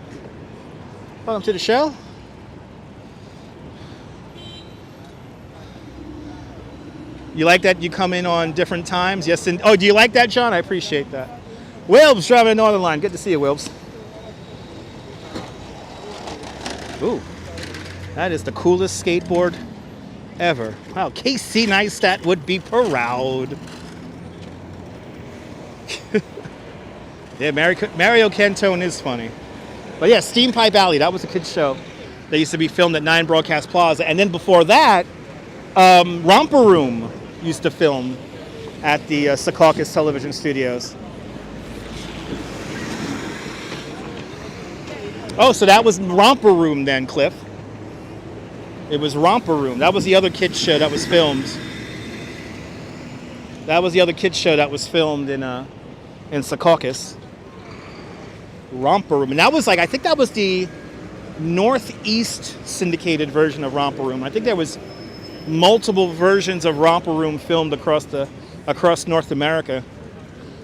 Welcome to the show. You like that you come in on different times? Yes. Do you like that, John? I appreciate that. Wilbs driving the Northern Line. Good to see you, Wilbs. Ooh, that is the coolest skateboard ever. Wow, Casey Neistat would be proud. Yeah, Mario Cantone is funny. But yeah, Steam Pipe Alley, that was a kid's show. They used to be filmed at 9 Broadcast Plaza. And then before that, Romper Room used to film at the Secaucus Television Studios. Oh, so that was Romper Room then, Cliff. It was Romper Room. That was the other kids show that was filmed That was the other kids show that was filmed in Secaucus. Romper Room. And that was like, I think that was the Northeast syndicated version of Romper Room. I think there was multiple versions of Romper Room filmed across North America.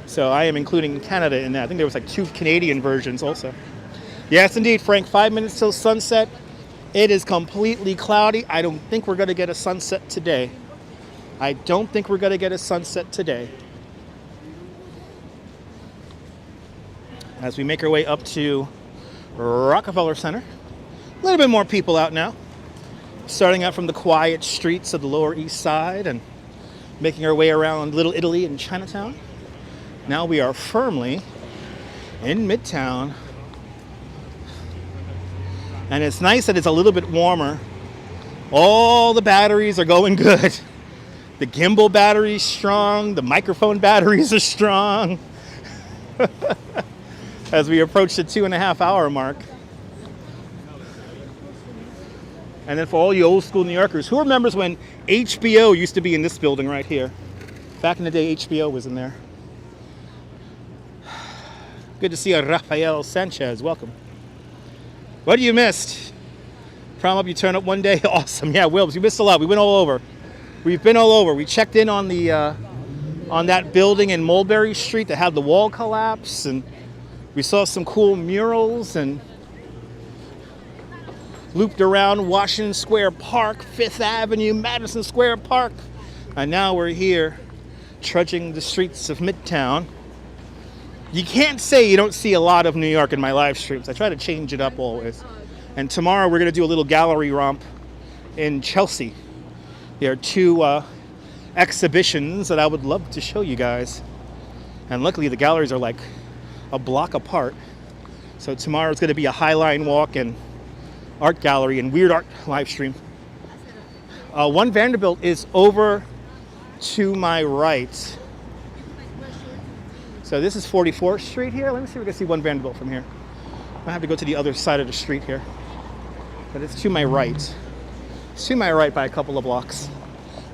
So I am including Canada in that. I think there was like 2 Canadian versions also. Yes, indeed, Frank. 5 minutes till sunset. It is completely cloudy. I don't think we're going to get a sunset today. I don't think we're going to get a sunset today. As we make our way up to Rockefeller Center. A little bit more people out now. Starting out from the quiet streets of the Lower East Side and making our way around Little Italy and Chinatown. Now we are firmly in Midtown. And it's nice that it's a little bit warmer. All the batteries are going good. The gimbal battery's strong. The microphone batteries are strong. As we approach the 2.5 hour mark. And then for all you old school New Yorkers, who remembers when HBO used to be in this building right here? Back in the day, HBO was in there. Good to see you, Rafael Sanchez. Welcome. What you missed? Prom up, you turn up one day. Awesome. Yeah, Wilbs, we missed a lot. We went all over. We've been all over. We checked in on the on that building in Mulberry Street that had the wall collapse, and we saw some cool murals and looped around Washington Square Park, 5th Avenue, Madison Square Park. And now we're here trudging the streets of Midtown. You can't say you don't see a lot of New York in my live streams. I try to change it up always. And tomorrow we're going to do a little gallery romp in Chelsea. There are 2 exhibitions that I would love to show you guys. And luckily the galleries are like a block apart. So tomorrow's going to be a High Line walk and art gallery and weird art live stream. 1 Vanderbilt is over to my right. So this is 44th Street here. Let me see if we can see 1 Vanderbilt from here. I have to go to the other side of the street here. But it's to my right. It's to my right by a couple of blocks.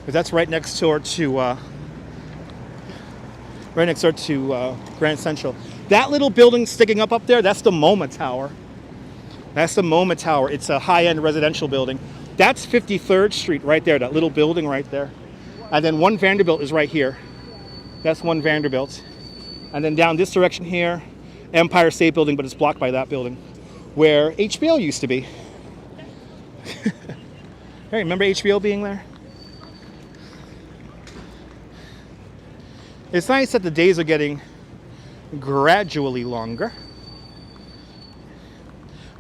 Because that's right next door to Grand Central. That little building sticking up there, that's the MoMA Tower. That's the MoMA Tower. It's a high-end residential building. That's 53rd Street right there, that little building right there. And then 1 Vanderbilt is right here. That's 1 Vanderbilt. And then down this direction here, Empire State Building, but it's blocked by that building, where HBO used to be. Hey, remember HBO being there? It's nice that the days are getting gradually longer.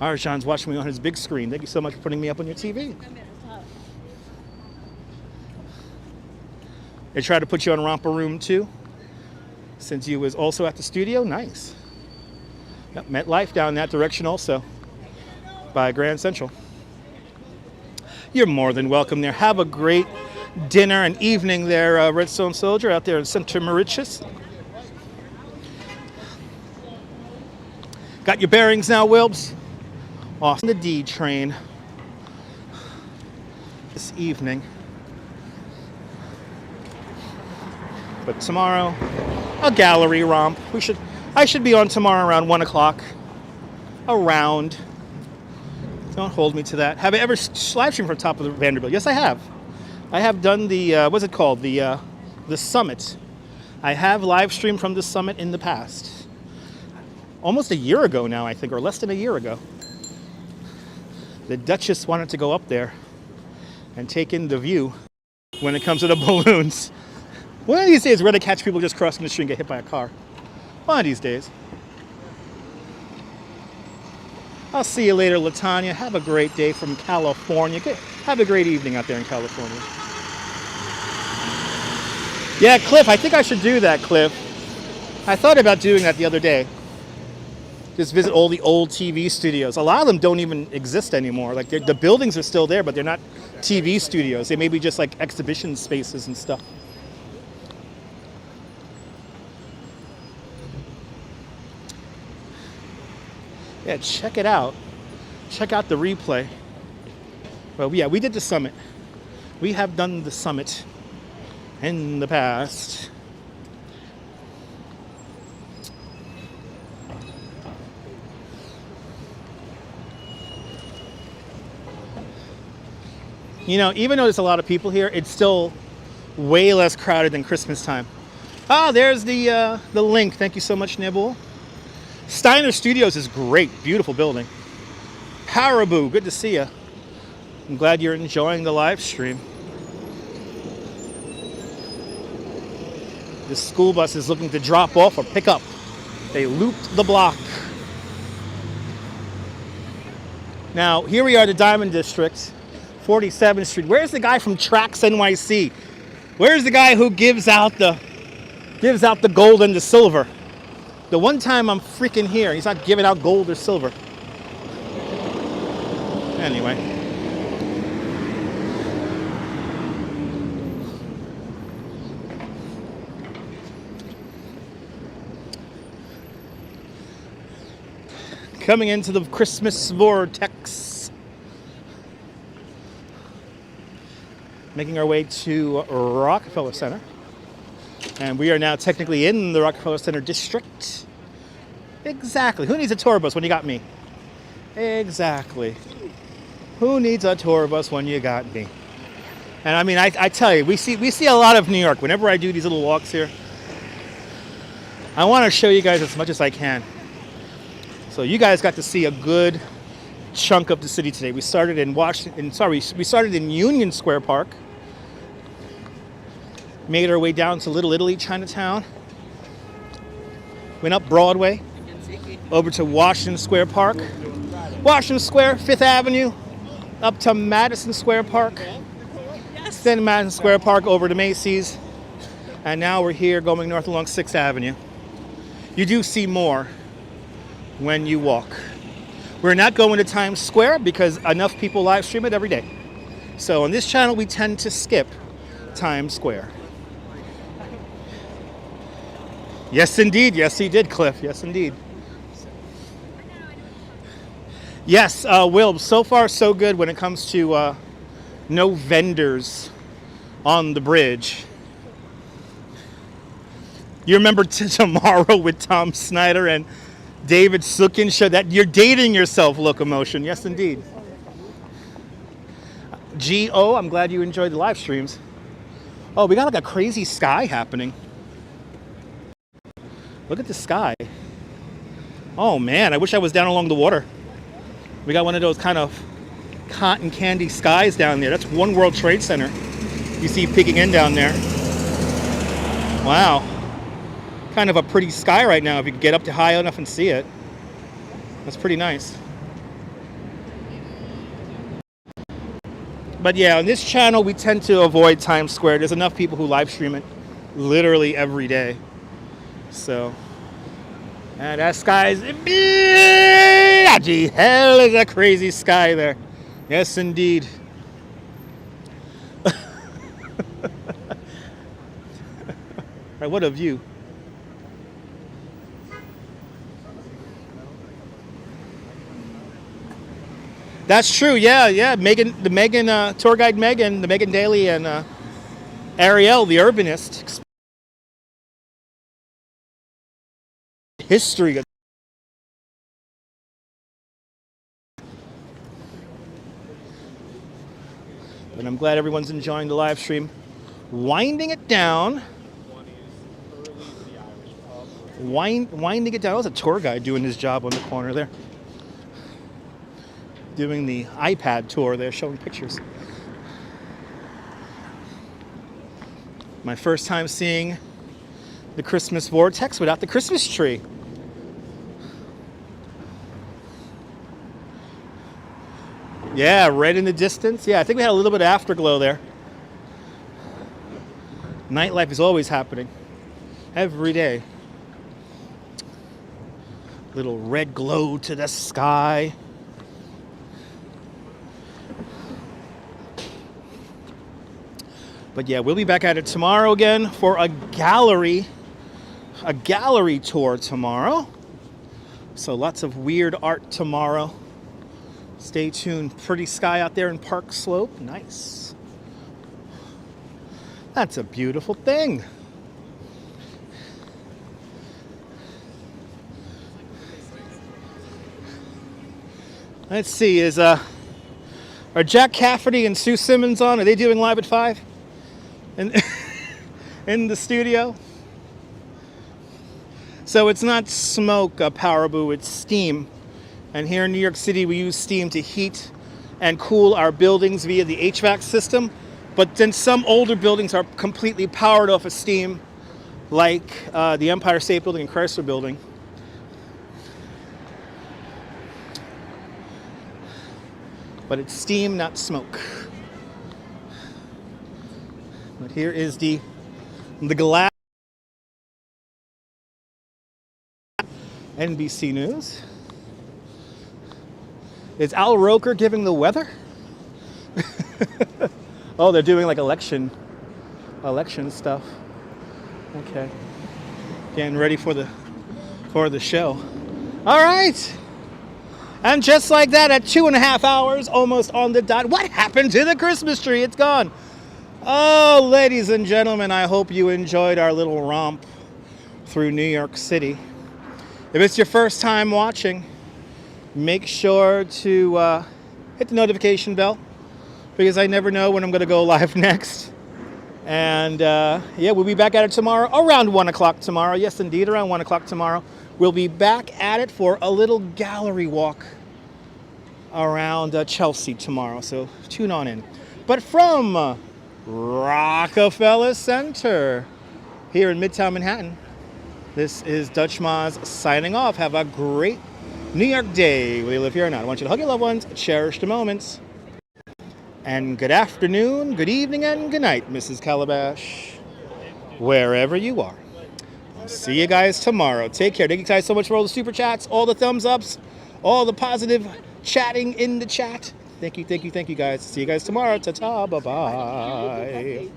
Arjan's watching me on his big screen. Thank you so much for putting me up on your TV. They tried to put you on Romper Room too, since you was also at the studio. Nice. Yep, MetLife down that direction also, by Grand Central. You're more than welcome there. Have a great dinner and evening there, Redstone Soldier, out there in Center Mauritius. Got your bearings now, Wilbs? Off the D train this evening. But tomorrow, a gallery romp. I should be on tomorrow around 1 o'clock. Around. Don't hold me to that. Have I ever live streamed from top of the Vanderbilt? Yes, I have. I have done the, what's it called? The summit. I have live streamed from the summit in the past. Almost a year ago now, I think, or less than a year ago. The Duchess wanted to go up there and take in the view when it comes to the balloons. One of these days, we're going to catch people just crossing the street and get hit by a car. One of these days. I'll see you later, Latanya. Have a great day from California. Have a great evening out there in California. Yeah, Cliff, I think I should do that, Cliff. I thought about doing that the other day. Just visit all the old TV studios. A lot of them don't even exist anymore. Like the buildings are still there, but they're not TV studios. They may be just like exhibition spaces and stuff. Yeah, check it out. Check out the replay. Well, yeah, we did the summit. We have done the summit in the past. You know, even though there's a lot of people here, it's still way less crowded than Christmas time. Ah, there's the link. Thank you so much, Nibble. Steiner Studios is great. Beautiful building. Paraboo, good to see you. I'm glad you're enjoying the live stream. The school bus is looking to drop off or pick up. They looped the block. Now, here we are, the Diamond District, 47th Street. Where's the guy from Tracks NYC? Where's the guy who gives out the gold and the silver? The one time I'm freaking here, he's not giving out gold or silver. Anyway. Coming into the Christmas vortex. Making our way to Rockefeller Center. And we are now technically in the Rockefeller Center district. Exactly. Who needs a tour bus when you got me? Exactly. Who needs a tour bus when you got me? And I mean, I tell you, we see a lot of New York. Whenever I do these little walks here, I want to show you guys as much as I can. So you guys got to see a good chunk of the city today. We started in we started in Union Square Park. Made our way down to Little Italy, Chinatown. Went up Broadway, over to Washington Square Park. Washington Square, 5th Avenue, up to Madison Square Park. Then Madison Square Park over to Macy's. And now we're here going north along 6th Avenue. You do see more when you walk. We're not going to Times Square because enough people live stream it every day. So on this channel, we tend to skip Times Square. Yes, indeed. Yes, he did, Cliff. Yes, indeed. Yes, Will, so far so good when it comes to no vendors on the bridge. You remember tomorrow with Tom Snyder and David Sukin showed that you're dating yourself, Locomotion. Yes, indeed. G.O., I'm glad you enjoyed the live streams. Oh, we got like a crazy sky happening. Look at the sky. Oh, man, I wish I was down along the water. We got one of those kind of cotton candy skies down there. That's One World Trade Center. You see peeking in down there. Wow. Kind of a pretty sky right now if you can get up to high enough and see it. That's pretty nice. But yeah, on this channel we tend to avoid Times Square. There's enough people who live stream it literally every day. So, and that sky is bloody hell is a crazy sky there. Yes, indeed. Right, what a view. That's true. Yeah. Megan, tour guide Megan, the Megan Daly, and Ariel, the urbanist. History. And I'm glad everyone's enjoying the live stream. Winding it down. Winding it down. That was a tour guide doing his job on the corner there. Doing the iPad tour there, showing pictures. My first time seeing the Christmas vortex without the Christmas tree. Yeah, right in the distance. Yeah, I think we had a little bit of afterglow there. Nightlife is always happening. Every day. Little red glow to the sky. But yeah, we'll be back at it tomorrow again for a gallery tour tomorrow. So lots of weird art tomorrow. Stay tuned. Pretty sky out there in Park Slope. Nice. That's a beautiful thing. Let's see, is Are Jack Cafferty and Sue Simmons on? Are they doing Live at 5? In the studio? So it's not smoke, Powerboo, it's steam. And here in New York City, we use steam to heat and cool our buildings via the HVAC system. But then some older buildings are completely powered off of steam, like the Empire State Building and Chrysler Building. But it's steam, not smoke. But here is the glass. NBC News. Is Al Roker giving the weather? Oh, they're doing like election stuff. Okay. Getting ready for the show. All right. And just like that, at 2.5 hours, almost on the dot, what happened to the Christmas tree? It's gone. Oh, ladies and gentlemen, I hope you enjoyed our little romp through New York City. If it's your first time watching, make sure to hit the notification bell, because I never know when I'm going to go live next. And yeah, we'll be back at it tomorrow, around 1 o'clock tomorrow. Yes, indeed, around 1 o'clock tomorrow. We'll be back at it for a little gallery walk around Chelsea tomorrow, so tune on in. But from Rockefeller Center here in Midtown Manhattan, this is Dutch Moz signing off. Have a great New York day, whether you live here or not. I want you to hug your loved ones, cherish the moments. And good afternoon, good evening, and good night, Mrs. Calabash, wherever you are. See you guys tomorrow. Take care. Thank you guys so much for all the super chats, all the thumbs ups, all the positive chatting in the chat. Thank you, guys. See you guys tomorrow. Ta-ta, bye-bye.